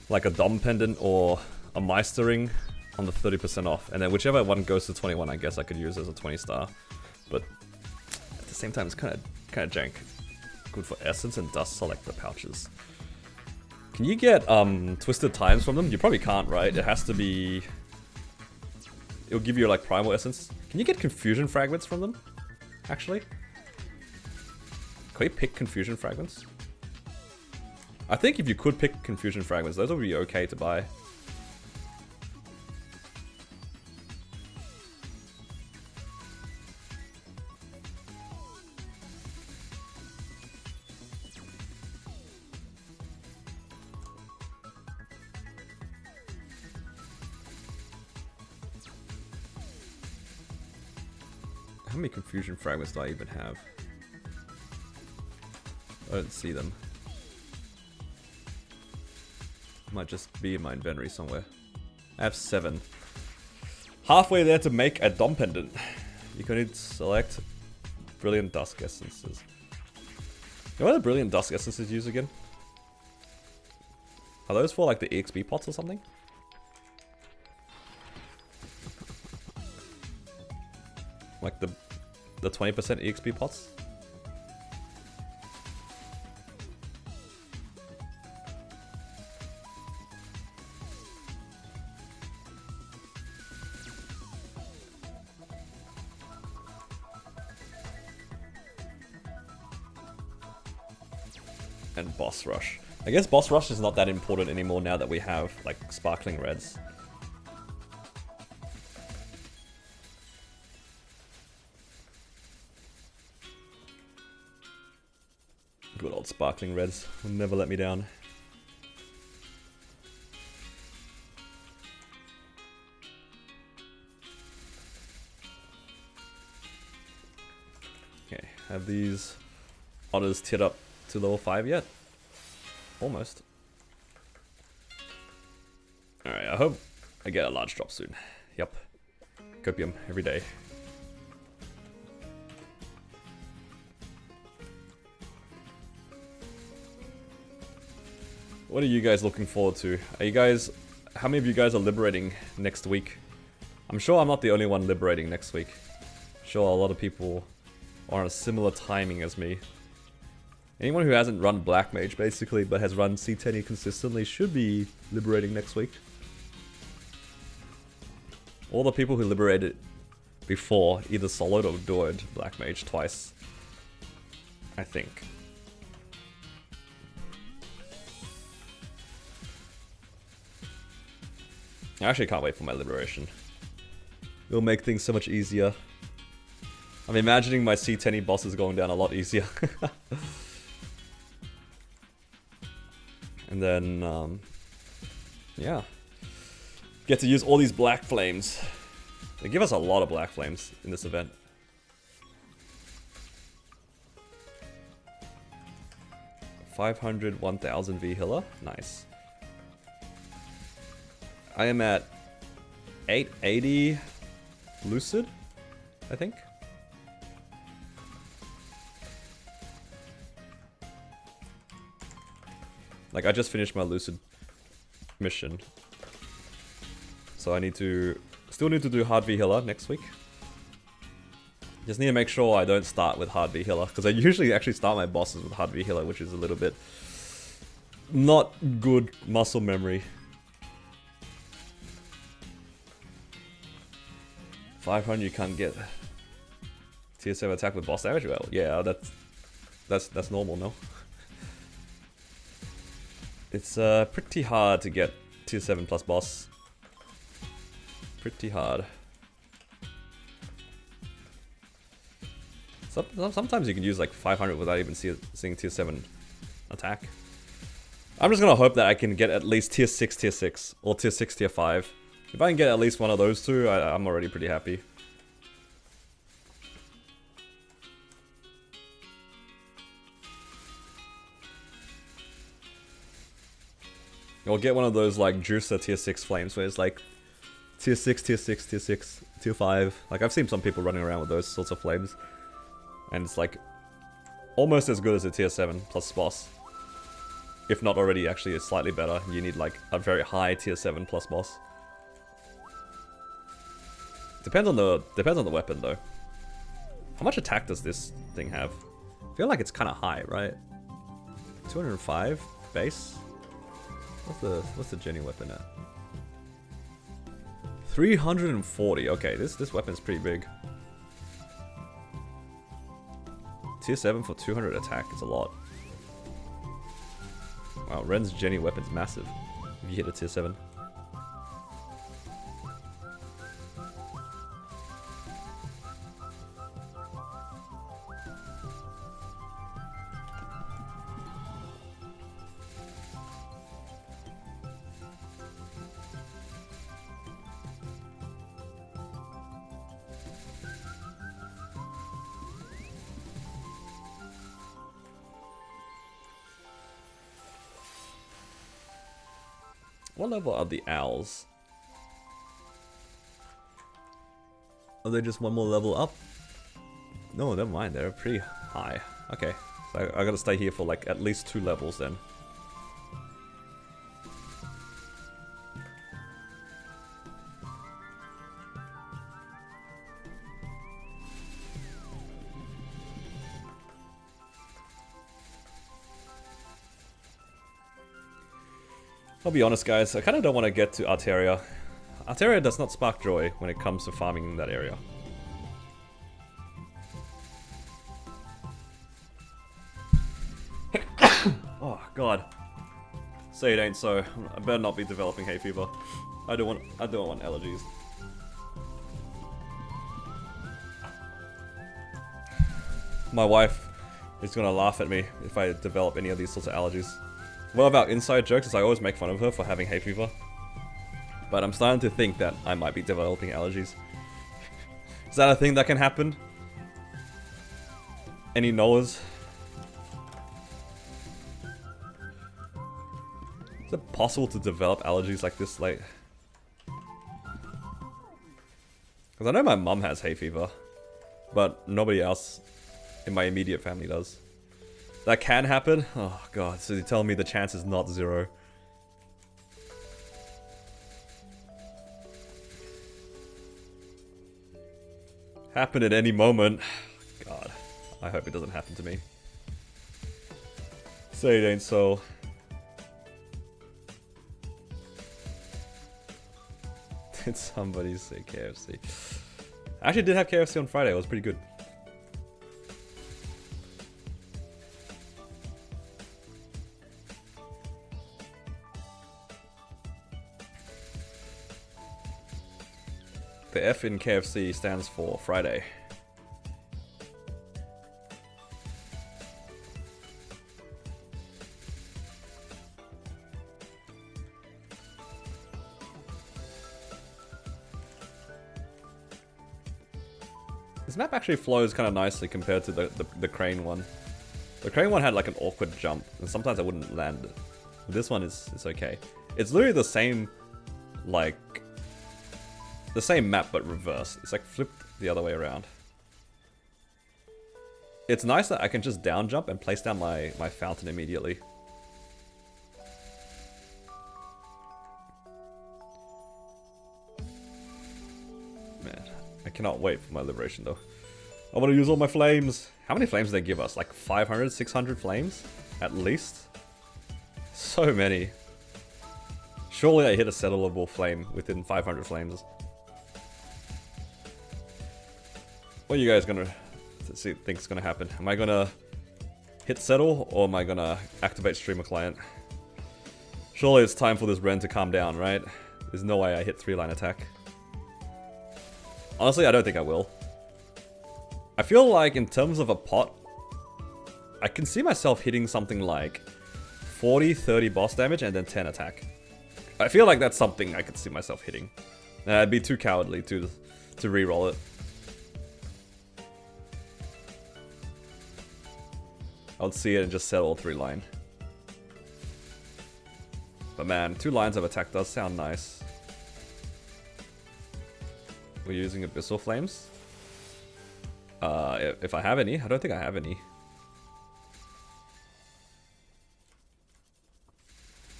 Like a Dom pendant or a Meister ring on the 30% off. And then whichever one goes to 21, I guess I could use as a 20 star. But at the same time, it's kind of jank. Good for essence and dust selector pouches. Can you get twisted times from them? You probably can't, right? It has to be... It'll give you like primal essence. Can you get confusion fragments from them? Actually? Can we pick confusion fragments? I think if you could pick confusion fragments, those would be okay to buy. How many confusion fragments do I even have? I don't see them. Might just be in my inventory somewhere. I have 7. Halfway there to make a Dom pendant. You can need to select Brilliant Dusk Essences. You know what the Brilliant Dusk Essences use again? Are those for like the EXP pots or something? Like the 20% EXP pots? And Boss Rush. I guess Boss Rush is not that important anymore now that we have like Sparkling Reds. Good old Sparkling Reds will never let me down. Okay, have these otters tiered up to level 5 yet? Almost. Alright, I hope I get a large drop soon. Yep. Copium every day. What are you guys looking forward to? Are you guys... How many of you guys are liberating next week? I'm sure I'm not the only one liberating next week. I'm sure a lot of people are on a similar timing as me. Anyone who hasn't run Black Mage basically, but has run C10E consistently should be liberating next week. All the people who liberated before either soloed or duoed Black Mage twice. I think. I actually can't wait for my liberation. It'll make things so much easier. I'm imagining my C10E bosses going down a lot easier. And then, yeah. Get to use all these black flames. They give us a lot of black flames in this event. $500, 1000 V healer. Nice. I am at 880 Lucid, I think. Like, I just finished my Lucid mission. So I need to... Still need to do hard V healer next week. Just need to make sure I don't start with hard V healer. Because I usually actually start my bosses with hard V healer, which is a little bit... not good muscle memory. 500 you can't get tier 7 attack with boss damage? Well, yeah, that's normal, no? It's pretty hard to get tier 7 plus boss. Pretty hard. Sometimes you can use like 500 without even seeing tier 7 attack. I'm just gonna hope that I can get at least tier 6, or tier 6, tier 5. If I can get at least one of those two, I'm already pretty happy. Or get one of those like juicer tier 6 flames where it's like Tier 6, tier 6, tier 6, tier 5. Like, I've seen some people running around with those sorts of flames. And it's like, almost as good as a tier 7 plus boss. If not already actually slightly better. You need like a very high tier 7 plus boss. Depends on the weapon though. How much attack does this thing have? I feel like it's kind of high, right? 205 base? What's the Jenny weapon at? 340. Okay, this weapon's pretty big. Tier 7 for 200 attack is a lot. Wow, Ren's Jenny weapon's massive if you hit a tier 7. What level are the owls? Are they just one more level up? No, never mind, they're pretty high. Okay, so I gotta stay here for like at least 2 levels then. I'll be honest guys, I kinda don't want to get to Arteria. Arteria does not spark joy when it comes to farming in that area. Oh god. Say it ain't so. I better not be developing hay fever. I don't want allergies. My wife is gonna laugh at me if I develop any of these sorts of allergies. One of our inside jokes is I always make fun of her for having hay fever. But I'm starting to think that I might be developing allergies. Is that a thing that can happen? Any knowers? Is it possible to develop allergies like this late? Because I know my mum has hay fever, but nobody else in my immediate family does. That can happen? Oh god, so you're telling me the chance is not 0. Happen at any moment. God, I hope it doesn't happen to me. Say it ain't so. Did somebody say KFC? I actually did have KFC on Friday, it was pretty good. The F in KFC stands for Friday. This map actually flows kind of nicely compared to the crane one. The crane one had like an awkward jump, and sometimes I wouldn't land it. This one is okay. It's literally the same, like, the same map but reversed. It's like flipped the other way around. It's nice that I can just down jump and place down my fountain immediately. Man, I cannot wait for my liberation though. I want to use all my flames. How many flames do they give us? Like 500, 600 flames? At least? So many. Surely I hit a settlable flame within 500 flames. What are you guys gonna think is gonna happen? Am I gonna hit settle, or am I gonna activate streamer client? Surely it's time for this Ren to calm down, right? There's no way I hit 3-line attack. Honestly, I don't think I will. I feel like in terms of a pot, I can see myself hitting something like 40, 30 boss damage and then 10 attack. I feel like that's something I could see myself hitting. And I'd be too cowardly to re-roll it. I would see it and just settle 3-line. But man, 2 lines of attack does sound nice. We're using Abyssal Flames. If I have any. I don't think I have any.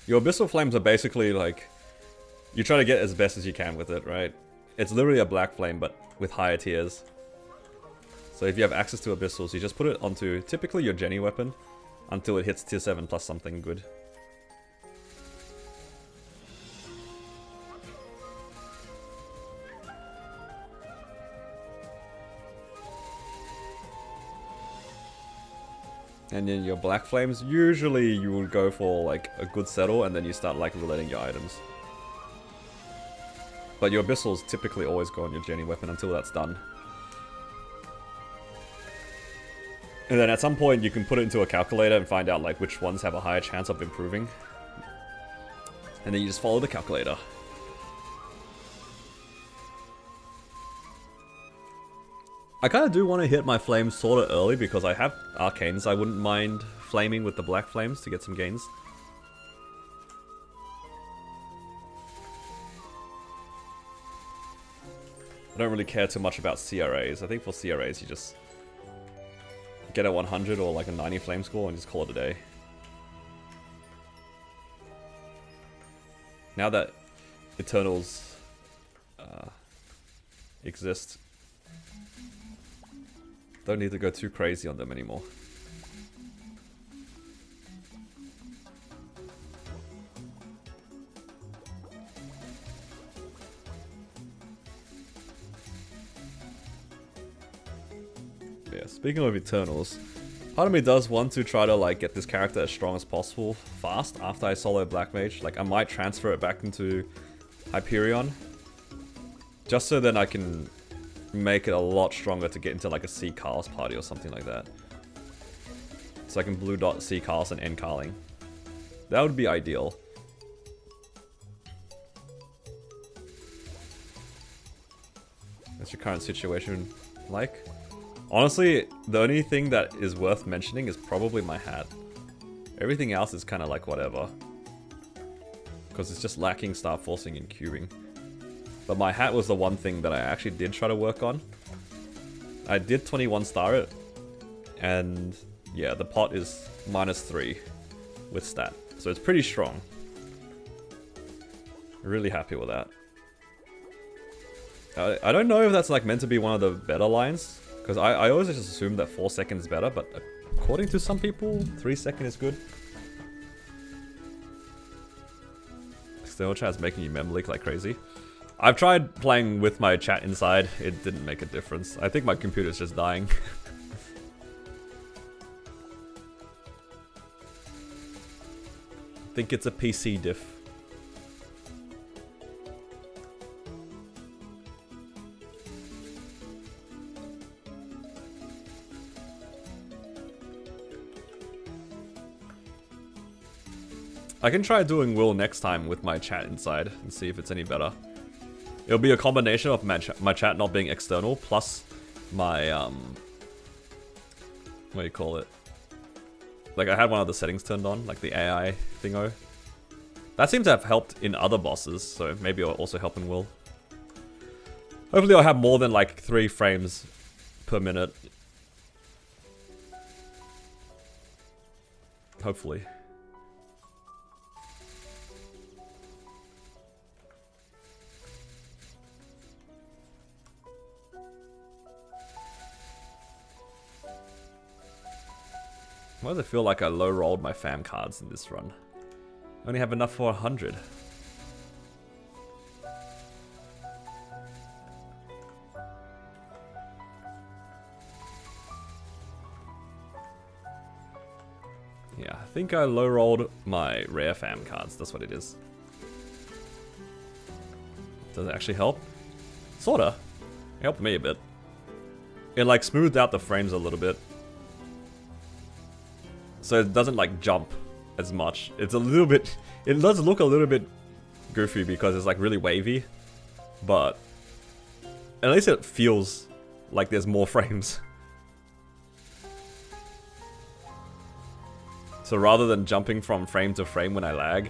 Your Abyssal Flames are basically like... You try to get as best as you can with it, right? It's literally a black flame, but with higher tiers. So if you have access to Abyssals, you just put it onto typically your Jenny weapon until it hits tier 7 plus something good. And then your black flames, usually you will go for like a good settle and then you start like relating your items. But your abyssals typically always go on your Jenny weapon until that's done. And then at some point you can put it into a calculator and find out like which ones have a higher chance of improving. And then you just follow the calculator. I kind of do want to hit my flames sort of early because I have arcanes. I wouldn't mind flaming with the black flames to get some gains. I don't really care too much about CRAs. I think for CRAs you just get a 100 or like a 90 flame score and just call it a day. Now that Eternals exist, don't need to go too crazy on them anymore. Yeah, speaking of Eternals, part of me does want to try to like get this character as strong as possible fast after I solo Black Mage. Like I might transfer it back into Hyperion, just so then I can make it a lot stronger to get into like a C Carl's party or something like that. So I can blue dot C Carl's and end Carling. That would be ideal. What's your current situation like? Honestly, the only thing that is worth mentioning is probably my hat. Everything else is kind of like whatever. Because it's just lacking star forcing and cubing. But my hat was the one thing that I actually did try to work on. I did 21 star it. And yeah, the pot is -3 with stat. So it's pretty strong. Really happy with that. I don't know if that's like meant to be one of the better lines. Because I always just assume that 4 seconds is better. But according to some people, 3 seconds is good. External chat is making you mem leak like crazy. I've tried playing with my chat inside, it didn't make a difference. I think my computer's just dying. I think it's a PC diff. I can try doing Will next time with my chat inside and see if it's any better. It'll be a combination of my chat not being external plus my, what do you call it? Like I had one of the settings turned on, like the AI thingo. That seems to have helped in other bosses, so maybe it'll also help in Will. Hopefully I'll have more than like 3 frames per minute. Hopefully. Why does it feel like I low-rolled my fam cards in this run? I only have enough for 100. Yeah, I think I low-rolled my rare fam cards, that's what it is. Does it actually help? Sorta. It helped me a bit. It like smoothed out the frames a little bit. So it doesn't like jump as much. It's a little bit, it does look a little bit goofy because it's like really wavy, but at least it feels like there's more frames. So rather than jumping from frame to frame when I lag,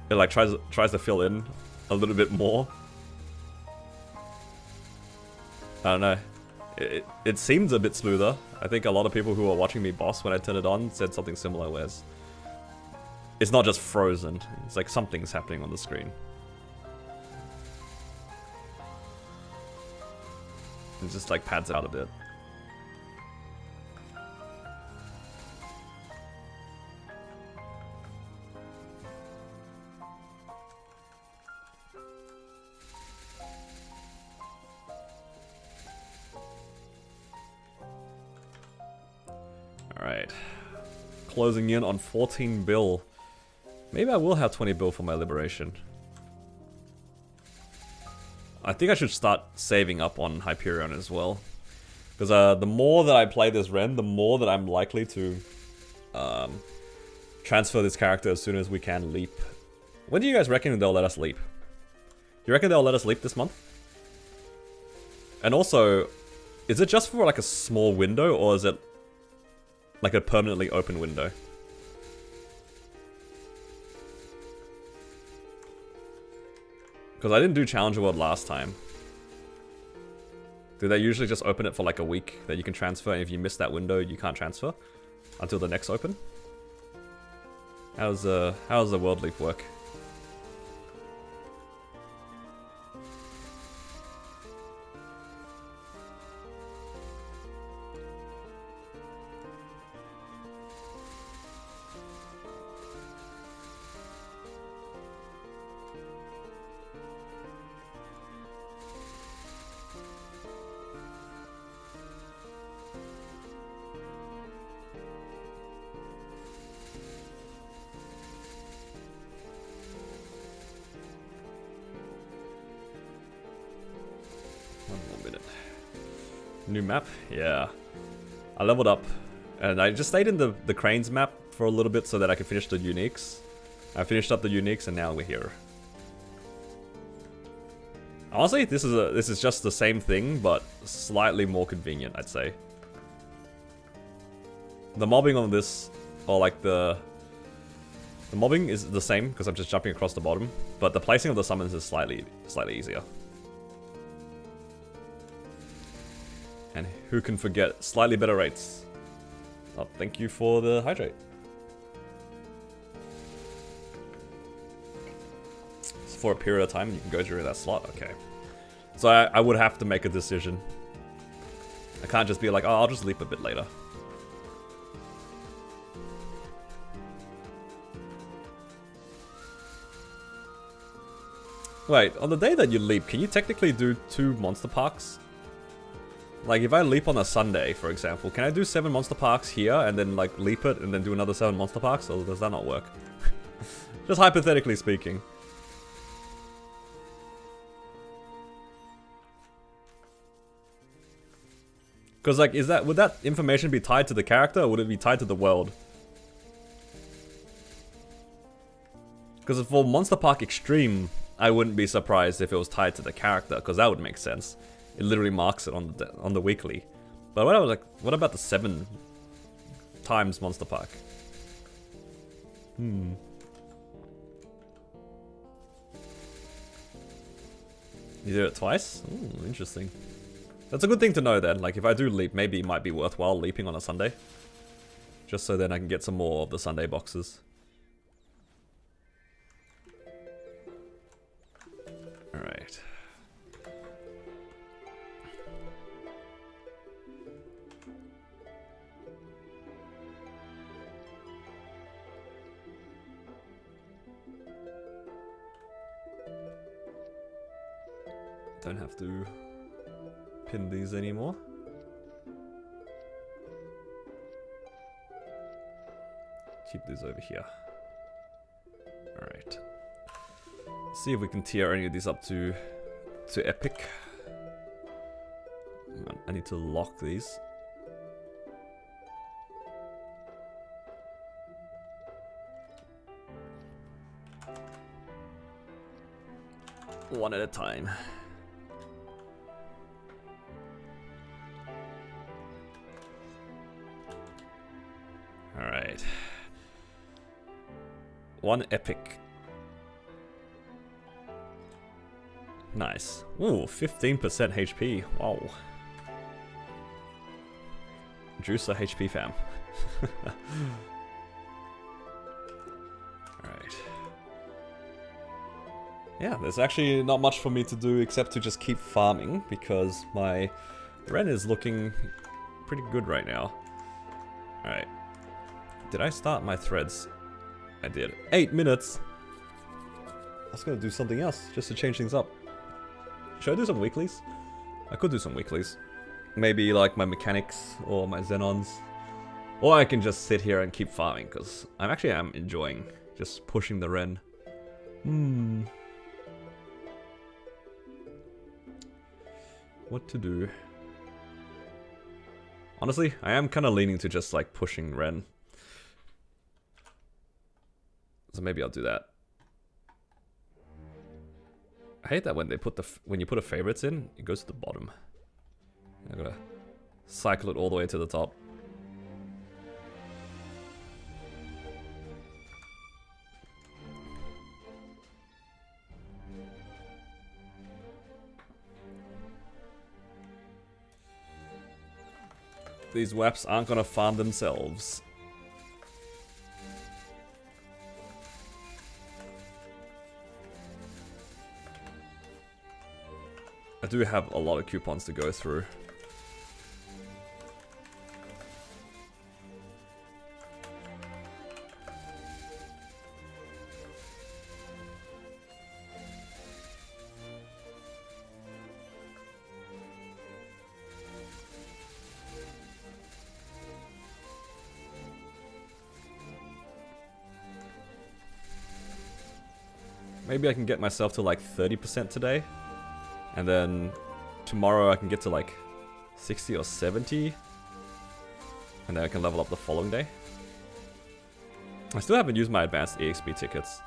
it like tries to fill in a little bit more. I don't know. It seems a bit smoother. I think a lot of people who were watching me boss when I turned it on said something similar, whereas it's not just frozen. It's like something's happening on the screen. It just like pads out a bit. Alright. Closing in on 14 bill. Maybe I will have 20 bill for my liberation. I think I should start saving up on Hyperion as well. Because the more that I play this Ren, the more that I'm likely to transfer this character as soon as we can leap. When do you guys reckon they'll let us leap? You reckon they'll let us leap this month? And also, is it just for like a small window, or is it like a permanently open window? Because I didn't do Challenger World last time. Do they usually just open it for like a week that you can transfer, and if you miss that window, you can't transfer until the next open? How's the World Leap work? New map? Yeah. I leveled up, and I just stayed in the cranes map for a little bit so that I could finish the uniques. I finished up the uniques, and now we're here. Honestly, this is just the same thing, but slightly more convenient, I'd say. The mobbing on this, or like the mobbing is the same because I'm just jumping across the bottom, but the placing of the summons is slightly easier. And who can forget slightly better rates? Oh, thank you for the hydrate. It's for a period of time, and you can go during that slot. Okay. So I would have to make a decision. I can't just be like, oh, I'll just leap a bit later. Wait, on the day that you leap, can you technically do 2 monster parks? Like, if I leap on a Sunday, for example, can I do 7 monster parks here and then, like, leap it and then do another 7 monster parks? Or does that not work? Just hypothetically speaking. Because, like, would that information be tied to the character, or would it be tied to the world? Because for Monster Park Extreme, I wouldn't be surprised if it was tied to the character, because that would make sense. It literally marks it on the weekly. But what about the 7 times Monster Park? You do it twice? Ooh, interesting. That's a good thing to know then. Like, if I do leap, maybe it might be worthwhile leaping on a Sunday. Just so then I can get some more of the Sunday boxes. Alright. Don't have to pin these anymore. Keep these over here. Alright. See if we can tier any of these up to epic. I need to lock these. One at a time. Alright. 1 epic. Nice. Ooh, 15% HP. Wow. Juicer HP fam. Alright. Yeah, there's actually not much for me to do except to just keep farming because my Ren is looking pretty good right now. Alright. Did I start my threads? I did. 8 minutes! I was gonna do something else just to change things up. Should I do some weeklies? I could do some weeklies. Maybe like my mechanics or my Xenons. Or I can just sit here and keep farming because I actually am enjoying just pushing the Ren. What to do? Honestly, I am kind of leaning to just like pushing Ren. So maybe I'll do that. I hate that when they put when you put a favorites in, it goes to the bottom. I gotta cycle it all the way to the top. These WAPs aren't gonna farm themselves. I do have a lot of coupons to go through. Maybe I can get myself to like 30% today. And then tomorrow I can get to like 60 or 70. And then I can level up the following day. I still haven't used my advanced EXP tickets.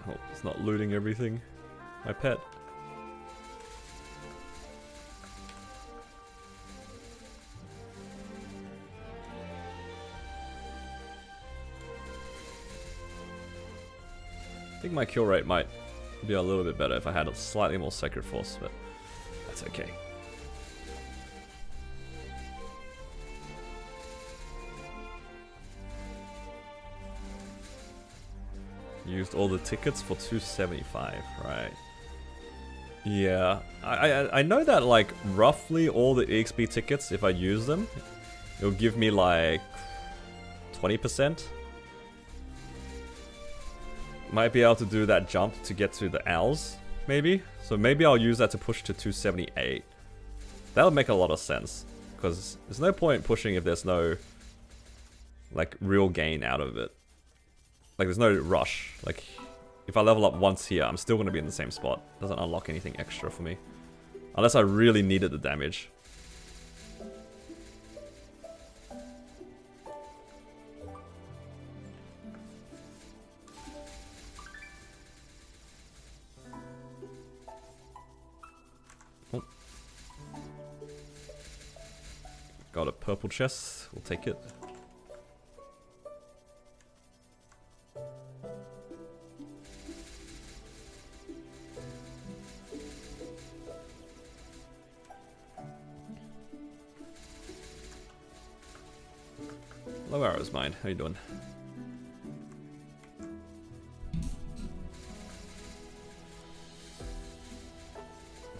Hope it's not looting everything. My pet. I think my kill rate might be a little bit better if I had a slightly more Sacred Force, but that's okay. Used all the tickets for 275, right? Yeah, I know that like roughly all the EXP tickets, if I use them, it'll give me like 20%. Might be able to do that jump to get to the owls, maybe. So maybe I'll use that to push to 278. That would make a lot of sense, because there's no point pushing if there's no like real gain out of it. Like, there's no rush. Like, if I level up once here, I'm still going to be in the same spot. Doesn't unlock anything extra for me. Unless I really needed the damage. Oh. Got a purple chest. We'll take it. Low arrow's mine. How you doing?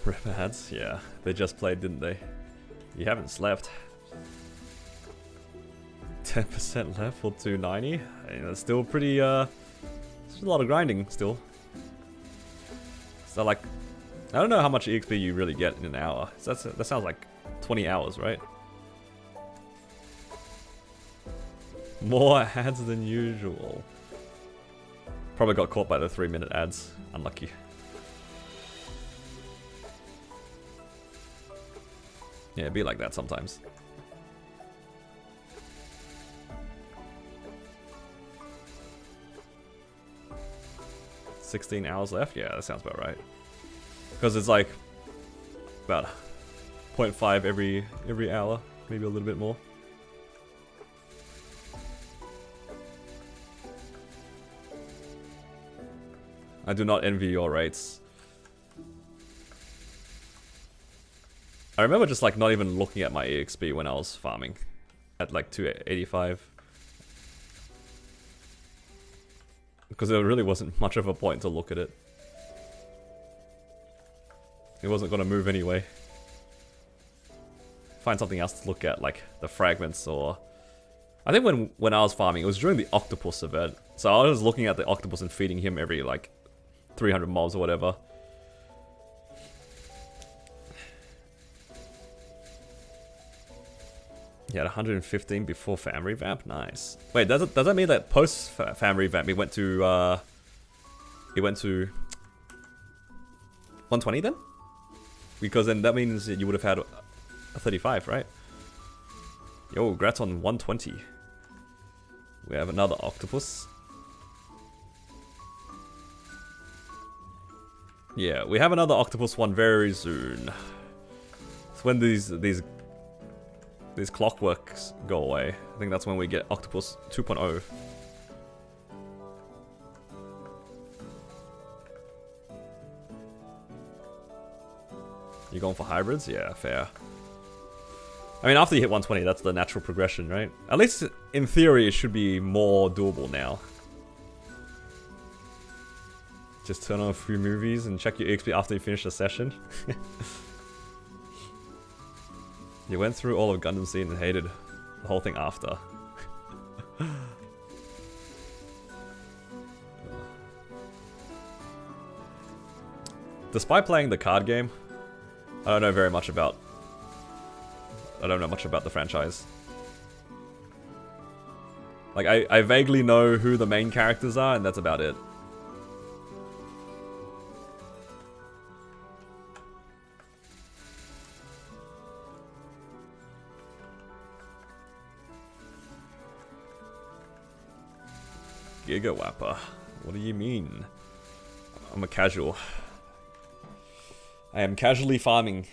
Ripper ads? Yeah, they just played, didn't they? You haven't slept. 10% left for 290. I mean, that's still pretty. It's a lot of grinding still. So like, I don't know how much EXP you really get in an hour. So that sounds like 20 hours, right? More ads than usual. Probably got caught by the 3-minute ads. Unlucky. Yeah, it'd be like that sometimes. $16 hours left? Yeah, that sounds about right. Because it's like about 0.5 every hour, maybe a little bit more. I do not envy your rates. I remember just like not even looking at my EXP when I was farming at like 285. Because there really wasn't much of a point to look at it. It wasn't going to move anyway. Find something else to look at, like the fragments or... I think when I was farming, it was during the octopus event. So I was looking at the octopus and feeding him every like 300 mobs or whatever. He had 115 before fam revamp. Nice. Wait, does that mean that post fam revamp he went to 120 then? Because then that means you would have had a 35, right? Yo, congrats on 120. We have another octopus. Yeah, we have another octopus one very soon. It's when these clockworks go away. I think that's when we get Octopus 2.0. You going for hybrids? Yeah, fair. I mean, after you hit 120, that's the natural progression, right? At least in theory, it should be more doable now. Just turn on a few movies and check your EXP after you finish the session. You went through all of Gundam Seed and hated the whole thing after. Despite playing the card game, I don't know very much about... I don't know much about the franchise. Like, I vaguely know who the main characters are, and that's about it. Giga Wapper. What do you mean? I'm a casual. I am casually farming.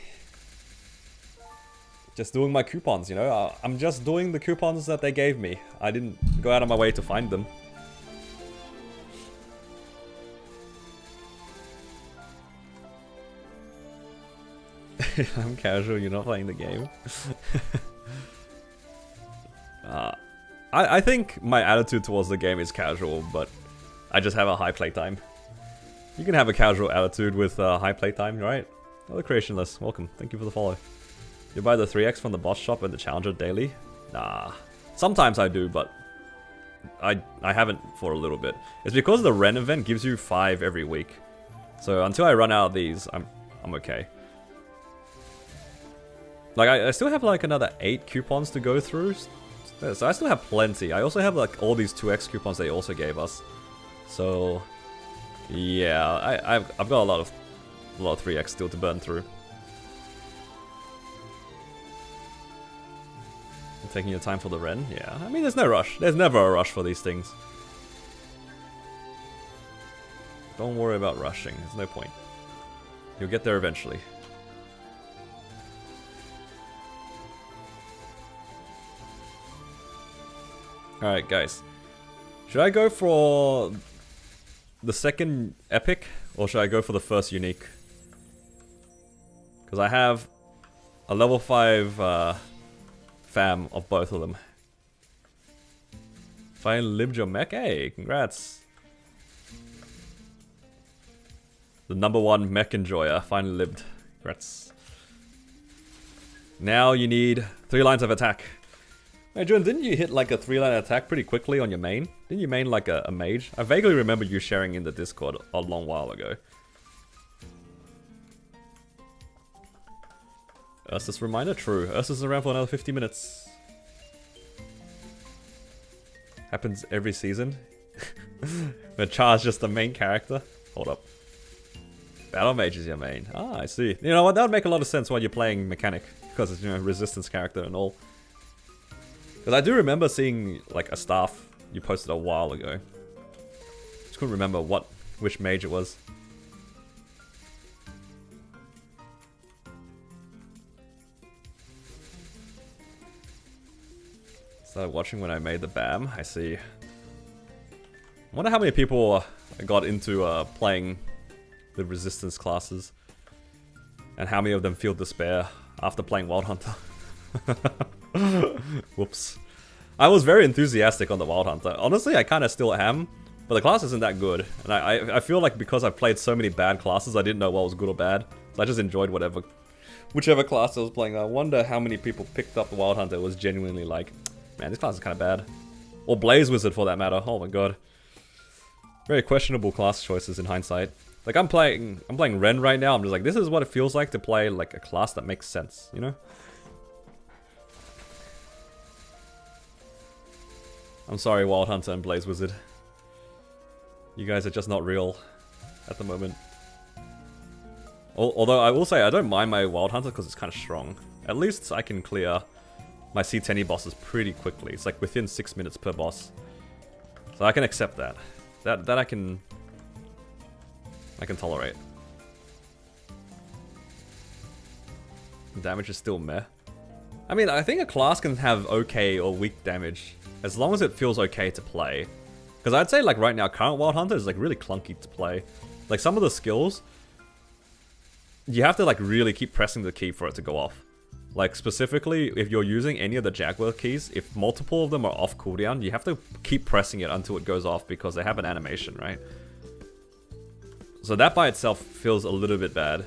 Just doing my coupons, you know? I'm just doing the coupons that they gave me. I didn't go out of my way to find them. I'm casual, you're not playing the game. I think my attitude towards the game is casual, but I just have a high playtime. You can have a casual attitude with high playtime, right? Hello Creationless, welcome. Thank you for the follow. You buy the 3x from the boss shop and the challenger daily? Nah. Sometimes I do, but I haven't for a little bit. It's because the Ren event gives you 5 every week. So until I run out of these, I'm okay. Like I still have like another 8 coupons to go through. So I still have plenty. I also have like all these 2x coupons they also gave us. So yeah, I've got a lot of 3x still to burn through. Taking your time for the Ren? Yeah, I mean there's no rush. There's never a rush for these things. Don't worry about rushing. There's no point. You'll get there eventually. Alright guys, should I go for the second epic or should I go for the first unique? Because I have a level 5 fam of both of them. Finally lived your mech? Hey, congrats. The #1 mech enjoyer finally lived. Congrats. Now you need 3 lines of attack. Hey, Jun, didn't you hit like a 3-line attack pretty quickly on your main? Didn't you main like a mage? I vaguely remember you sharing in the Discord a long while ago. Ursus reminder? True. Ursus is around for another 50 minutes. Happens every season. When Char's just the main character. Hold up. Battle Mage is your main. Ah, I see. You know what? That would make a lot of sense while you're playing Mechanic. Because it's, you know, resistance character and all. Because I do remember seeing, like, a staff you posted a while ago. Just couldn't remember which mage it was. Started watching when I made the BAM, I see. I wonder how many people got into playing the resistance classes. And how many of them feel despair after playing Wild Hunter. Whoops. I was very enthusiastic on the Wild Hunter. Honestly, I kind of still am. But the class isn't that good. And I feel like because I played so many bad classes, I didn't know what was good or bad. So I just enjoyed whichever class I was playing. I wonder how many people picked up the Wild Hunter was genuinely like, man, this class is kind of bad. Or Blaze Wizard for that matter. Oh my god. Very questionable class choices in hindsight. Like I'm playing Ren right now. I'm just like, this is what it feels like to play like a class that makes sense, you know? I'm sorry, Wild Hunter and Blaze Wizard. You guys are just not real at the moment. Although I will say I don't mind my Wild Hunter because it's kind of strong. At least I can clear my C10E bosses pretty quickly. It's like within 6 minutes per boss. So I can accept that. That I can tolerate. Damage is still meh. I mean, I think a class can have okay or weak damage as long as it feels okay to play. Because I'd say like right now, current Wild Hunter is like really clunky to play. Like some of the skills, you have to like really keep pressing the key for it to go off. Like specifically, if you're using any of the Jaguar keys, if multiple of them are off cooldown, you have to keep pressing it until it goes off because they have an animation, right? So that by itself feels a little bit bad.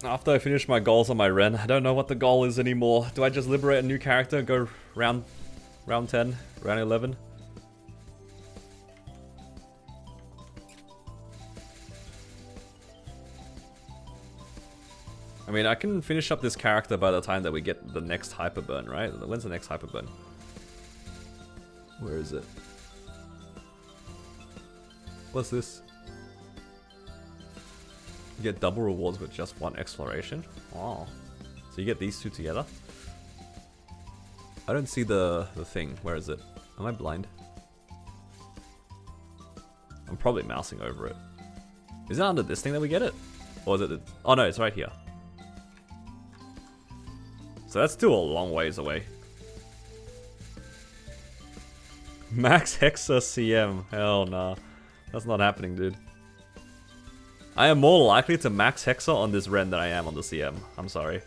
After I finish my goals on my Ren, I don't know what the goal is anymore. Do I just liberate a new character and go round 10, round 11? I mean, I can finish up this character by the time that we get the next Hyperburn, right? When's the next Hyperburn? Where is it? What's this? You get double rewards with just one exploration. Oh. So you get these two together? I don't see the thing. Where is it? Am I blind? I'm probably mousing over it. Is it under this thing that we get it? Or is it... Oh no, it's right here. So that's still a long ways away. Max Hexa CM. Hell nah. That's not happening, dude. I am more likely to max Hexa on this Ren than I am on the CM. I'm sorry.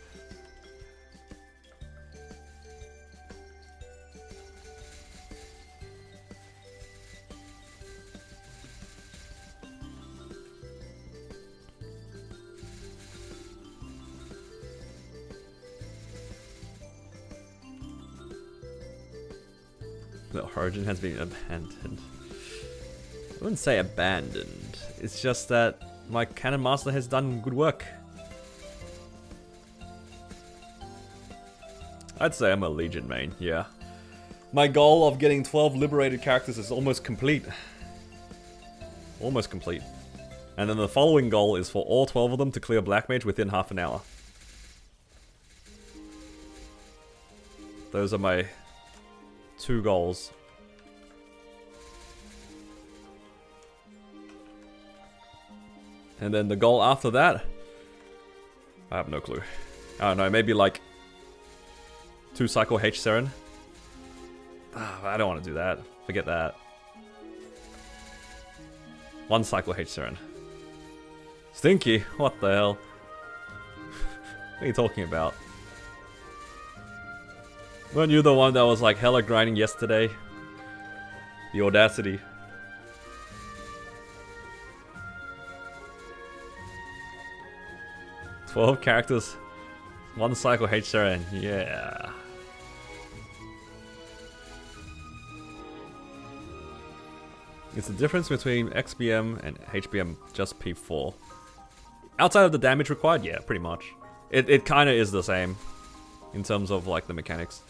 The origin has been abandoned. I wouldn't say abandoned. It's just that my Cannon Master has done good work. I'd say I'm a Legion main, yeah. My goal of getting 12 liberated characters is almost complete. Almost complete. And then the following goal is for all 12 of them to clear Black Mage within half an hour. Those are my 2 goals. And then the goal after that, I have no clue. I don't know, maybe like 2 cycle H Seren. I don't want to do that. Forget that. 1 cycle H Seren. Stinky? What the hell? What are you talking about? Weren't you the one that was like hella grinding yesterday? The audacity. "12 characters, 1 cycle H Seren, yeah." It's the difference between XBM and HBM just P4. Outside of the damage required, yeah, pretty much. It kind of is the same in terms of like the mechanics.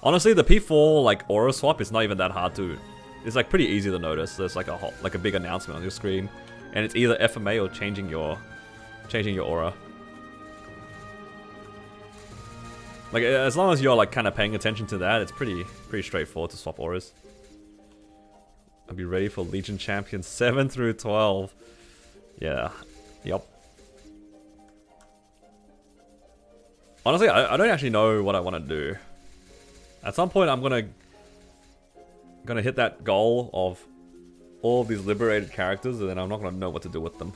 Honestly, the P4 like aura swap is not even that hard to it's like pretty easy to notice. There's like a big announcement on your screen, and it's either FMA or changing your aura. Like as long as you're like kind of paying attention to that, it's pretty straightforward to swap auras. I'll be ready for Legion Champions 7 through 12. Yeah. Yep. Honestly, I don't actually know what I want to do. At some point, I'm gonna hit that goal of all of these liberated characters, and then I'm not gonna know what to do with them.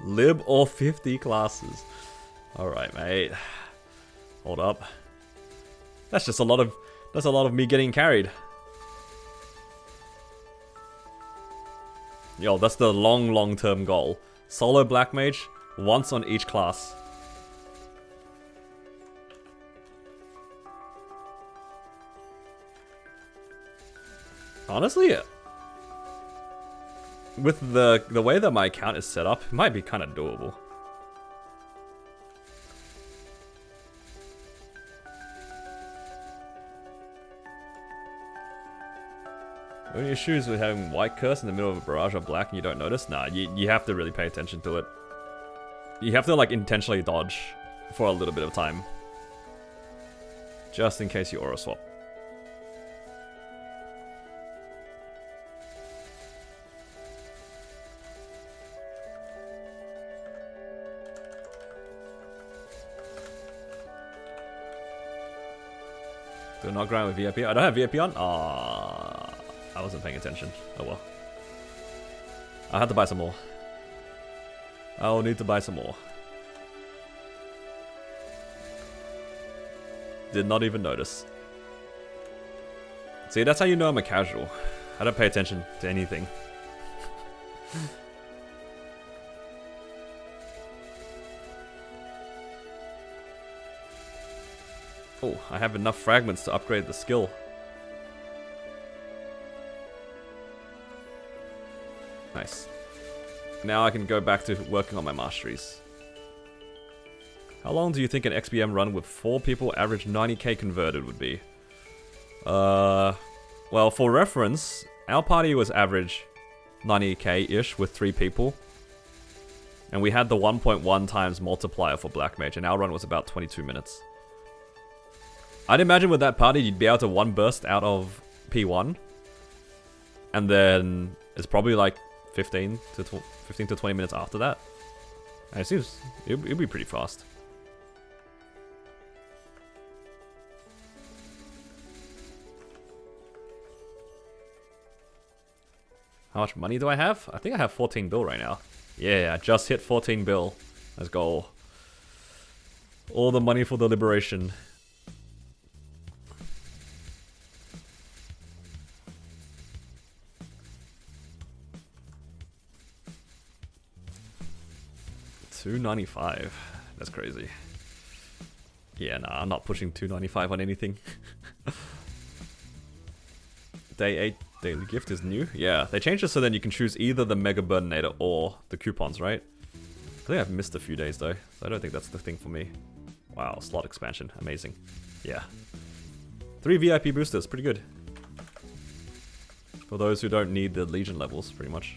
Lib or 50 classes. Alright, mate. Hold up. That's just a lot of me getting carried. Yo, that's the long-term goal. Solo Black Mage, once on each class. Honestly, with the way that my account is set up, it might be kind of doable. Any issues with having white curse in the middle of a barrage of black and you don't notice? Nah, you have to really pay attention to it. You have to like intentionally dodge for a little bit of time. Just in case you aura swap. Do not grind with VIP. I don't have VIP on? Ah, I wasn't paying attention. Oh well. I had to buy some more. I'll need to buy some more. Did not even notice. See, that's how you know I'm a casual. I don't pay attention to anything. Oh, I have enough fragments to upgrade the skill. Nice. Now I can go back to working on my masteries. How long do you think an XBM run with 4 people average 90k converted would be? Well, for reference, our party was average 90k-ish with 3 people. And we had the 1.1 times multiplier for Black Mage, and our run was about 22 minutes. I'd imagine with that party, you'd be able to one burst out of P1. And then it's probably like 15 to 20 minutes after that. And it seems it'd be pretty fast. How much money do I have? I think I have 14 bill right now. Yeah, I just hit 14 bill. Let's go. All the money for the liberation. $295. That's crazy. Yeah, nah, I'm not pushing $295 on anything. Day 8 daily gift is new. Yeah, they changed it so then you can choose either the Mega Burninator or the coupons, right? I think I've missed a few days though, so I don't think that's the thing for me. Wow, slot expansion, amazing. Yeah. 3 VIP boosters, pretty good. For those who don't need the Legion levels, pretty much.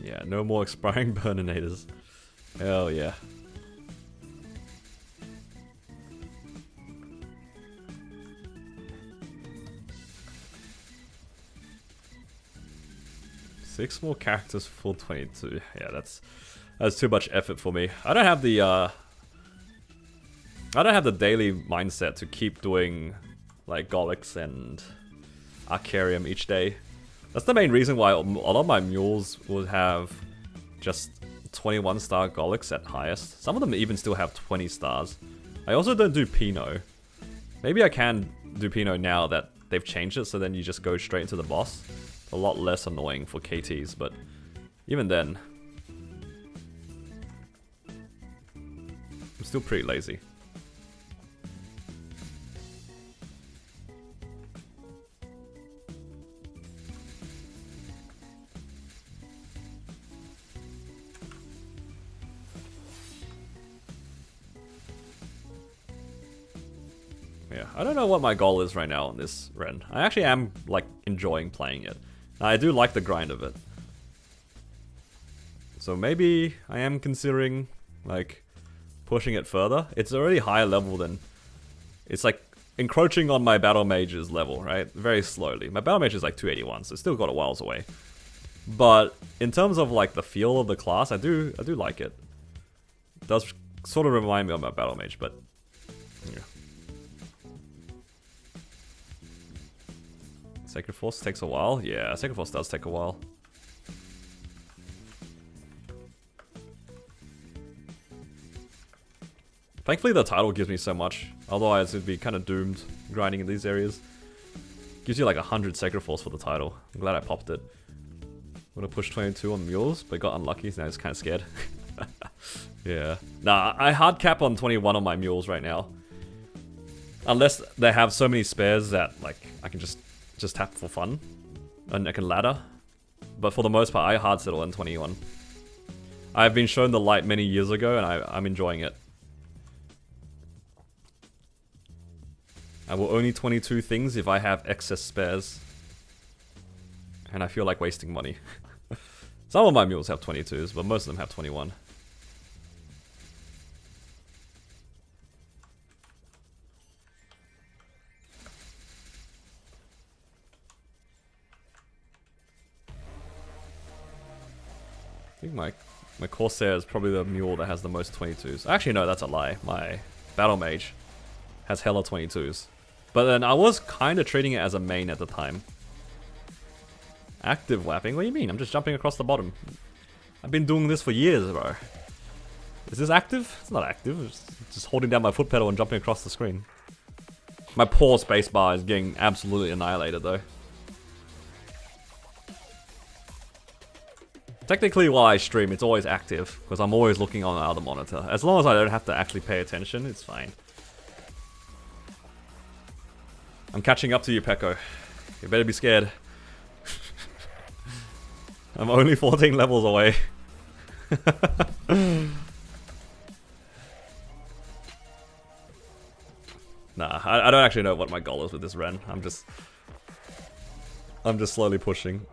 Yeah, no more expiring burninators. Hell yeah. Six more characters for 22. Yeah, that's too much effort for me. I don't have the daily mindset to keep doing like Golix and Arcarium each day. That's the main reason why a lot of my mules would have just 21 star Golix at highest. Some of them even still have 20 stars. I also don't do Pinot. Maybe I can do Pinot now that they've changed it, so then you just go straight into the boss. A lot less annoying for KTs, but even then, still pretty lazy. Yeah, I don't know what my goal is right now on this Ren. I actually am, like, enjoying playing it. I do like the grind of it. So maybe I am considering, like, pushing it further. It's already higher level than... It's, like, encroaching on my Battle Mage's level, right? Very slowly. My Battle Mage is, like, 281, so it's still got a whiles away. But in terms of, like, the feel of the class, I do like it. It does sort of remind me of my Battle Mage, but... Yeah. Sacred Force takes a while? Yeah, Sacred Force does take a while. Thankfully the title gives me so much, otherwise it'd be kind of doomed grinding in these areas. Gives you like 100 Sacred Force for the title. I'm glad I popped it. Would have pushed 22 on mules, but got unlucky, so now I was kind of scared. Yeah. Nah, I hard cap on 21 on my mules right now. Unless they have so many spares that like I can just tap for fun. And I can ladder. But for the most part, I hard settle on 21. I've been shown the light many years ago and I'm enjoying it. I will only 22 things if I have excess spares. And I feel like wasting money. Some of my mules have 22s, but most of them have 21. I think my Corsair is probably the mule that has the most 22s. Actually, no, that's a lie. My Battle Mage has hella 22s. But then I was kind of treating it as a main at the time. Active whapping? What do you mean? I'm just jumping across the bottom. I've been doing this for years, bro. Is this active? It's not active. It's just holding down my foot pedal and jumping across the screen. My poor spacebar is getting absolutely annihilated, though. Technically, while I stream, it's always active, because I'm always looking on the other monitor. As long as I don't have to actually pay attention, it's fine. I'm catching up to you, Pecco. You better be scared. I'm only 14 levels away. Nah, I don't actually know what my goal is with this Ren. I'm just slowly pushing.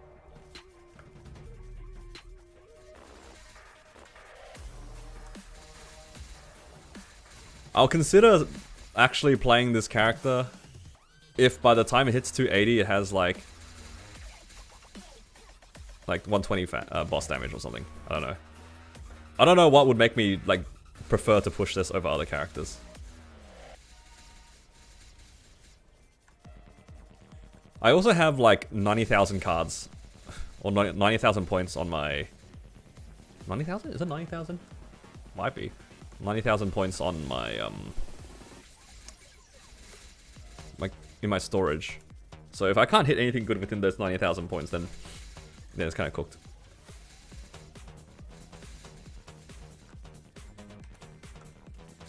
I'll consider actually playing this character if by the time it hits 280 it has like 120 boss damage or something. I don't know. I don't know what would make me like prefer to push this over other characters. I also have like 90,000 cards or 90,000 points on my 90,000? Is it 90,000? Might be. 90,000 points on my in my storage. So if I can't hit anything good within those 90,000 points, then it's kind of cooked.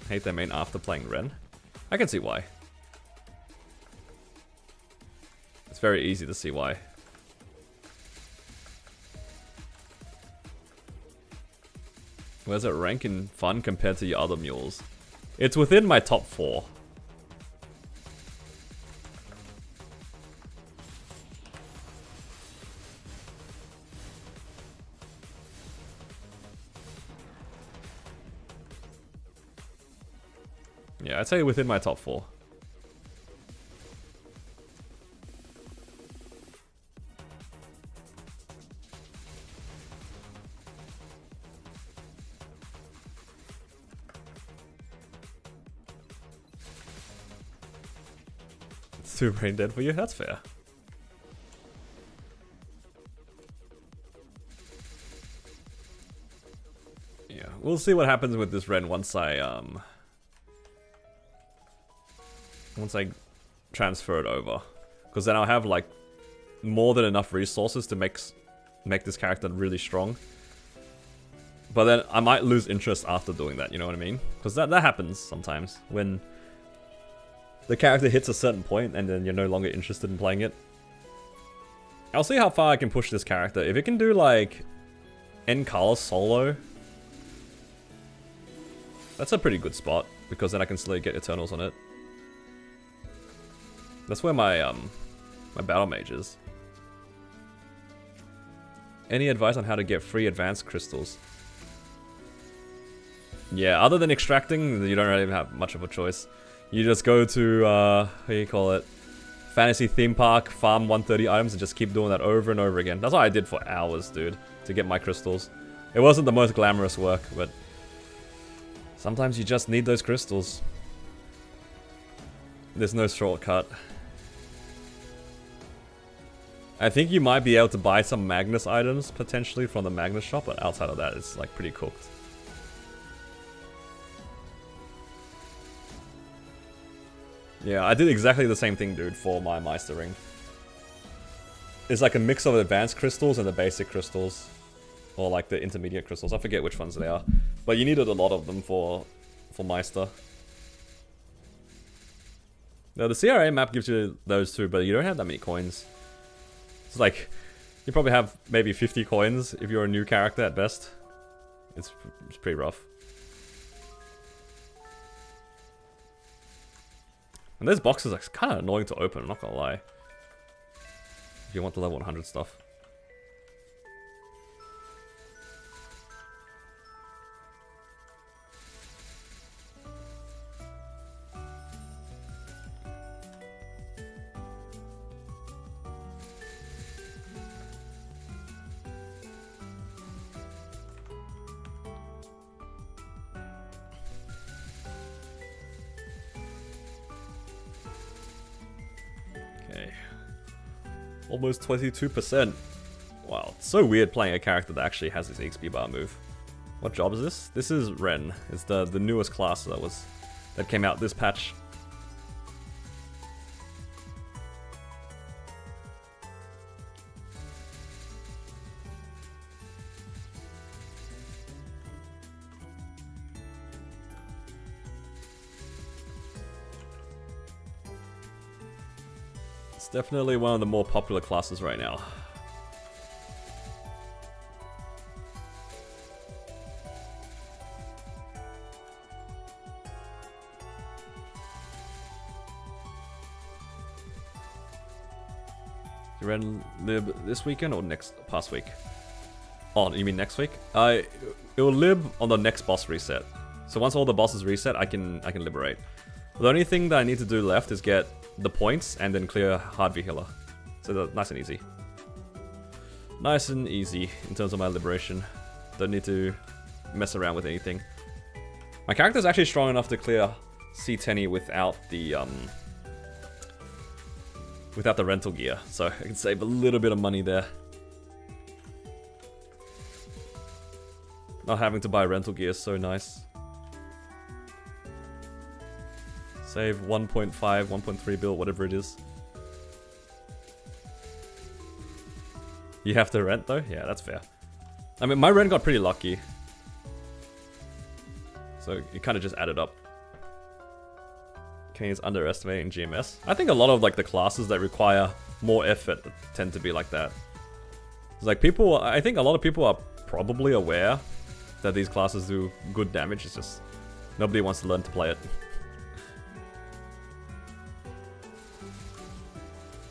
Hate their main after playing Ren. I can see why. It's very easy to see why. Where's it rank in fun compared to your other mules? It's within my top 4. Yeah, I'd say within my top 4. It's too brain dead for you? That's fair. Yeah, we'll see what happens with this Ren once I transfer it over, because then I'll have like more than enough resources to make this character really strong. But then I might lose interest after doing that, you know what I mean? Because that happens sometimes, when the character hits a certain point and then you're no longer interested in playing it. I'll see how far I can push this character. If it can do like end color solo, that's a pretty good spot, because then I can slowly get Eternals on it. That's where my my battle mage is. Any advice on how to get free advanced crystals? Yeah, other than extracting, you don't really have much of a choice. You just go to, what do you call it? Fantasy theme park, farm 130 items, and just keep doing that over and over again. That's what I did for hours, dude, to get my crystals. It wasn't the most glamorous work, but sometimes you just need those crystals. There's no shortcut. I think you might be able to buy some Magnus items, potentially, from the Magnus shop, but outside of that, it's like pretty cooked. Yeah, I did exactly the same thing, dude, for my Meister ring. It's like a mix of advanced crystals and the basic crystals. Or like the intermediate crystals, I forget which ones they are. But you needed a lot of them for Meister. Now the CRA map gives you those too, but you don't have that many coins. It's like, you probably have maybe 50 coins if you're a new character at best. It's pretty rough. And those boxes are kind of annoying to open, I'm not gonna lie. If you want the level 100 stuff. Almost 22%. Wow, it's so weird playing a character that actually has this XP bar move. What job is this? This is Ren. It's the newest class that came out this patch. It's definitely one of the more popular classes right now. You ran lib this weekend or past week? Oh, you mean next week? It will lib on the next boss reset. So once all the bosses reset, I can liberate. The only thing that I need to do left is get the points and then clear hard V healer. So nice and easy. Nice and easy in terms of my liberation. Don't need to mess around with anything. My character's actually strong enough to clear C10 without the rental gear, so I can save a little bit of money there. Not having to buy rental gear is so nice. Save 1.5, 1.3 bill, whatever it is. You have to rent though? Yeah, that's fair. I mean, my rent got pretty lucky. So it kind of just added up. Kane is underestimating GMS. I think a lot of like the classes that require more effort tend to be like that. It's like I think a lot of people are probably aware that these classes do good damage. It's just nobody wants to learn to play it.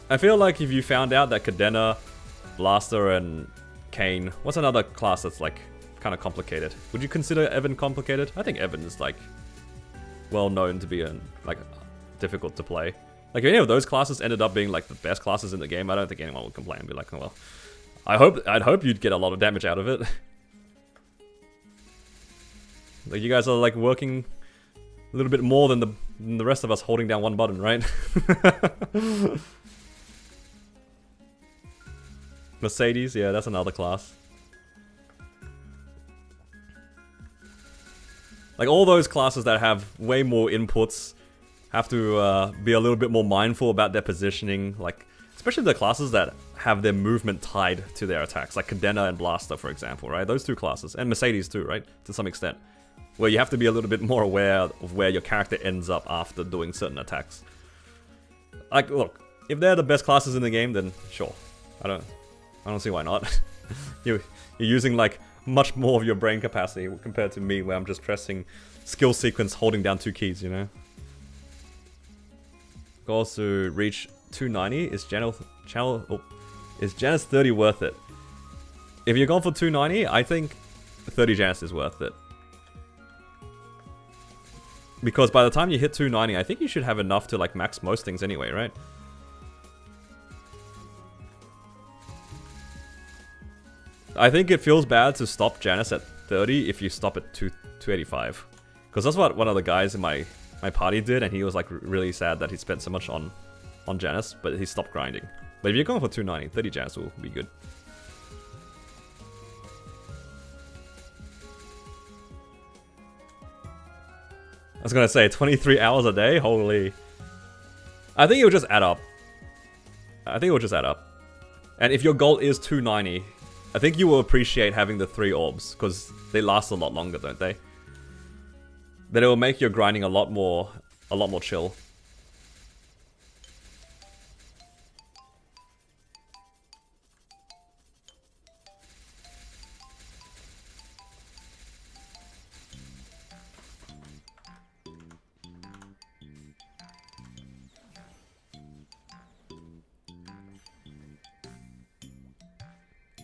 I feel like if you found out that Cadena, Blaster, and Kane, what's another class that's like kind of complicated? Would you consider Evan complicated? I think Evan is like well known to be like difficult to play. Like if any of those classes ended up being like the best classes in the game, I don't think anyone would complain and be like, oh, well, I'd hope you'd get a lot of damage out of it. Like you guys are like working a little bit more than the rest of us holding down one button, right? Mercedes, yeah, that's another class. Like all those classes that have way more inputs have to be a little bit more mindful about their positioning. Like, especially the classes that have their movement tied to their attacks, like Cadena and Blaster, for example, right? Those two classes, and Mercedes too, right? To some extent, where you have to be a little bit more aware of where your character ends up after doing certain attacks. Like, look, if they're the best classes in the game, then sure, I don't see why not. You're using like much more of your brain capacity compared to me, where I'm just pressing skill sequence, holding down 2 keys, you know. Goals to reach 290. Is Janus 30 worth it? If you're going for 290, I think 30 Janus is worth it. Because by the time you hit 290, I think you should have enough to like max most things anyway, right? I think it feels bad to stop Janus at 30 if you stop at 285. Because that's what one of the guys in my party did, and he was like really sad that he spent so much on Janus, but he stopped grinding. But if you're going for 290, 30 Janus will be good. I was gonna say 23 hours a day? Holy. I think it will just add up. And if your goal is 290, I think you will appreciate having the 3 orbs, because they last a lot longer, don't they? Then it will make your grinding a lot more chill.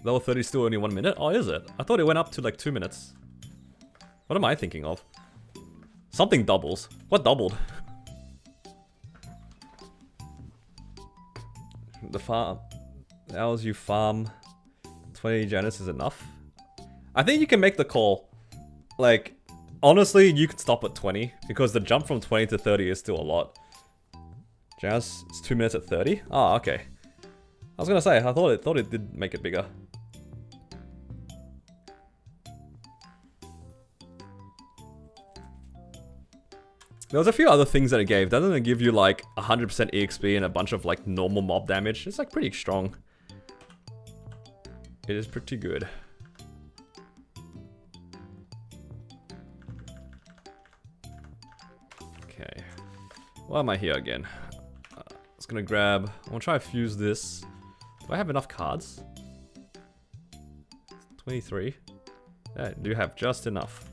Level 30 is still only 1 minute? Oh, is it? I thought it went up to like 2 minutes. What am I thinking of? Something doubles. What doubled? The hours you farm 20 Janus is enough? I think you can make the call. Like, honestly, you could stop at 20, because the jump from 20 to 30 is still a lot. Janus, it's 2 minutes at 30? Ah, okay. I was gonna say, I thought it did make it bigger. There was a few other things that it gave. Doesn't it give you like 100% EXP and a bunch of like normal mob damage? It's like pretty strong. It is pretty good. Okay. Why am I here again? I was gonna grab... I wanna try to fuse this. Do I have enough cards? 23. Yeah, I do have just enough.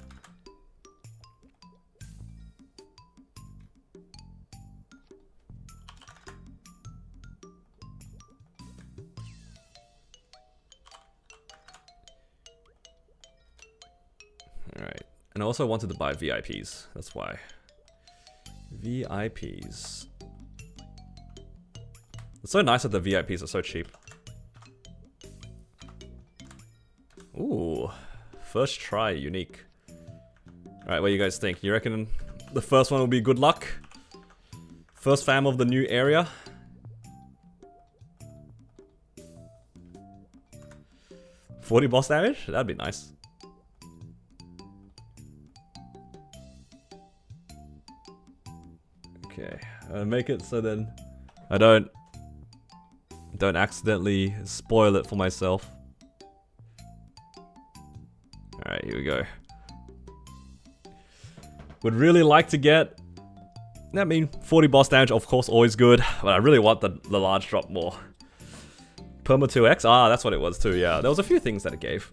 Alright. And I also wanted to buy VIPs. That's why. VIPs. It's so nice that the VIPs are so cheap. Ooh. First try, unique. Alright, what do you guys think? You reckon the first one will be good luck? First fam of the new area? $40 boss damage? That'd be nice. Okay, make it so then I don't accidentally spoil it for myself. Alright, here we go. Would really like to get... I mean, 40 boss damage, of course, always good. But I really want the large drop more. Perma 2x? Ah, that's what it was too, yeah. There was a few things that it gave.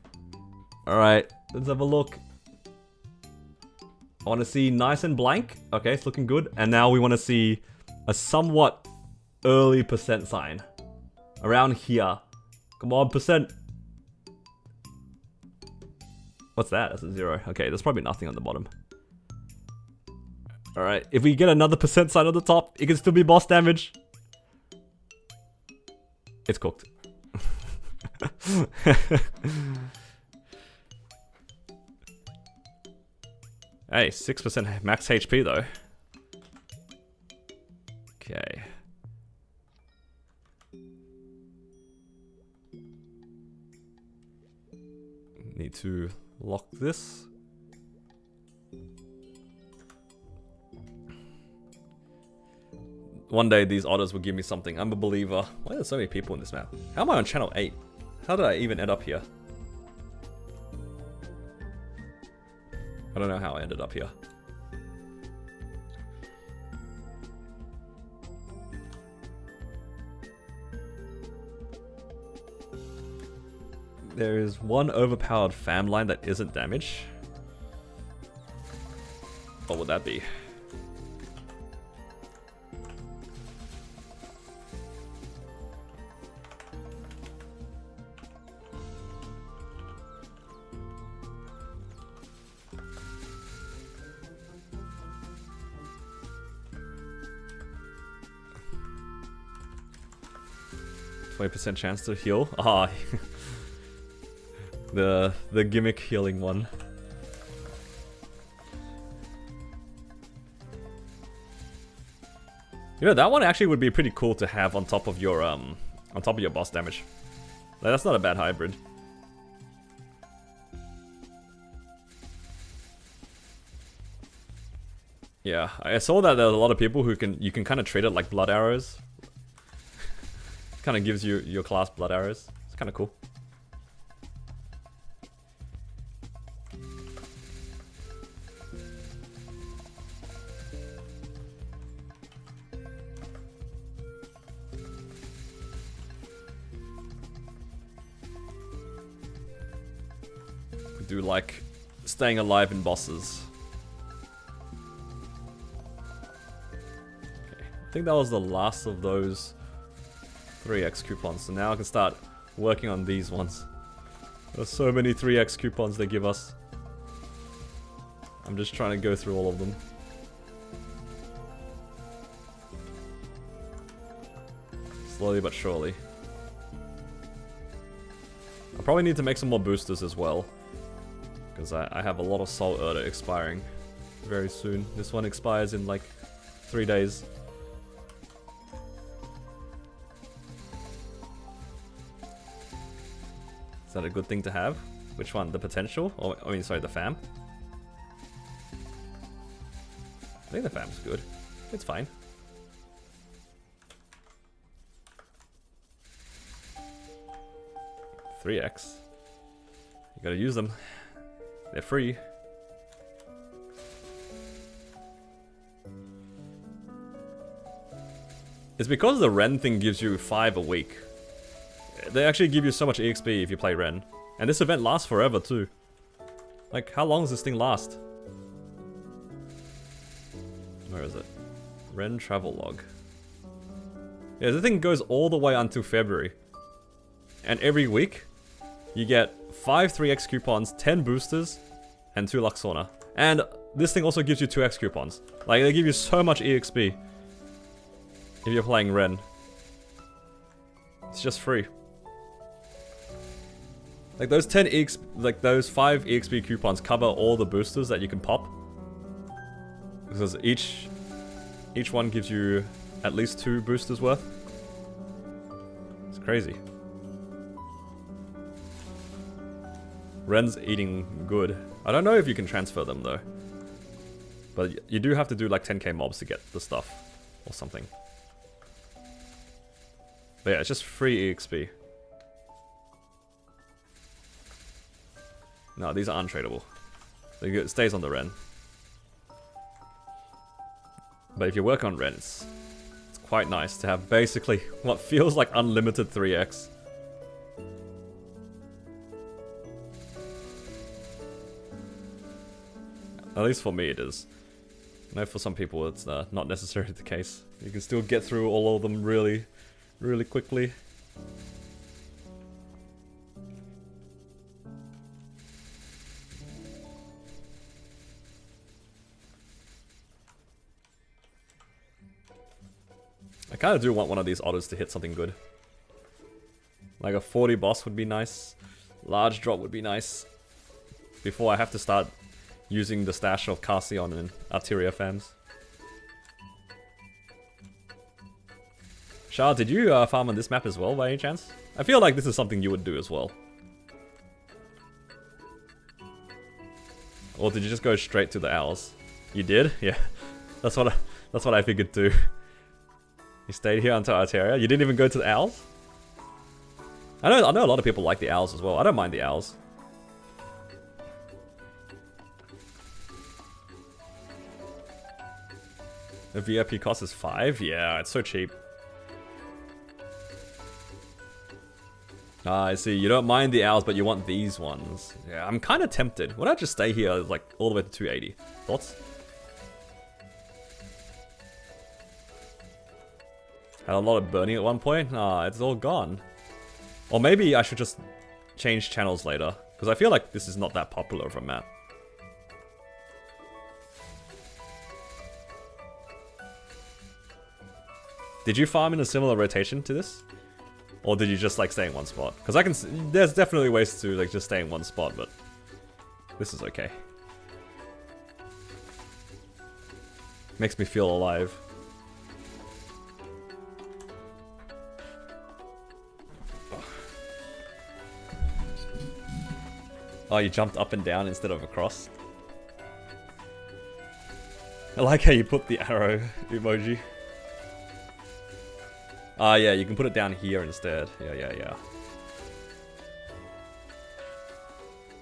Alright, let's have a look. I want to see nice and blank. Okay, it's looking good. And now we want to see a somewhat early percent sign. Around here. Come on, percent. What's that? That's a 0. Okay, there's probably nothing on the bottom. Alright, if we get another percent sign on the top, it can still be boss damage. It's cooked. Hey, 6% max HP though. Okay. Need to lock this. one day these otters will give me something. I'm a believer. Why are there so many people in this map? How am I on channel 8? How did I even end up here? I don't know how I ended up here. There is one overpowered fam line that isn't damaged. What would that be? %20 chance to heal. Ah, the gimmick healing one. You know, that one actually would be pretty cool to have on top of your boss damage. Like, that's not a bad hybrid. Yeah, I saw that there's a lot of people who you can kind of treat it like blood arrows. Kind of gives you your class blood arrows. It's kind of cool. We do like staying alive in bosses. Okay, I think that was the last of those 3x coupons, so now I can start working on these ones. There's so many 3x coupons they give us. I'm just trying to go through all of them. Slowly but surely. I probably need to make some more boosters as well, because I have a lot of Soul Erda expiring very soon. This one expires in like 3 days. Is that a good thing to have? Which one? The potential? Or, I mean, sorry, the fam? I think the fam's good. It's fine. $3x. You gotta use them. They're free. It's because the Ren thing gives you 5 a week. They actually give you so much EXP if you play Ren. And this event lasts forever too. Like, how long does this thing last? Where is it? Ren travel log. Yeah, the thing goes all the way until February. And every week, you get 5 3x coupons, 10 boosters, and 2 Luxorna. And this thing also gives you 2x coupons. Like, they give you so much EXP if you're playing Ren. It's just free. Like those 10 EXP, like those 5 EXP coupons cover all the boosters that you can pop. Because each one gives you at least 2 boosters worth. It's crazy. Ren's eating good. I don't know if you can transfer them though. But you do have to do like 10k mobs to get the stuff. Or something. But yeah, it's just free EXP. No, these are untradeable. It stays on the Ren. But if you work on Ren, it's quite nice to have basically what feels like unlimited 3x. At least for me it is. I know for some people it's not necessarily the case. You can still get through all of them really, really quickly. I kind of do want one of these otters to hit something good. Like a 40 boss would be nice. Large drop would be nice. Before I have to start using the stash of Carcion and Arteria fams. Shah, did you farm on this map as well by any chance? I feel like this is something you would do as well. Or did you just go straight to the owls? You did? Yeah. That's what I figured too. You stayed here until Arteria? You didn't even go to the owls? I know a lot of people like the owls as well. I don't mind the owls. The VIP cost is 5? Yeah, it's so cheap. Ah, I see. You don't mind the owls, but you want these ones. Yeah, I'm kind of tempted. Why don't I just stay here, like, all the way to 280? Thoughts? Had a lot of burning at one point? Ah, it's all gone. Or maybe I should just change channels later. Because I feel like this is not that popular of a map. Did you farm in a similar rotation to this? Or did you just like stay in one spot? Because I can there's definitely ways to like just stay in one spot, but this is okay. Makes me feel alive. Oh, you jumped up and down instead of across. I like how you put the arrow emoji. Ah, yeah, you can put it down here instead. Yeah.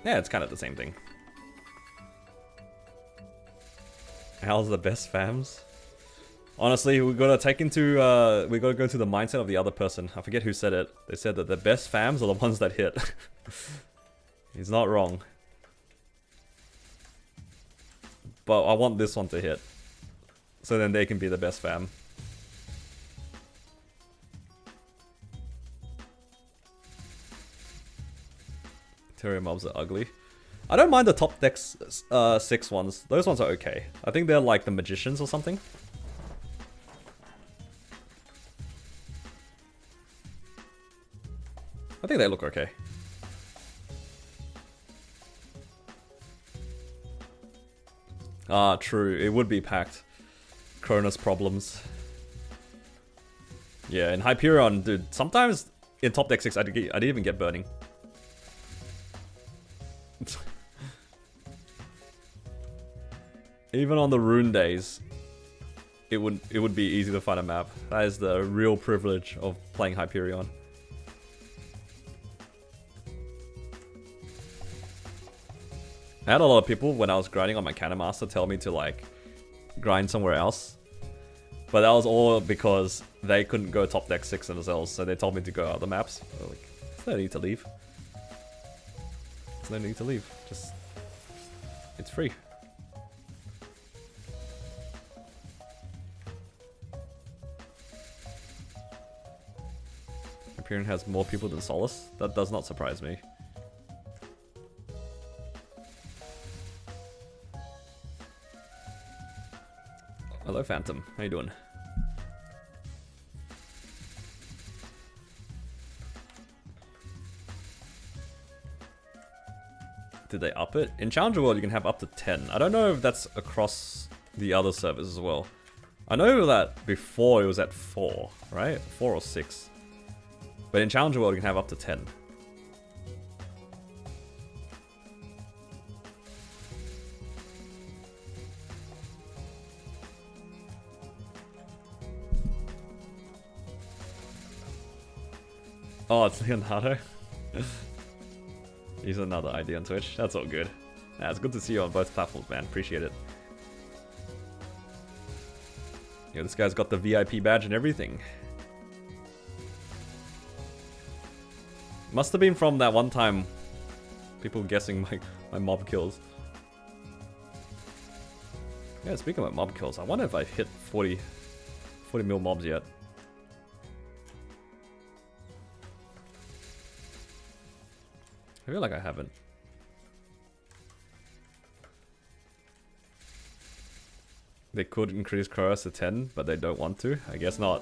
Yeah, it's kind of the same thing. How's the best fams? Honestly, we gotta take into, we gotta go to the mindset of the other person. I forget who said it. They said that the best fams are the ones that hit. He's not wrong. But I want this one to hit. So then they can be the best fam. Terraria mobs are ugly. I don't mind the top deck 6 ones. Those ones are okay. I think they're like the magicians or something. I think they look okay. Ah, true. It would be packed. Cronus problems. Yeah, in Hyperion, dude, sometimes in top deck 6 I didn't even get burning. Even on the rune days, it would be easy to find a map. That is the real privilege of playing Hyperion. I had a lot of people when I was grinding on my Cannon Master tell me to like grind somewhere else. But that was all because they couldn't go top deck 6 themselves, so they told me to go other maps. So like, there's no need to leave. There's no need to leave. Just, it's free. Hyperion has more people than Solace. That does not surprise me. Hello, Phantom. How you doing? Did they up it? In Challenger World, you can have up to 10. I don't know if that's across the other servers as well. I know that before it was at 4, right? 4 or 6. But in Challenger World, you can have up to 10. Oh, it's Leonardo. He's another ID on Twitch. That's all good. Yeah, it's good to see you on both platforms, man. Appreciate it. Yeah, this guy's got the VIP badge and everything. Must have been from that one time people guessing my mob kills. Yeah, speaking about mob kills, I wonder if I've hit 40 mil mobs yet. I feel like I haven't. They could increase Chorus to 10, but they don't want to. I guess not.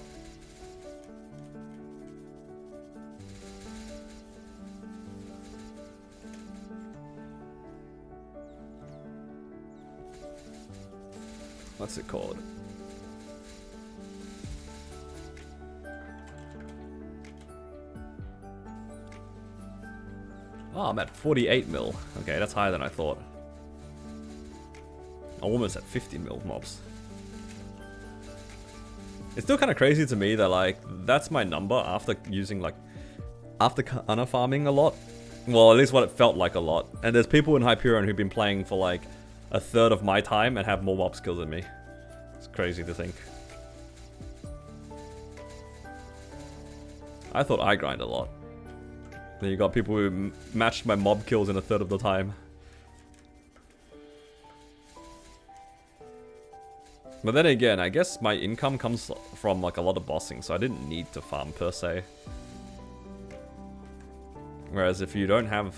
What's it called? Oh, I'm at 48 mil. Okay, that's higher than I thought. I'm almost at 50 mil mobs. It's still kind of crazy to me that like that's my number after using like after Kana farming a lot. Well, at least what it felt like a lot. And there's people in Hyperion who've been playing for like a third of my time and have more mob skills than me. It's crazy to think. I thought I grind a lot. Then you got people who matched my mob kills in a third of the time. But then again, I guess my income comes from like a lot of bossing, so I didn't need to farm per se. Whereas if you don't have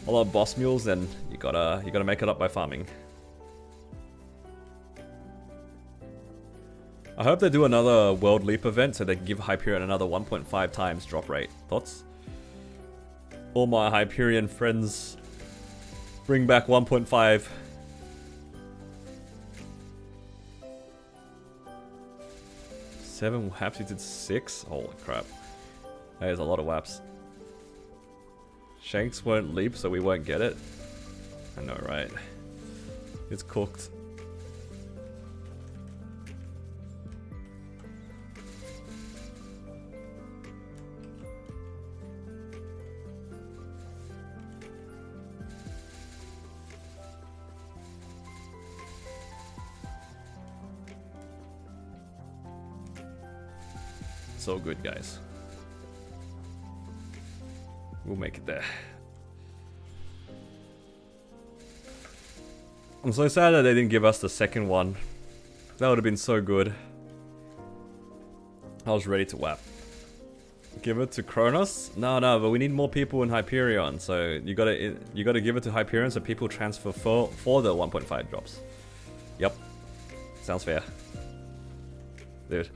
a lot of boss mules, then you gotta make it up by farming. I hope they do another World Leap event so they can give Hyperion another 1.5 times drop rate. Thoughts? All my Hyperion friends, bring back 1.5. Seven waps, you did 6? Holy crap. That is a lot of waps. Shanks won't leap, so we won't get it. I know, right? It's cooked. So good, guys. We'll make it there. I'm so sad that they didn't give us the second one. That would have been so good. I was ready to whap. Give it to Kronos? No, but we need more people in Hyperion, so you gotta give it to Hyperion so people transfer for the 1.5 drops. Yep. Sounds fair. Dude.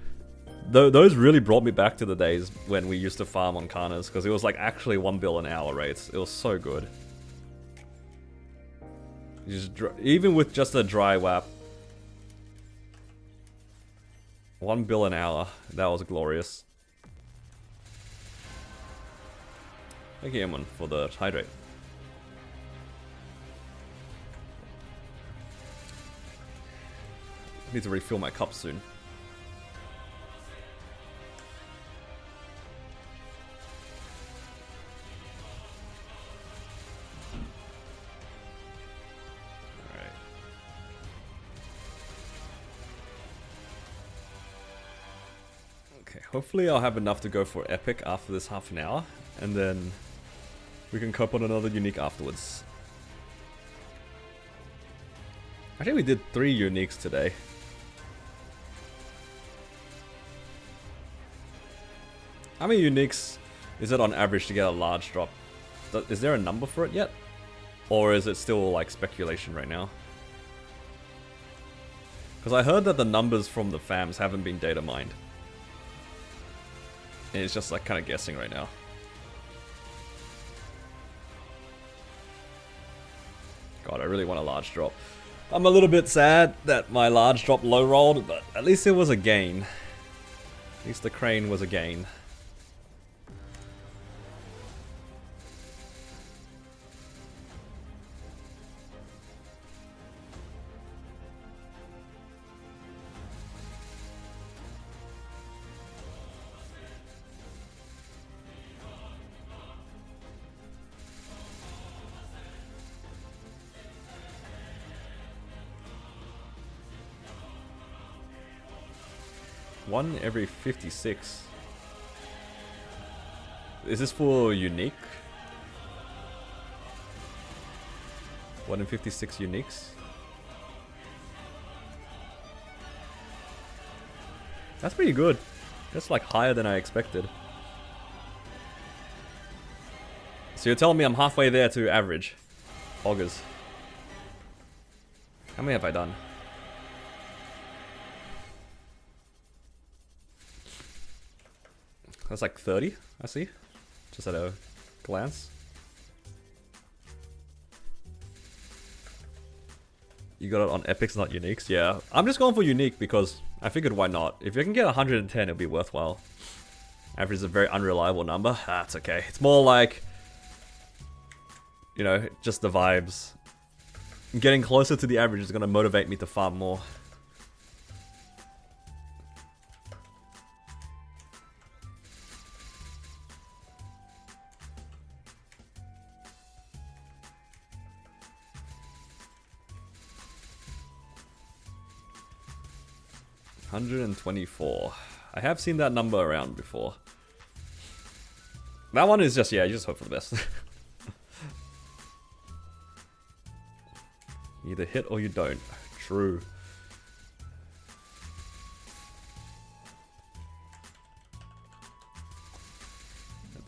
Those really brought me back to the days when we used to farm on Kanas, because it was like actually 1 bill an hour rates. It was so good. Even with just a dry whap. 1 bill an hour. That was glorious. Thank you, Emon, for the hydrate. I need to refill my cup soon. Hopefully I'll have enough to go for Epic after this half an hour, and then we can cope on another unique afterwards. I think we did 3 uniques today. How many uniques is it on average to get a large drop? Is there a number for it yet? Or is it still like speculation right now? Because I heard that the numbers from the fams haven't been data mined. And it's just like kind of guessing right now. God, I really want a large drop. I'm a little bit sad that my large drop low rolled, but at least it was a gain. At least the crane was a gain. One every 56. Is this for unique? 1 in 56 uniques? That's pretty good. That's like higher than I expected. So you're telling me I'm halfway there to average. Augers. How many have I done? That's like 30, I see. Just at a glance. You got it on epics, not uniques. Yeah, I'm just going for unique because I figured why not. If you can get 110, it'll be worthwhile. Average is a very unreliable number. Ah, it's okay. It's more like, you know, just the vibes. Getting closer to the average is going to motivate me to farm more. 124. I have seen that number around before. That one is just, yeah, you just hope for the best. You either hit or you don't. True.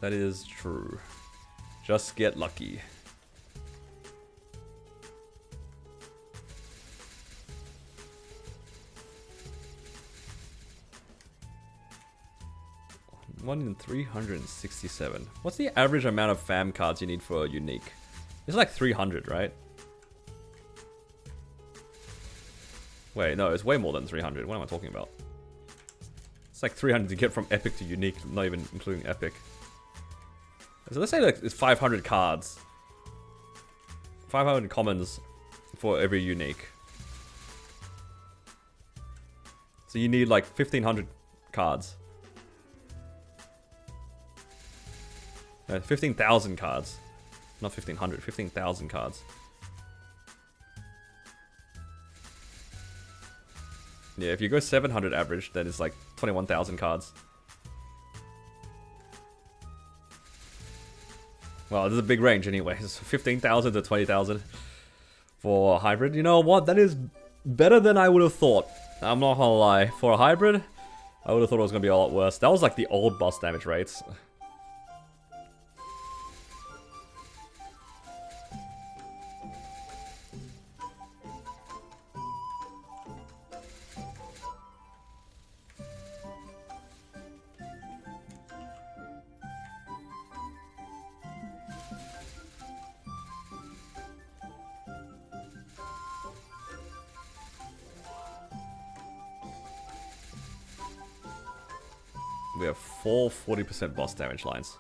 That is true. Just get lucky. One in 367. What's the average amount of fam cards you need for a unique? It's like 300, right? Wait, no, it's way more than 300. What am I talking about? It's like 300 to get from epic to unique, not even including epic. So let's say like it's 500 cards. 500 commons for every unique. So you need like 1500 cards. 15,000 cards. Not 1500, 15,000 cards. Yeah, if you go 700 average, then it's like 21,000 cards. Well, there's a big range anyway. It's 15,000 to 20,000 for a hybrid. You know what? That is better than I would have thought. I'm not gonna lie. For a hybrid, I would have thought it was gonna be a lot worse. That was like the old boss damage rates. We have 4 40% boss damage lines.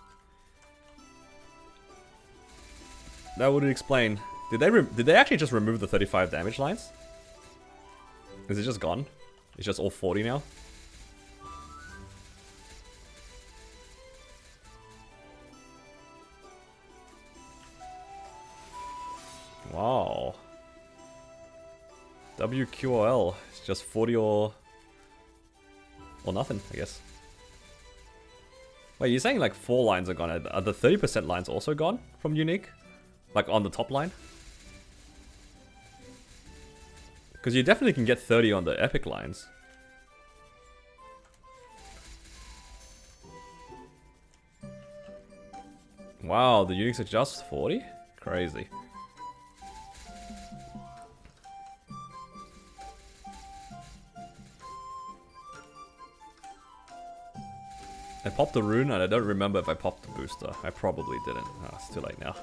That would explain. Did they actually just remove the 35 damage lines? Is it just gone? It's just all 40 now? Wow. WQOL. It's just 40 or nothing, I guess. Wait, you're saying like 4 lines are gone. Are the 30% lines also gone from unique? Like on the top line? Because you definitely can get 30 on the epic lines. Wow, the uniques are just 40? Crazy. I popped the rune and I don't remember if I popped the booster. I probably didn't. Oh, it's too late now.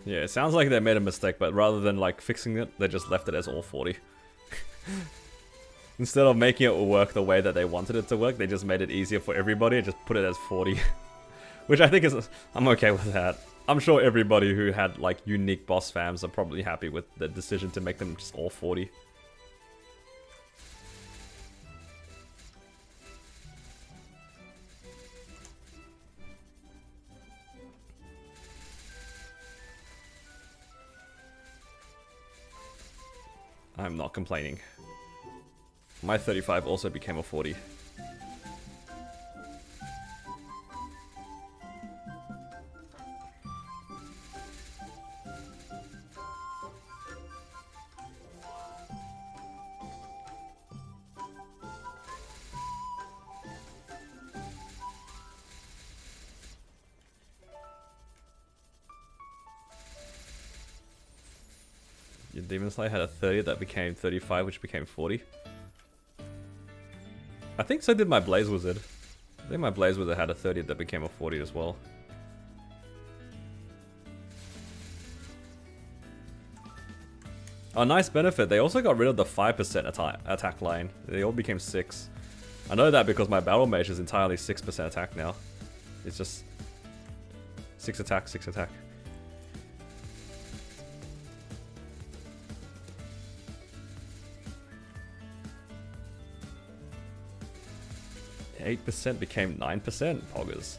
Yeah, it sounds like they made a mistake, but rather than like fixing it, they just left it as all 40. Instead of making it work the way that they wanted it to work, they just made it easier for everybody and just put it as 40. Which I think is, I'm okay with that. I'm sure everybody who had like unique boss fams are probably happy with the decision to make them just all 40. I'm not complaining. My 35 also became a 40. Your Demon Slayer had a 30 that became 35, which became 40. I think so did my Blaze Wizard. I think my Blaze Wizard had a 30 that became a 40 as well. Oh, nice benefit. They also got rid of the 5% attack line. They all became 6. I know that because my battle mage is entirely 6% attack now. It's just 6 attack, 6 attack. %8 became 9%, poggers.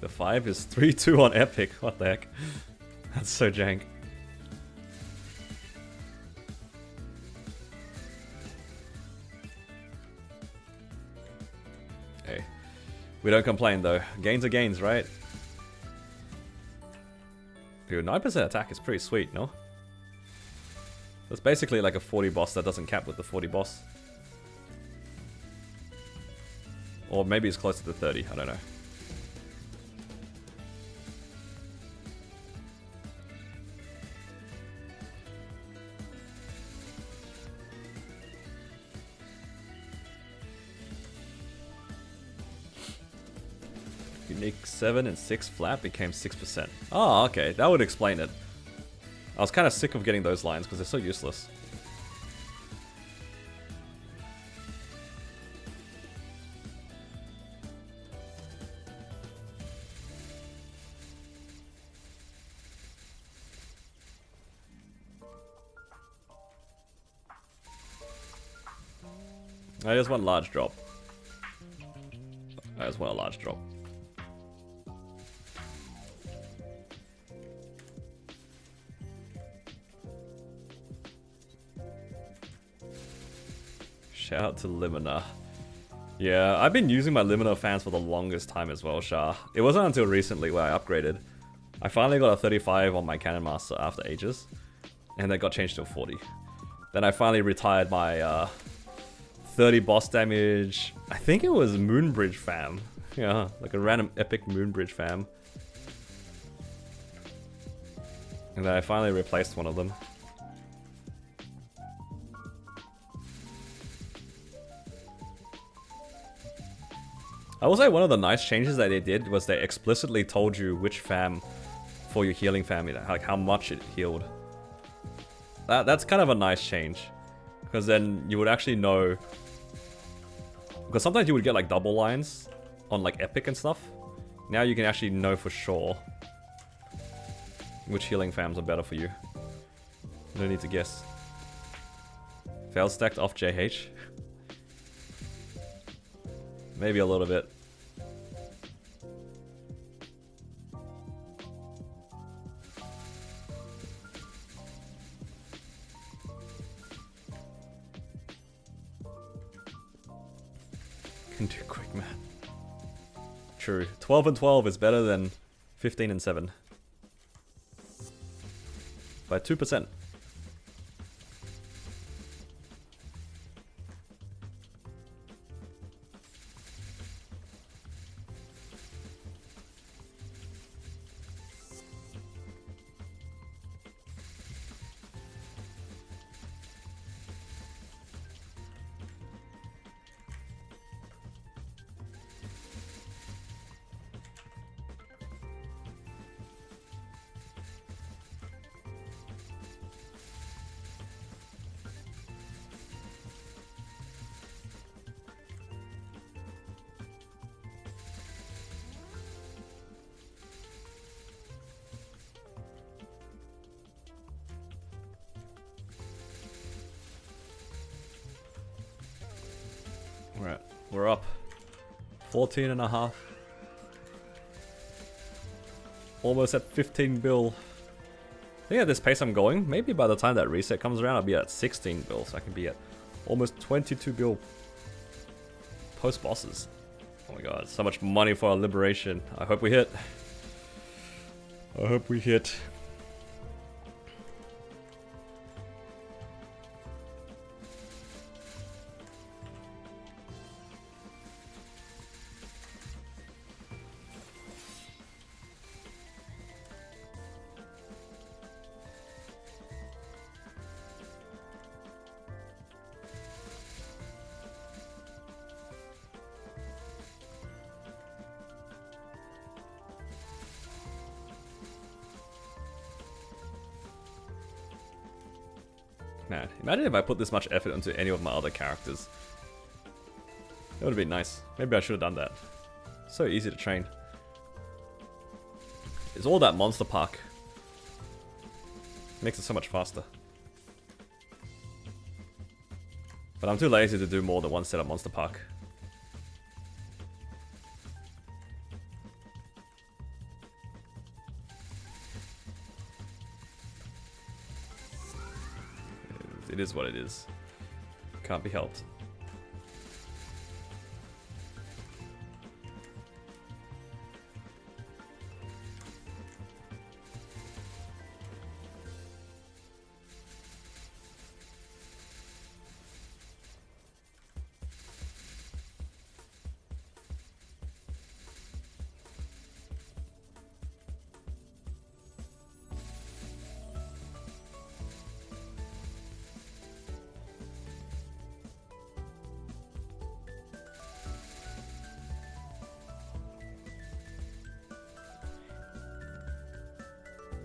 The 5 is 3-2 on epic. What the heck? That's so jank. Hey, we don't complain though. Gains are gains, right? Dude, 9% attack is pretty sweet, no? That's basically like a 40 boss that doesn't cap with the 40 boss. Or maybe it's close to the 30, I don't know. Unique 7 and 6 flat became 6%. Oh, okay, that would explain it. I was kind of sick of getting those lines because they're so useless. I just want a large drop. I just want a large drop. Shout out to Limina. Yeah, I've been using my Limina fans for the longest time as well, Shah. It wasn't until recently where I upgraded. I finally got a 35 on my Cannon Master after ages, and then got changed to a 40. Then I finally retired my 30 boss damage. I think it was Moonbridge fam. Yeah, like a random epic Moonbridge fam. And then I finally replaced one of them. I will say one of the nice changes that they did was they explicitly told you which fam for your healing fam, like how much it healed. That's kind of a nice change, because then you would actually know. Because sometimes you would get like double lines on like epic and stuff. Now you can actually know for sure which healing fams are better for you. No need to guess. Fail stacked off JH. Maybe a little bit. Can do quick math. True. 12 and 12 is better than 15 and 7. By 2%. Alright, we're up 14 and a half. Almost at 15 bill. I think at this pace I'm going, maybe by the time that reset comes around I'll be at 16 bill, so I can be at almost 22 bill post bosses. Oh my god, so much money for our liberation. I hope we hit. I hope we hit. Man, imagine if I put this much effort into any of my other characters. That would have been nice. Maybe I should have done that. So easy to train. It's all that monster park. Makes it so much faster. But I'm too lazy to do more than one set of monster park. It is what it is. Can't be helped.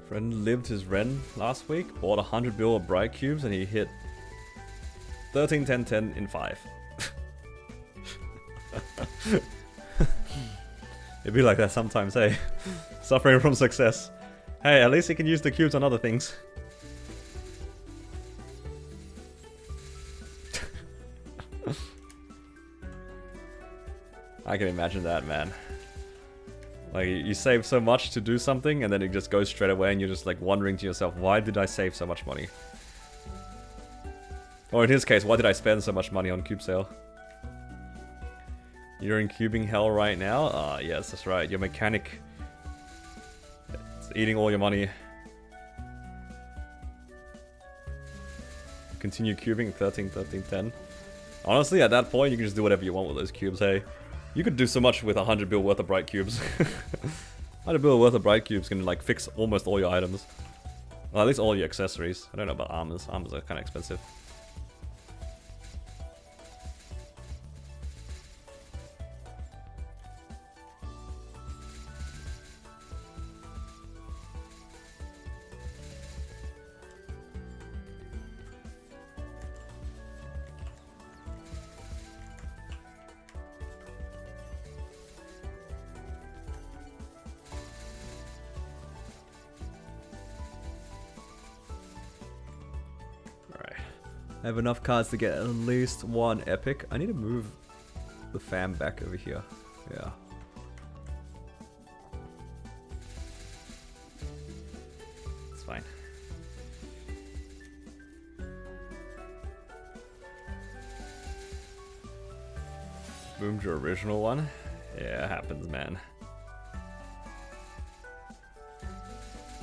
Friend lived his Ren last week, bought 100 bill of bright cubes, and he hit 13, 10, 10 in 5. It'd be like that sometimes, hey. Suffering from success. Hey, at least he can use the cubes on other things. I can imagine that, man. Like, you save so much to do something, and then it just goes straight away, and you're just like wondering to yourself, why did I save so much money? Or in his case, why did I spend so much money on cube sale? You're in cubing hell right now? Ah, yes, that's right. Your mechanic is eating all your money. Continue cubing, 13, 13, 10. Honestly, at that point, you can just do whatever you want with those cubes, hey. You could do so much with 100 bill worth of bright cubes. 100 bill worth of bright cubes can like fix almost all your items. Well, at least all your accessories. I don't know about armors. Armors are kind of expensive. I have enough cards to get at least one epic. I need to move the fam back over here. Yeah. It's fine. Boomed your original one? Yeah, it happens, man.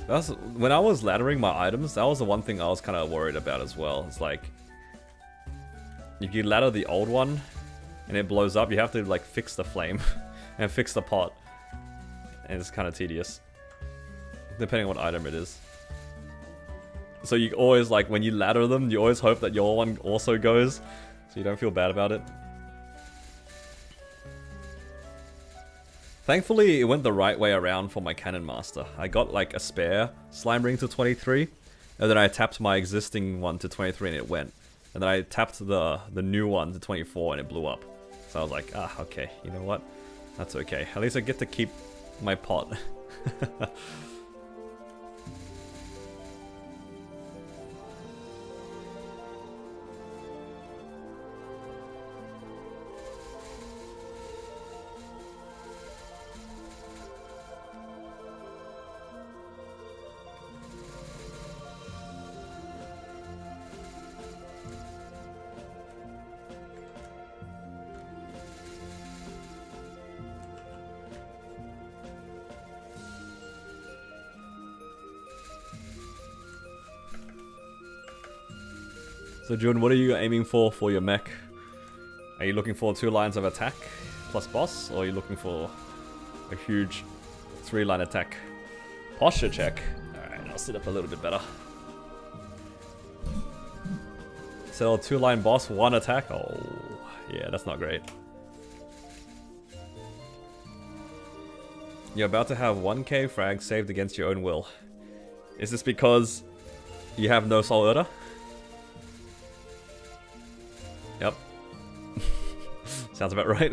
That's when I was laddering my items, that was the one thing I was kind of worried about as well. It's like, if you ladder the old one and it blows up, you have to like fix the flame and fix the pot. And it's kind of tedious, depending on what item it is. So you always, like, when you ladder them, you always hope that your one also goes, so you don't feel bad about it. Thankfully, it went the right way around for my Cannon Master. I got like a spare slime ring to 23, and then I tapped my existing one to 23 and it went. And then I tapped the new one to 24 and it blew up. So I was like, ah, okay, you know what? That's okay. At least I get to keep my pot. So June, what are you aiming for your mech? Are you looking for 2 lines of attack plus boss, or are you looking for a huge 3-line attack? Posture check. Alright, I'll sit up a little bit better. So 2-line boss, 1 attack? Oh, yeah, that's not great. You're about to have 1k frag saved against your own will. Is this because you have no Soul Order? Sounds about right.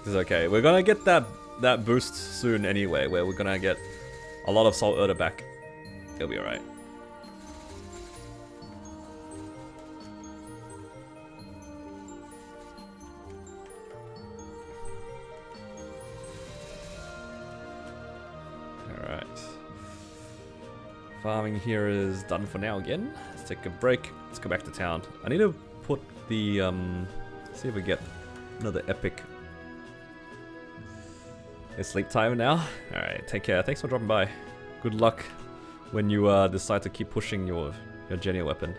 This is okay. We're gonna get that boost soon anyway, where we're gonna get a lot of Salt Earther back. It'll be alright. Alright. Farming here is done for now again. Let's take a break. Let's go back to town. I need to put the, see if we get another epic. It's sleep time now. Alright, take care. Thanks for dropping by. Good luck when you decide to keep pushing your Genia weapon.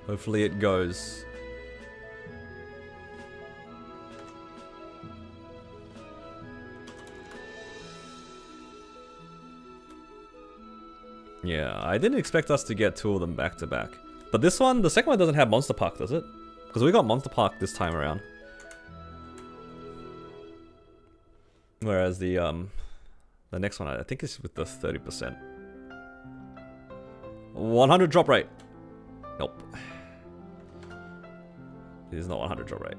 Hopefully it goes. Yeah, I didn't expect us to get 2 of them back to back. But this one, the second one doesn't have Monster Park, does it? Because we got Monster Park this time around. Whereas the next one, I think is with the 30%. 100 drop rate. Nope. It is not 100 drop rate.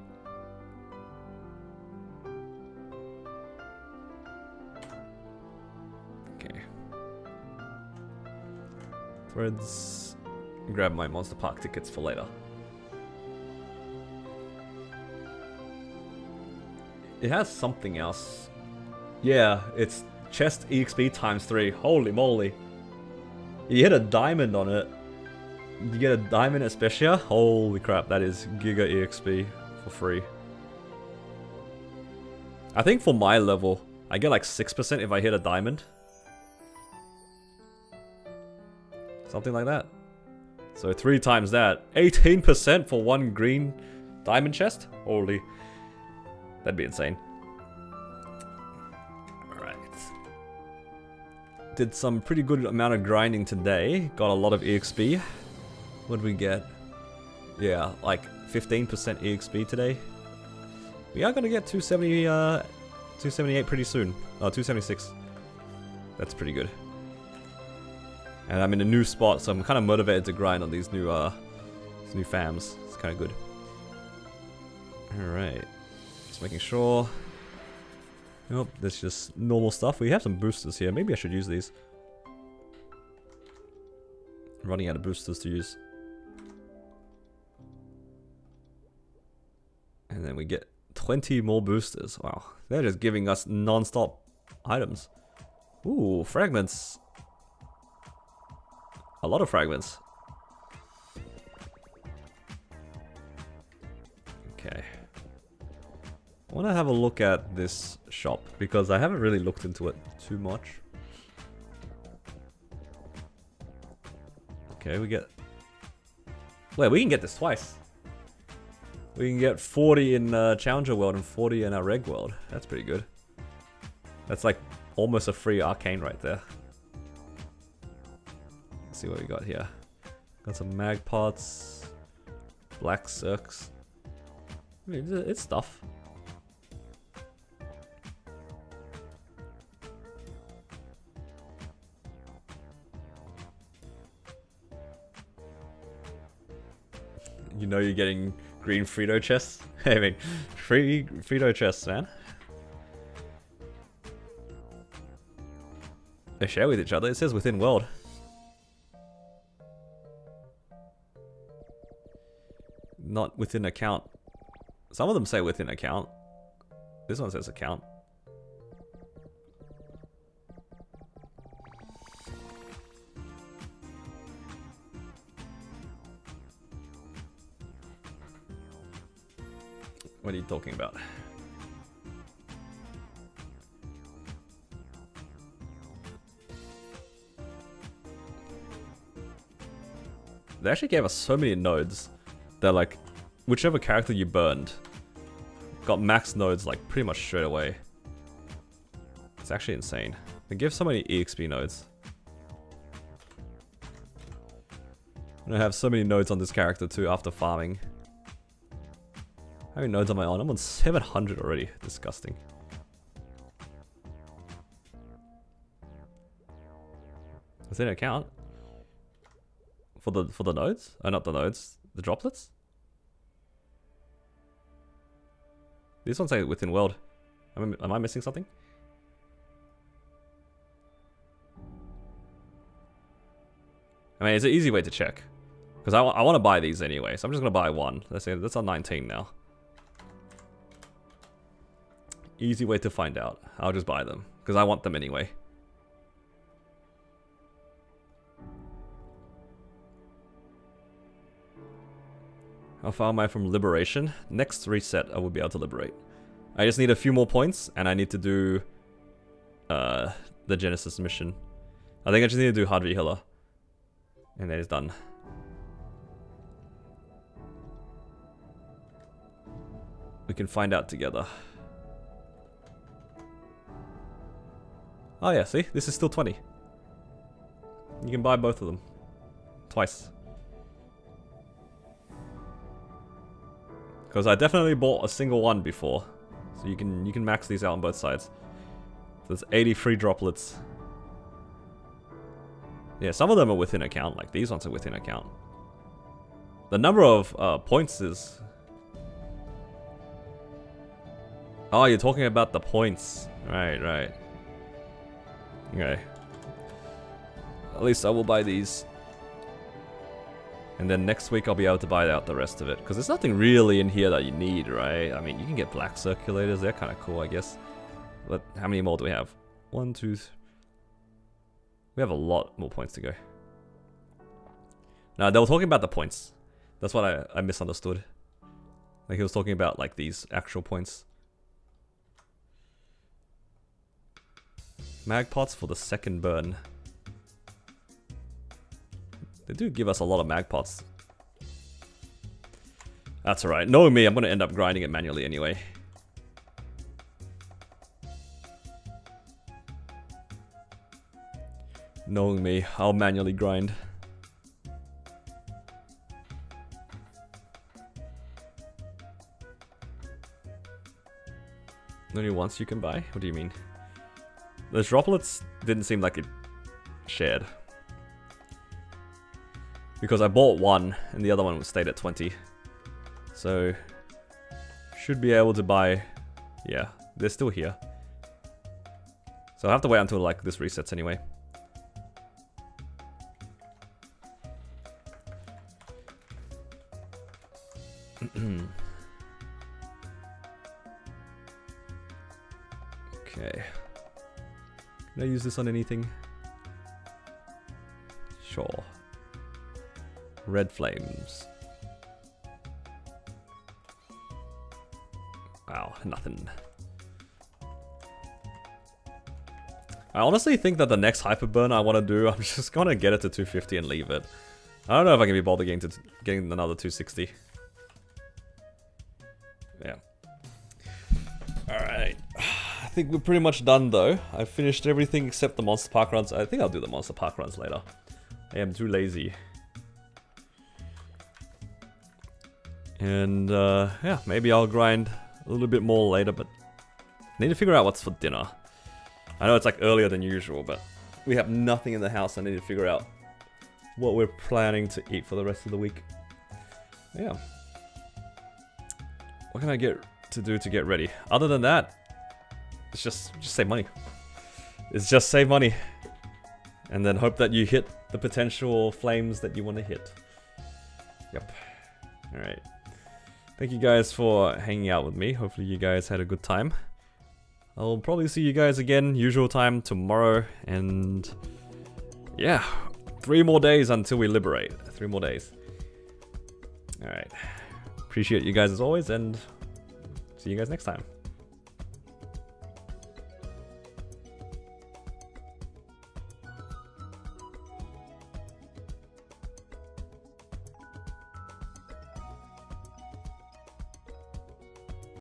Okay. Threads. Grab my Monster Park tickets for later. It has something else. Yeah, it's chest EXP times 3. Holy moly. You hit a diamond on it. You get a diamond at Specia. Holy crap, that is Giga EXP for free. I think for my level, I get like 6% if I hit a diamond. Something like that. So 3 times that. 18% for 1 green diamond chest? Holy. That'd be insane. Did some pretty good amount of grinding today. Got a lot of EXP. What did we get? Yeah, like 15% EXP today. We are gonna get 270, 278 pretty soon. Oh, 276. That's pretty good. And I'm in a new spot, so I'm kind of motivated to grind on these new fams. It's kind of good. All right, just making sure. Nope, that's just normal stuff. We have some boosters here. Maybe I should use these. I'm running out of boosters to use. And then we get 20 more boosters. Wow, they're just giving us non-stop items. Ooh, fragments. A lot of fragments. Okay. I want to have a look at this shop because I haven't really looked into it too much. Okay, we get... Wait, we can get this twice. We can get 40 in Challenger World and 40 in our Reg World. That's pretty good. That's like almost a free arcane right there. Let's see what we got here. Got some mag pots, black circs. I mean, it's stuff. You know you're getting green Frito chests? I mean, free Frito chests, man. They share with each other. It says within world. Not within account. Some of them say within account. This one says account. What are you talking about? They actually gave us so many nodes. They're like, whichever character you burned got max nodes like pretty much straight away. It's actually insane. They give so many EXP nodes. I'm gonna have so many nodes on this character too after farming. How many nodes am I on? I'm on 700 already. Disgusting. Within account? For the nodes? Oh, not the nodes. The droplets? These ones say within world. Am I missing something? I mean, it's an easy way to check. Because I want to buy these anyway, so I'm just going to buy one. Let's say that's on 19 now. Easy way to find out. I'll just buy them, because I want them anyway. How far am I from liberation? Next reset, I will be able to liberate. I just need a few more points, and I need to do the Genesis mission. I think I just need to do Hard V Healer. And then it's done. We can find out together. Oh yeah, see? This is still 20. You can buy both of them. Twice. Because I definitely bought a single one before. So you can max these out on both sides. So there's 80 free droplets. Yeah, some of them are within account, like these ones are within account. The number of points is... Oh, you're talking about the points. Right, right. Okay. At least I will buy these. And then next week I'll be able to buy out the rest of it. Because there's nothing really in here that you need, right? I mean, you can get black circulators. They're kind of cool, I guess. But how many more do we have? 1, 2, 3. We have a lot more points to go. No, they were talking about the points. That's what I misunderstood. Like he was talking about like these actual points. Mag pots for the second burn. They do give us a lot of mag pots. That's alright. Knowing me, I'm going to end up grinding it manually anyway. Knowing me, I'll manually grind. Only once you can buy? What do you mean? Those droplets didn't seem like it shared. Because I bought one and the other one stayed at 20. So, should be able to buy... Yeah, they're still here. So I have to wait until like this resets anyway. Okay. Can I use this on anything? Sure. Red flames. Wow, nothing. I honestly think that the next hyper burn I want to do, I'm just gonna get it to 250 and leave it. I don't know if I can be bothered getting another 260. Yeah. Alright. I think we're pretty much done though. I've finished everything except the monster park runs. I think I'll do the monster park runs later. I am too lazy. And yeah, maybe I'll grind a little bit more later, but I need to figure out what's for dinner. I know it's like earlier than usual, but we have nothing in the house. I need to figure out what we're planning to eat for the rest of the week. Yeah. What can I get to do to get ready? Other than that, it's just save money. It's just save money. And then hope that you hit the potential flames that you want to hit. Yep. Alright. Thank you guys for hanging out with me. Hopefully you guys had a good time. I'll probably see you guys again, usual time, tomorrow. And yeah, 3 more days until we liberate. 3 more days. Alright. Appreciate you guys as always, and see you guys next time.